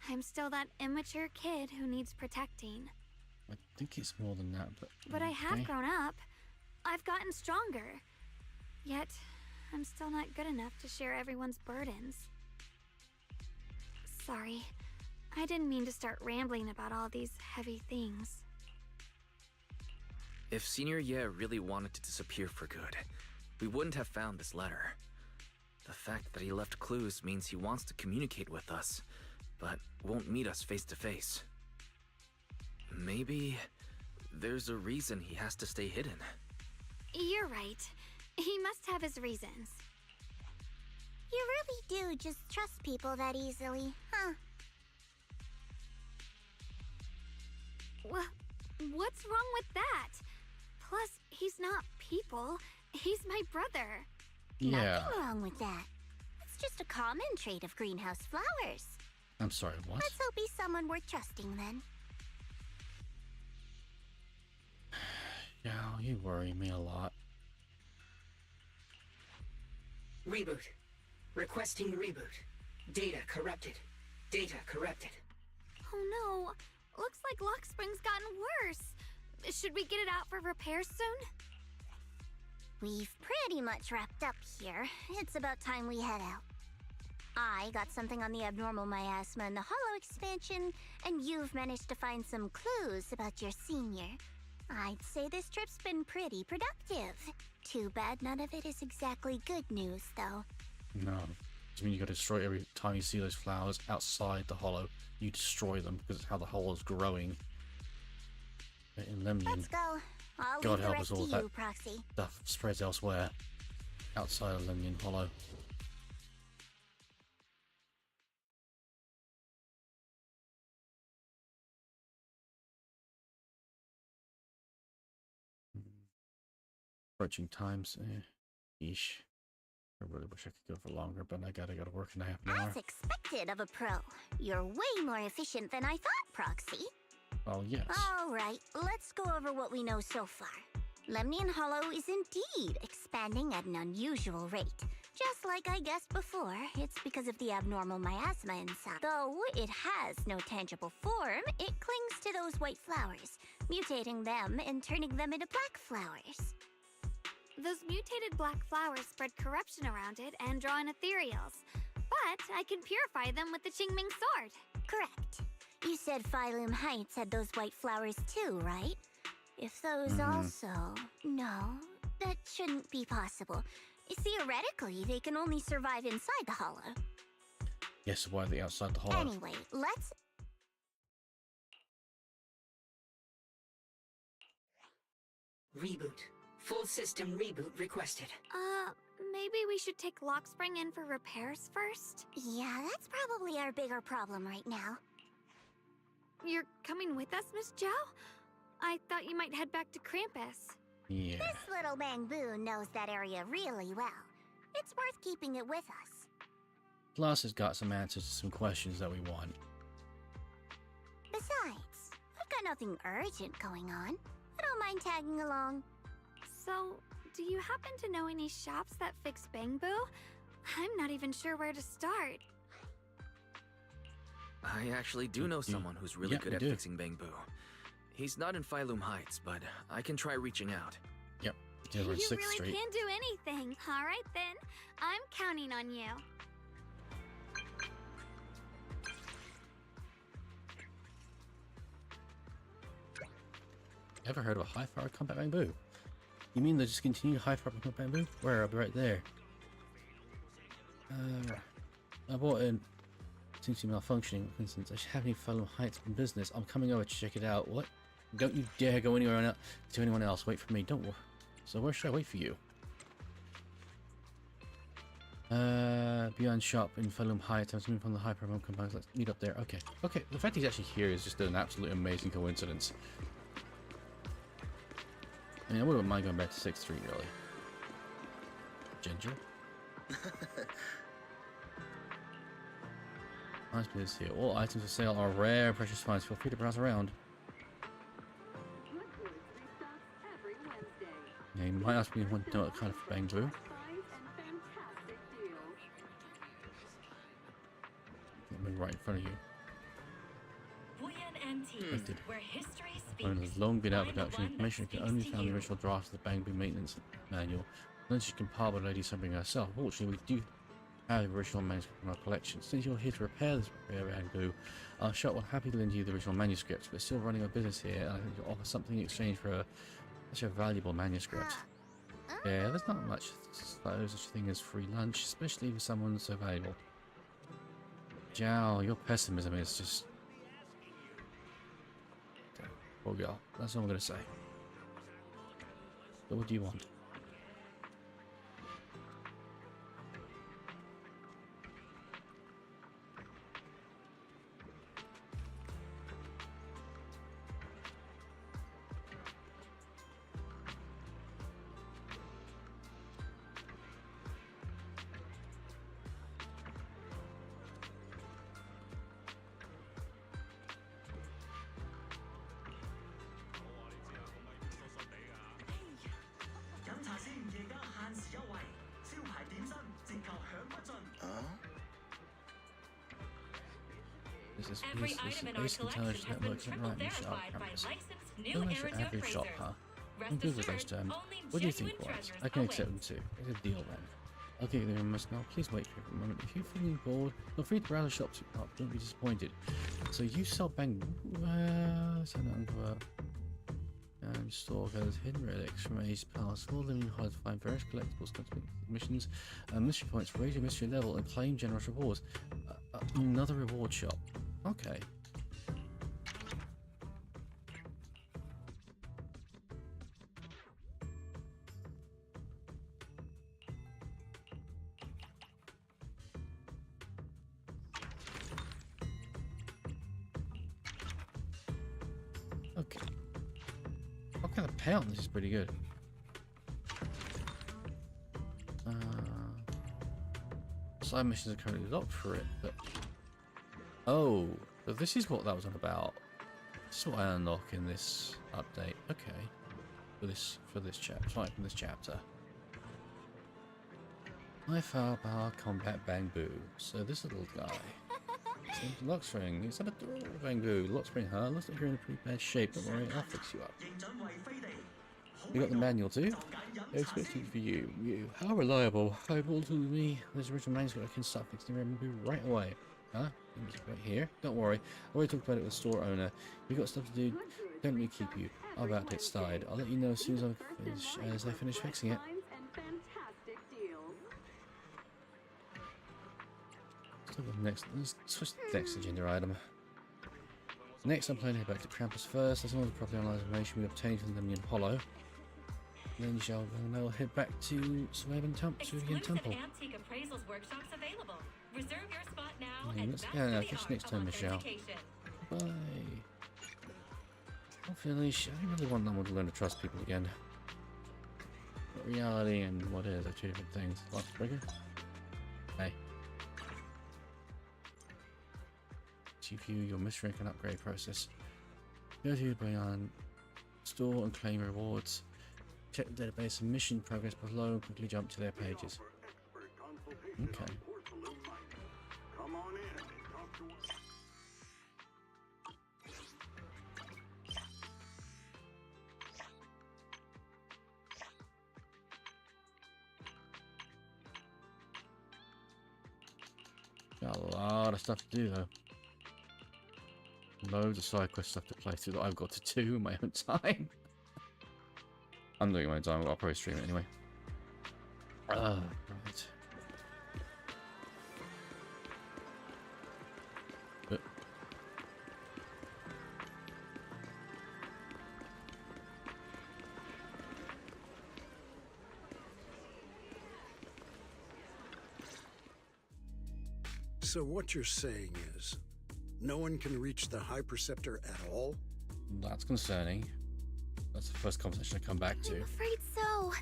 I'm still that immature kid who needs protecting. I think it's more than that, But I have grown up. I've gotten stronger. Yet, I'm still not good enough to share everyone's burdens. Sorry. I didn't mean to start rambling about all these heavy things. If Senior Ye really wanted to disappear for good, we wouldn't have found this letter. The fact that he left clues means he wants to communicate with us, but won't meet us face to face. Maybe there's a reason he has to stay hidden. You're right. He must have his reasons. You really do just trust people that easily, huh? What's wrong with that? Plus, he's not people. He's my brother. Yeah. Nothing wrong with that. It's just a common trait of greenhouse flowers. I'm sorry, what? Let's hope he's someone worth trusting then. Yeah, you worry me a lot. Reboot. Requesting reboot. Data corrupted. Data corrupted. Oh no. Looks like Lockspring's gotten worse. Should we get it out for repairs soon? We've pretty much wrapped up here. It's about time we head out. I got something on the abnormal miasma and the hollow expansion, and you've managed to find some clues about your senior. I'd say this trip's been pretty productive. Too bad none of it is exactly good news, though. No. I mean, you gotta destroy every time you see those flowers outside the hollow. You destroy them because it's how the hollow's growing. In Lemnian, Let's go. I'll God leave the help rest us all, to that you, Proxy. stuff spreads elsewhere. Outside of Lemnian Hollow. Approaching times. Yeesh. I really wish I could go for longer, but I gotta go to work in a half an hour. As expected of a pro. You're way more efficient than I thought, Proxy. Well, yes. Alright, let's go over what we know so far. Lemnian Hollow is indeed expanding at an unusual rate. Just like I guessed before, it's because of the abnormal miasma inside. Though it has no tangible form, it clings to those white flowers, mutating them and turning them into black flowers. Those mutated black flowers spread corruption around it and draw in ethereals. But I can purify them with the Qingming sword. Correct. You said Phylum Heights had those white flowers too, right? If those also... No, that shouldn't be possible. Theoretically, they can only survive inside the hollow. Yes, why are they outside the hollow? Anyway, let's... Reboot. Full system reboot requested. Maybe we should take Lockspring in for repairs first? Yeah, that's probably our bigger problem right now. You're coming with us, Miss Zhao? I thought you might head back to Krampus. Yeah. This little Bangbu knows that area really well. It's worth keeping it with us. Plus, it's got some answers to some questions that we want. Besides, I've got nothing urgent going on. I don't mind tagging along. So, do you happen to know any shops that fix Bangbu? I'm not even sure where to start. I actually do know someone who's really good at fixing Bangbu. He's not in Phylum Heights, but I can try reaching out. Yep, over You 6th really Street. can do anything. All right then, I'm counting on you. Ever heard of a high-powered combat Bangbu? You mean they just continue to hyper up on bamboo? Where? I'll be right there. I bought in. Seems to be malfunctioning. For instance, I should have any Fulham Heights in business. I'm coming over to check it out. What? Don't you dare go anywhere on to anyone else. Wait for me. Don't worry. So where should I wait for you? Beyond shop in Fulham Heights. I was moving from the hyperhome compounds. Let's meet up there. Okay. Okay. The fact he's actually here is just an absolutely amazing coincidence. I mean, I wouldn't mind going back to 6th Street, really. Ginger? Nice place here. All items for sale are rare and precious finds. Feel free to browse around. Yeah, you might ask me if you want to know what kind of bamboo. I'm right in front of you. Where history Phone has long been out of production. Information can only found in the original draft of the bamboo maintenance manual. Unless you compile by Lady Sunbringer herself. Fortunately, we do have the original manuscript in our collection. Since you're here to repair this rare bamboo, our shop will happily lend you the original manuscript. We're still running our business here, and I think you'll offer something in exchange for such a valuable manuscript. Yeah, there's not much such a thing as free lunch, especially for someone so valuable. Jow, your pessimism is just... Poor girl. That's all I'm going to say. But what do you want? Every item in our collection has been triple verified by licensed new Iridu Average shop, huh? Rest I'm good with assured, those terms. only What do you think, genuine Wise? treasures I can accept them await. too. It's a deal then. Okay, then must now. Please wait for a moment. If you're feeling bored, feel free to browse the shops up. Don't be disappointed. So you sell bamboo? Send it onto and store those hidden relics from ages past. All them you hard to find various collectibles, cosmetic missions, and mystery points. Raise your mystery level and claim generous rewards. Another reward shop. Okay. Okay. Okay, the pay on this is pretty good. Side missions are currently locked for it, but oh, so this is what that was on about. This is what I unlock in this update. Okay, for this chapter, right from this chapter. High firepower combat bamboo. So this little guy. Lock spring. It's a adorable bamboo. Lock spring, huh? Looks like you're in a pretty bad shape. Don't worry, I'll fix you up. You got the manual too? Expected for you. How reliable. Able to me. There's original manuscript. I can start fixing the bamboo right away. Huh? Right here. Don't worry. I already talked about it with the store owner. You got stuff to do. Don't let me keep you. I'm about to get started. I'll let you know as soon as I finish fixing it. Let's switch to the next agenda item. Next, I'm planning to head back to Krampus first. As long as the properly analysed information we obtained from the Lemnian Hollow. Then you shall now head back to Swabian Temple. Antique appraisals workshops available. Reserve your spot now and Let's catch you next time, Michelle. Bye. Hopefully, I really want someone to learn to trust people again. But reality and what is are two different things. Lots bigger. Hey. To view your mystery and upgrade process. Go to Beyond Store and claim rewards. Check the database and mission progress below and quickly jump to their pages. Okay. Got a lot of stuff to do though. Loads of side quest stuff to play through that I've got to do in my own time. I'm doing my time. I'll probably stream it anyway. Right. So what you're saying is, no one can reach the High Preceptor at all? That's concerning. That's the first conversation I come back to. I'm afraid so.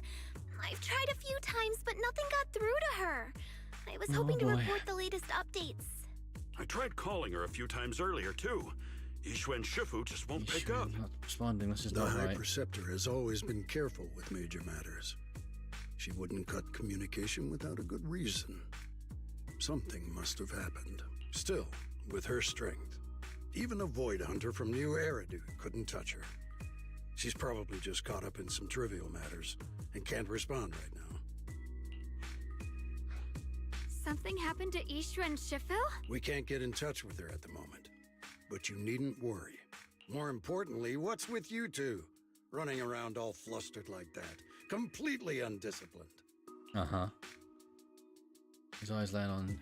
I've tried a few times, but nothing got through to her. I was hoping to report the latest updates. I tried calling her a few times earlier, too. Yixuan Shifu just won't pick up. Not responding. This is The not High right. Preceptor has always been careful with major matters. She wouldn't cut communication without a good reason. Something must have happened. Still, with her strength, even a Void Hunter from New Eridu couldn't touch her. She's probably just caught up in some trivial matters and can't respond right now. Something happened to Ishu and Shifu? We can't get in touch with her at the moment, but you needn't worry. More importantly, what's with you two? Running around all flustered like that, completely undisciplined. Uh-huh. His eyes land on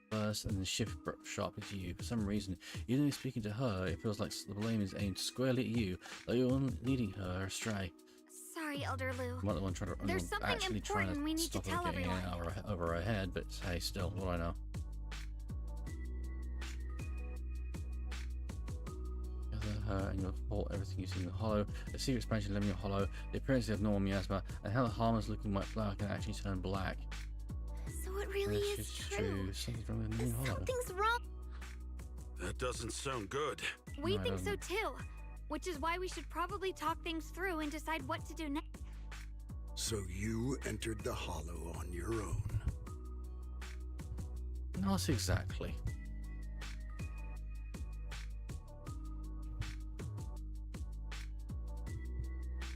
first and then shift sharply to you. For some reason, even when speaking to her, it feels like the blame is aimed squarely at you, like you're leading her astray. Sorry, Elder Lu. I'm not the one trying to. There's something actually trying important we to need to stop tell her getting everyone. over her head, but hey, still, what do I know? Her and you'll report everything you see in the hollow, the secret expansion living in the hollow, the appearance of normal miasma, and how the harmless looking white flower can actually turn black. So it really This is true. Something's wrong with the new hollow. Something's wrong. That doesn't sound good. We No, it think so doesn't. too. Which is why we should probably talk things through and decide what to do next. So you entered the Hollow on your own. Not exactly.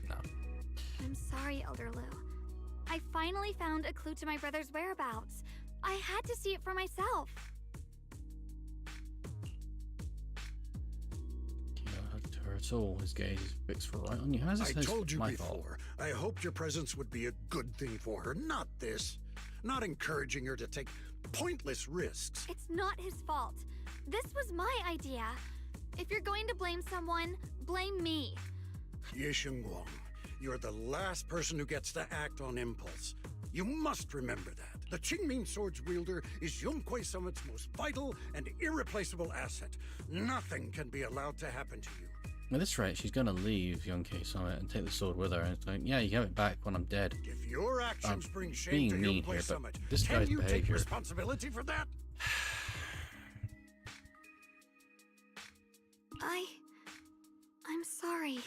No. I'm sorry, Elder Lu. I finally found a clue to my brother's whereabouts. I had to see it for myself. You don't hurt her at all. His gaze is fixed for right on you. How's this I told you my before, fault? I hoped your presence would be a good thing for her, not this. Not encouraging her to take pointless risks. It's not his fault. This was my idea. If you're going to blame someone, blame me. Ye Shengguang, you're the last person who gets to act on impulse. You must remember that. The Qingming Sword's wielder is Yongkui Summit's most vital and irreplaceable asset. Nothing can be allowed to happen to you. At this rate, she's going to leave Yongkei Summit and take the sword with her. And it's like, yeah, you have it back when I'm dead. If your actions bring shame being to mean Yongkui here, but Summit, this can guy's you take behavior. responsibility for that? I'm sorry.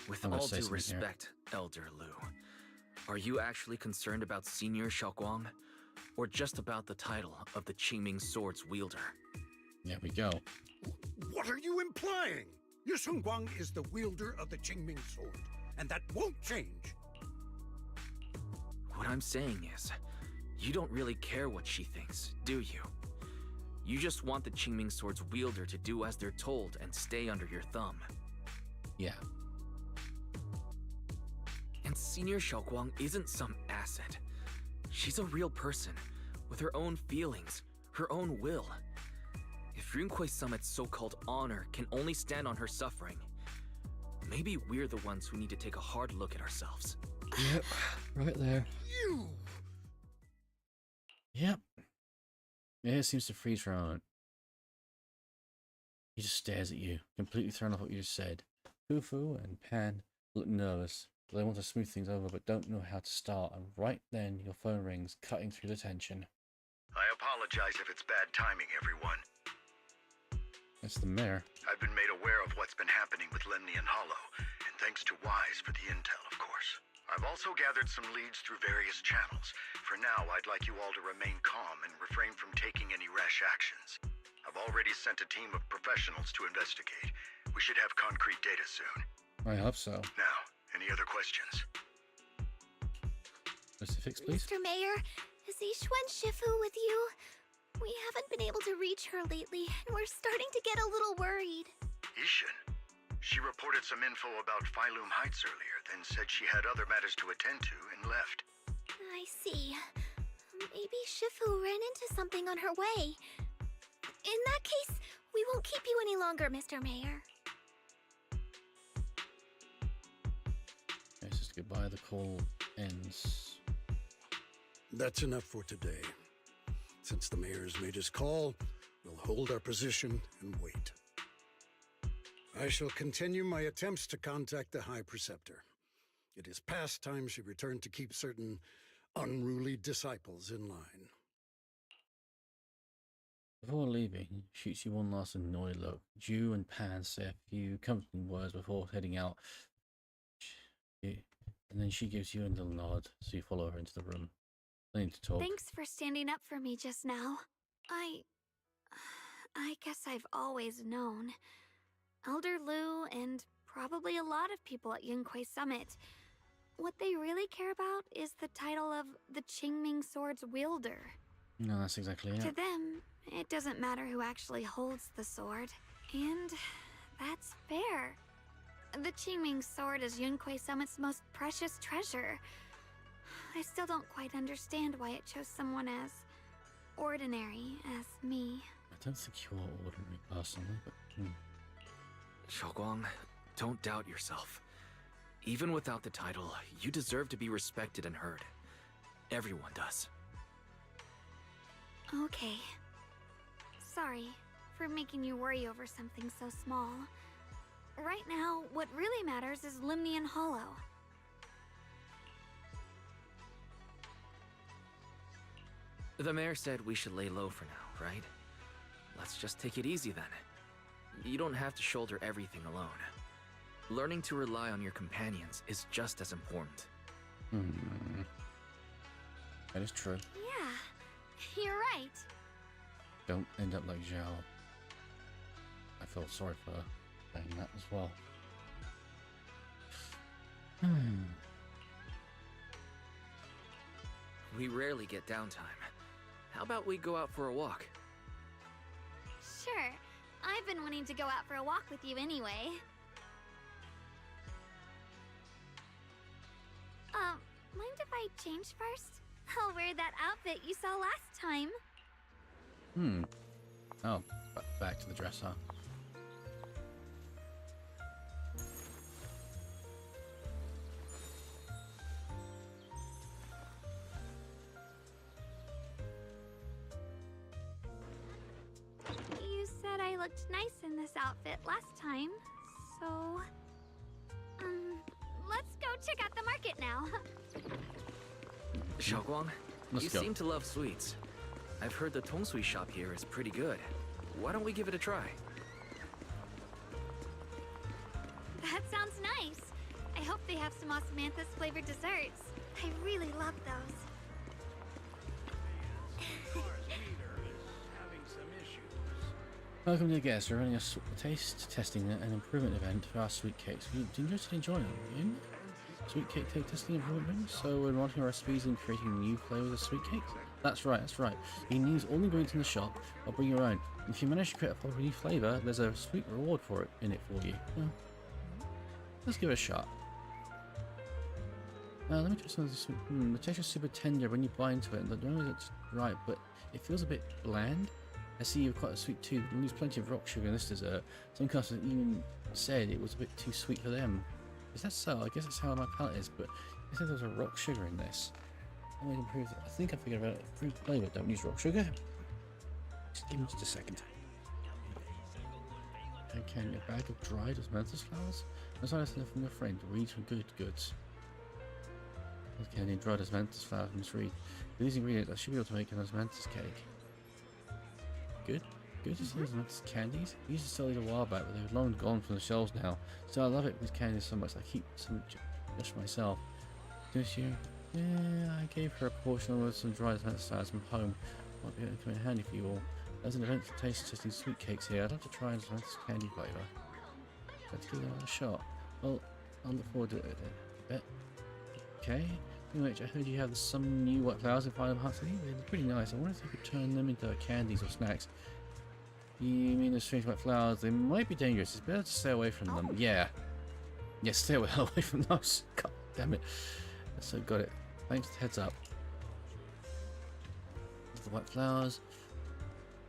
With I'm gonna all say due something here. respect, Elder Lu, are you actually concerned about Senior Xiaoguang? Or just about the title of the Qingming Sword's wielder? There we go. What are you implying? Ye Shengguang is the wielder of the Qingming Sword, and that won't change. What I'm saying is, you don't really care what she thinks, do you? You just want the Qingming Sword's wielder to do as they're told and stay under your thumb. Yeah. And Senior Xiaoguang isn't some asset. She's a real person, with her own feelings, her own will. If Yunquei Summit's so-called honor can only stand on her suffering, maybe we're the ones who need to take a hard look at ourselves. Yep. Right there. You! Yep. Yeah, it seems to freeze for a moment. He just stares at you, completely thrown off what you just said. Fufu and Pan look nervous. They want to smooth things over, but don't know how to start. And right then, your phone rings, cutting through the tension. I apologize if it's bad timing, everyone. It's the mayor. I've been made aware of what's been happening with Lemnian Hollow, and thanks to Wise for the intel, of course. I've also gathered some leads through various channels. For now, I'd like you all to remain calm and refrain from taking any rash actions. I've already sent a team of professionals to investigate. We should have concrete data soon. I hope so. Now, any other questions? Specifics, please. Mr. Mayor, is Yixuan Shifu with you? We haven't been able to reach her lately, and we're starting to get a little worried. Ishin? She reported some info about Phylum Heights earlier, then said she had other matters to attend to and left. I see. Maybe Shifu ran into something on her way. In that case, we won't keep you any longer, Mr. Mayor. It's just goodbye. The call ends. That's enough for today. Since the mayor's made his call, we'll hold our position and wait. I shall continue my attempts to contact the High Preceptor. It is past time she returned to keep certain unruly disciples in line. Before leaving, he shoots you one last annoyed look. Ju and Pan say a few comforting words before heading out. And then she gives you a little nod, so you follow her into the room. They need to talk. Thanks for standing up for me just now. I guess I've always known. Elder Lu and probably a lot of people at Yunquei Summit, what they really care about is the title of the Qingming Sword's wielder. No, that's exactly it. To them, it doesn't matter who actually holds the sword. And that's fair. The Qingming Sword is Yunquei Summit's most precious treasure. I still don't quite understand why it chose someone as ordinary as me. I don't think you are ordinary personally, but... Xiaoguang, don't doubt yourself. Even without the title, you deserve to be respected and heard. Everyone does. Okay. Sorry for making you worry over something so small. Right now, what really matters is Limnian Hollow. The mayor said we should lay low for now, right? Let's just take it easy then. You don't have to shoulder everything alone. Learning to rely on your companions is just as important. That is true. Yeah, you're right. Don't end up like Zhao. I feel sorry for her saying that as well. We rarely get downtime. How about we go out for a walk? Sure. I've been wanting to go out for a walk with you anyway. Mind if I change first? I'll wear that outfit you saw last time. Oh, back to the dress, huh? You said I looked nice in this outfit last time, so... let's go check out the market now. Xiaoguang, you go. seem to love sweets. I've heard the Tongsui shop here is pretty good. Why don't we give it a try? That sounds nice. I hope they have some osmanthus flavored desserts. I really love those. Welcome to the guests. We're running a taste testing and improvement event for our sweet cakes. We're interested in joining in sweet cake testing improvement. So we're modeling our recipes and creating new flavors of sweet cakes. That's right. You can use all the ingredients in the shop or bring your own. If you manage to create a new flavor, there's a sweet reward for it in it for you. Well, let's give it a shot. Let me try some of this. The taste is super tender when you bite into it. The nose is right, but it feels a bit bland. I see you've quite a sweet tooth and use plenty of rock sugar in this dessert. Some customers even said it was a bit too sweet for them. Is that so? I guess that's how my palate is, but they said there was a rock sugar in this. I might improve it. I think I figured out improved flavor. Don't use rock sugar. Just give me just a second. Okay, a bag of dried osmanthus flowers. That's what I said from your friend. Read from good goods. Okay, I need dried osmanthus flowers from Miss Reed. With these ingredients, I should be able to make an osmanthus cake. Good to see osmanthus candies. I used to sell these a while back, but they've long gone from the shelves now. So I love it with candies so much. I keep some just for myself. This year, I gave her a portion with some dried osmanthus flowers from home. Might be coming in handy for you all. As an event for taste testing sweet cakes here, I'd love to try an osmanthus candy flavour. Let's give that a shot. Well, I'll look forward to it a bit. Okay, Anyway, I heard you have some new white flowers in Final Hearts. They're pretty nice. I wonder if you could turn them into candies or snacks. You mean those strange white flowers? They might be dangerous. It's better to stay away from them. Yeah. Yeah, stay away from those. God damn it. So got it. Thanks for the heads up. There's the white flowers.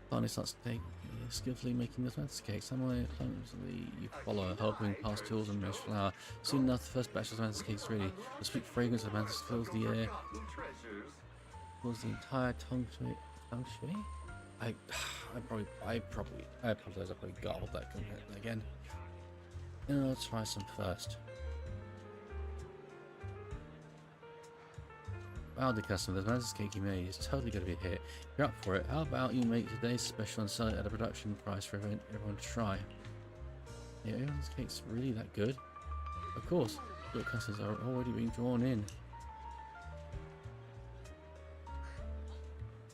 Barney starts skillfully making the fantasy cake. Somewhere clumsily you follow, helping pass tools and most flour. Soon enough, the first batch of fantasy cakes ready. The sweet fragrance of mantis fills the air. Fills the entire tongue shui. I apologize. I probably garbled that again. And I'll try some first. Wow, the customer, the mantis cake you made is totally going to be a hit. If you're up for it, how about you make today's special and sell it at a production price for everyone to try? Yeah, everyone's cake's really that good? Of course, your customers are already being drawn in.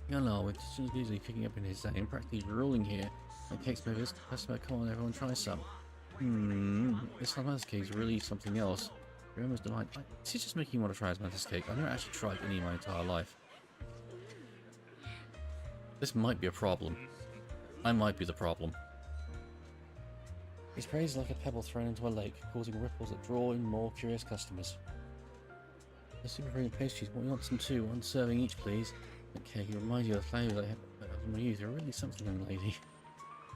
You know, it's just easily picking up in his day and practically ruling here. The cake's made this customer, come on, everyone try some. This mantis cake is really something else. Remember's delight. Is he just making me want to try his mantis cake? I've never actually tried any in my entire life. This might be a problem. I might be the problem. His praise is like a pebble thrown into a lake, causing ripples that draw in more curious customers. The super premium pastries, we want some too. One serving each, please. Okay, he reminds you of the flavours I had of my youth. You're really something, young lady.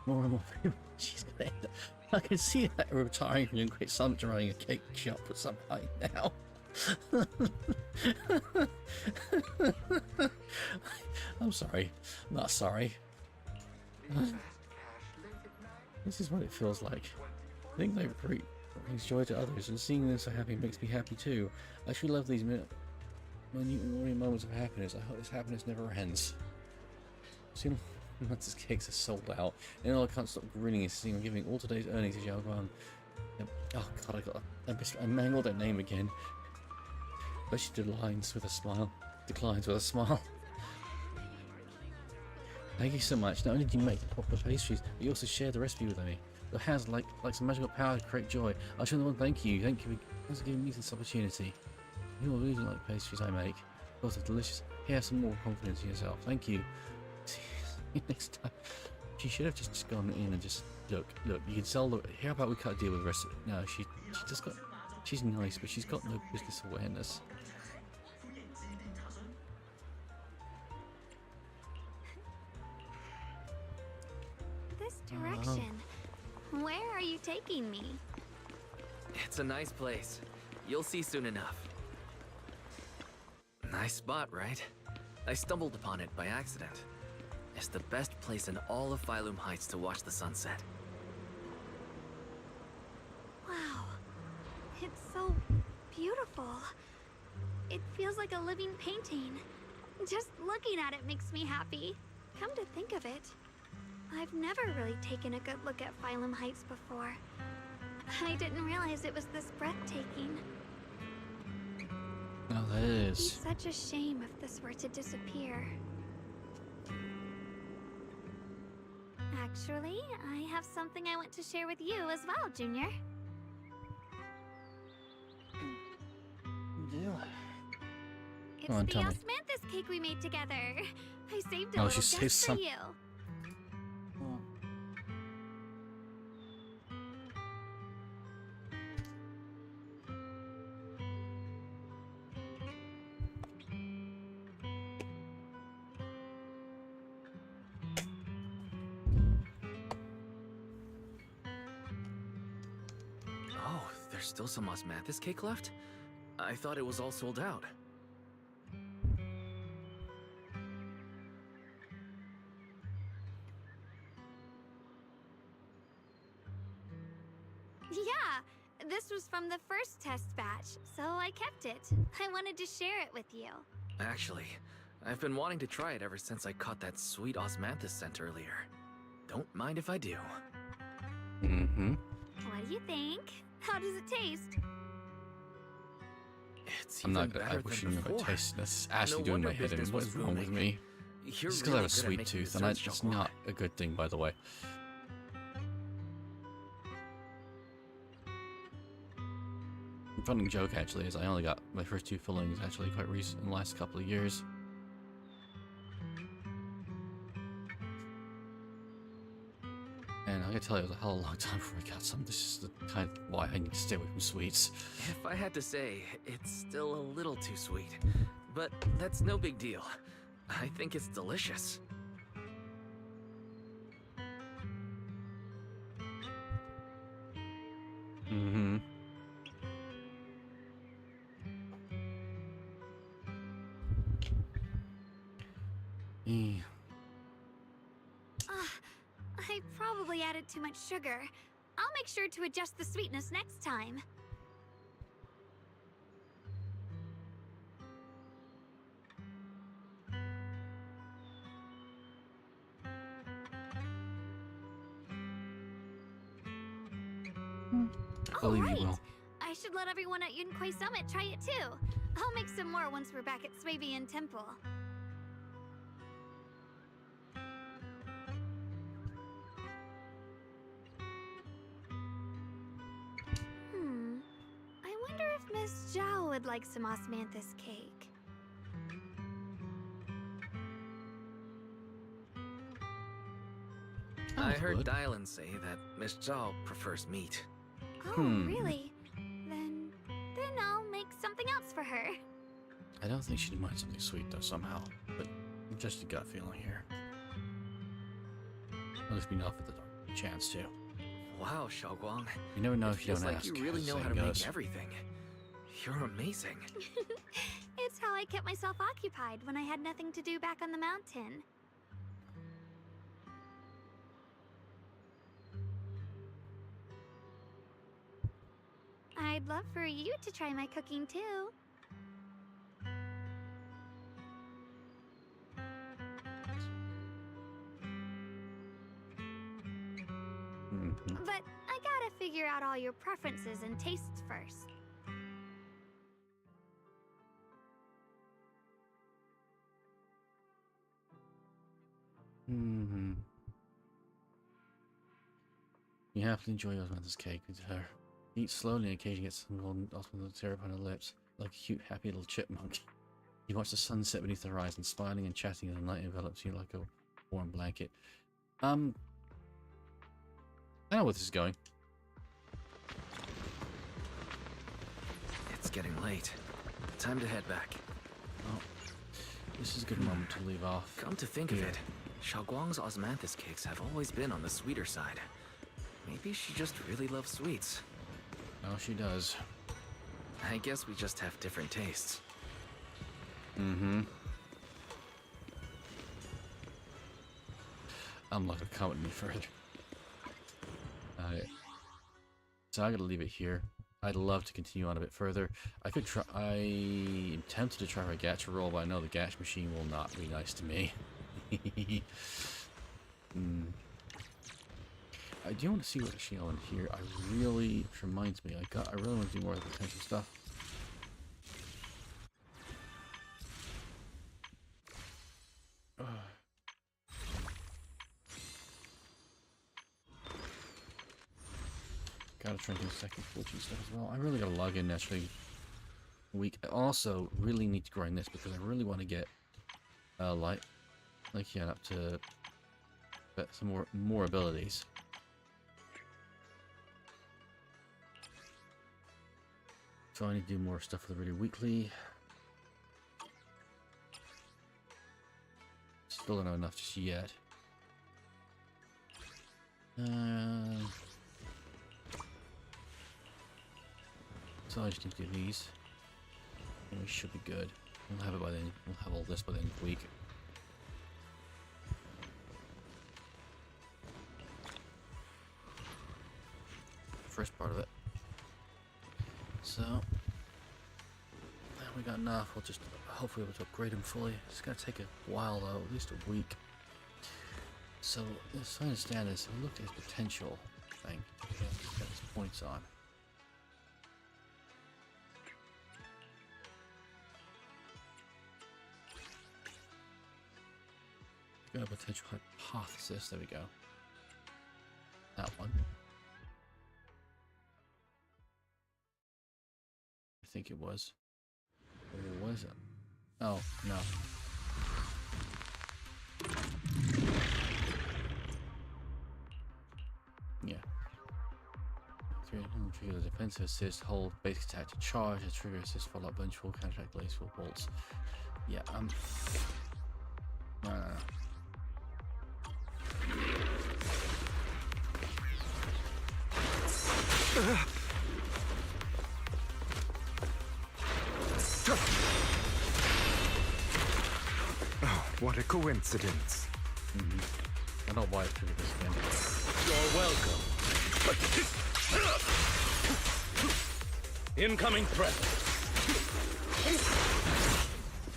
More and more people. She's gonna end up. I can see that retiring from Great Summit to running a cake shop at some point now. I'm sorry. I'm not sorry. This is what it feels like. I think they brings joy to others, and seeing them so happy makes me happy too. I actually love these minute moments of happiness. I hope this happiness never ends. Soon, once his cakes are sold out, and I can't stop grinning and seeing I'm giving all today's earnings to Xiao Guang. Oh god, I mangled that name again. But she declines with a smile. Thank you so much. Not only do you make the popular pastries, but you also share the recipe with me. Your hands like some magical power to create joy. I should want to thank you. Thank you for giving me this opportunity. You will really like pastries I make. Both are delicious. Here, have some more confidence in yourself. Thank you. See you next time. She should have just gone in and just look. You can sell the. How about we cut a deal with the rest of it? No, she just got. She's nice, but she's got no business awareness. This direction. Where are you taking me? It's a nice place. You'll see soon enough. Nice spot, right? I stumbled upon it by accident. It's the best place in all of Phylum Heights to watch the sunset. Wow. It's so beautiful. It feels like a living painting. Just looking at it makes me happy. Come to think of it, I've never really taken a good look at Phylum Heights before. I didn't realize it was this breathtaking. Oh, that is. It'd be such a shame if this were to disappear. Actually, I have something I want to share with you as well, Junior. Yeah. It's Come on, the tell me. osmanthus cake we made together. I saved a Oh, little she just saved for some. you. Oh, there's still some osmanthus cake left? I thought it was all sold out. Yeah, this was from the first test batch, so I kept it. I wanted to share it with you. Actually, I've been wanting to try it ever since I caught that sweet osmanthus scent earlier. Don't mind if I do. Mm-hmm. What do you think? How does it taste? It's I'm even not gonna. I better wish than you knew what before. taste. That's actually No doing my wonder head in. business What was is wrong with booming. me? You're Just because I really have a good at sweet making tooth, and desserts, it's Xiaoguang. not a good thing, by the way. funny joke actually is I only got my first 2 fillings actually quite recent in the last couple of years. And I gotta tell you, it was a hell of a long time before I got some. This is the kind of why I need to stay away from sweets. If I had to say, it's still a little too sweet. But that's no big deal. I think it's delicious. Mm-hmm. I probably added too much sugar. I'll make sure to adjust the sweetness next time. Believe you will. I should let everyone at Yunquay Summit try it too. I'll make some more once we're back at Swabian Temple. I wonder if Miss Zhao would like some osmanthus cake. I heard Dylan say that Miss Zhao prefers meat. Oh, really? Then I'll make something else for her. I don't think she'd mind something sweet though somehow, but just a gut feeling here. At least we know if the chance to. Wow, Xiaoguang. You never know if you Feels don't like ask. you really as know the how to saying make goes. everything. You're amazing. It's how I kept myself occupied when I had nothing to do back on the mountain. I'd love for you to try my cooking too. But I gotta figure out all your preferences and tastes first. You have to enjoy Osmanthus cake with her. Eat slowly and occasionally get some golden Osmanthus syrup on her lips, like a cute, happy little chipmunk. You watch the sunset beneath the horizon, smiling and chatting as the night envelops you like a warm blanket. I know where this is going. It's getting late. Time to head back. Oh, this is a good moment to leave off. Come to think of it, Xiaoguang's osmanthus cakes have always been on the sweeter side. Maybe she just really loves sweets. Oh, she does. I guess we just have different tastes. I'm not gonna comment any further. So I gotta leave it here. I'd love to continue on a bit further. I could try. I am tempted to try my gacha roll, but I know the gacha machine will not be nice to me. I do want to see what actually on here. I really, which reminds me, I really want to do more of the potential stuff. Gotta try and do second fortune stuff as well. I really gotta log in actually week. I also really need to grind this because I really want to get like yeah, up to some more abilities. So I need to do more stuff for the Radio Weekly. Still don't know enough just yet. So I just need to do these. And we should be good. We'll have it by then. We'll have all this by the end of the week. First part of it. So now we got enough. We'll just hopefully be able to upgrade them fully. It's gonna take a while though, at least a week. So as I understand this, we looked at his potential thing. Get his points on. Got a potential hypothesis. There we go. That one. think it was. Or was it? Oh, no. Yeah. Trigger the defensive assist, hold basic attack to charge, a trigger assist, follow up vengeful, counteract graceful bolts. Yeah, no. Oh, what a coincidence. I don't know why I triggered this again. You're welcome. Incoming threat.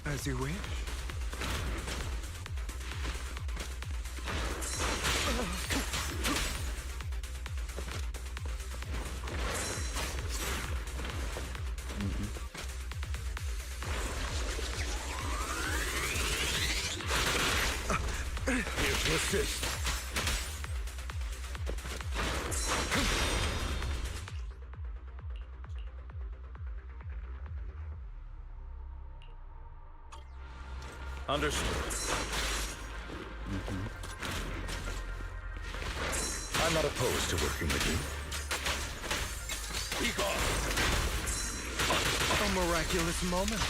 As you wish. Here to assist. Understood. I'm not opposed to working with you. Be gone. A miraculous moment.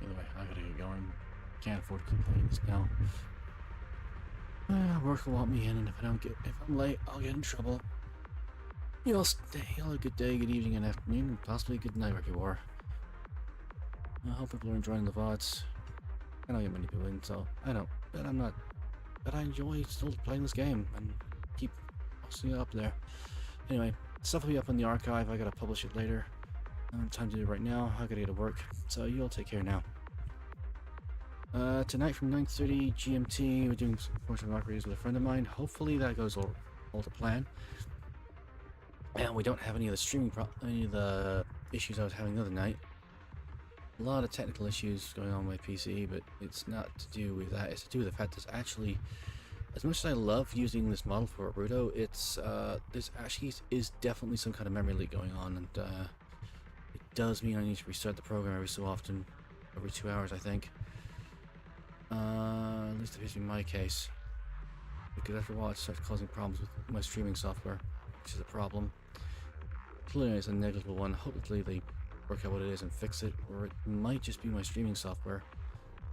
Anyway, I gotta get going. Can't afford complaints now. Work will want me in, and if I'm late, I'll get in trouble. You'll have a good day, good evening, and afternoon, and possibly a good night wherever you are. I hope people are enjoying the VODs. I don't get many people in, so I don't. But I enjoy still playing this game and keep posting it up there. Anyway, stuff will be up in the archive. I gotta publish it later. I don't have time to do it right now. I gotta get to work. So you all take care now. Tonight from 9:30 GMT, we're doing some portion of upgrades with a friend of mine. Hopefully that goes all to plan. And we don't have any of the issues I was having the other night. A lot of technical issues going on with my PC, but it's not to do with that. It's to do with the fact that actually, as much as I love using this model for Naruto, there's actually is definitely some kind of memory leak going on, and it does mean I need to restart the program every so often, every 2 hours, I think. At least it appears to be my case, because after a while it starts causing problems with my streaming software, which is a problem. Clearly it's a negligible one. Hopefully they work out what it is and fix it, or it might just be my streaming software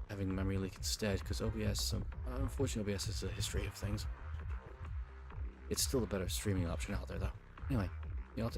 having the memory leak instead, because unfortunately OBS has a history of things. It's still a better streaming option out there though. Anyway, y'all take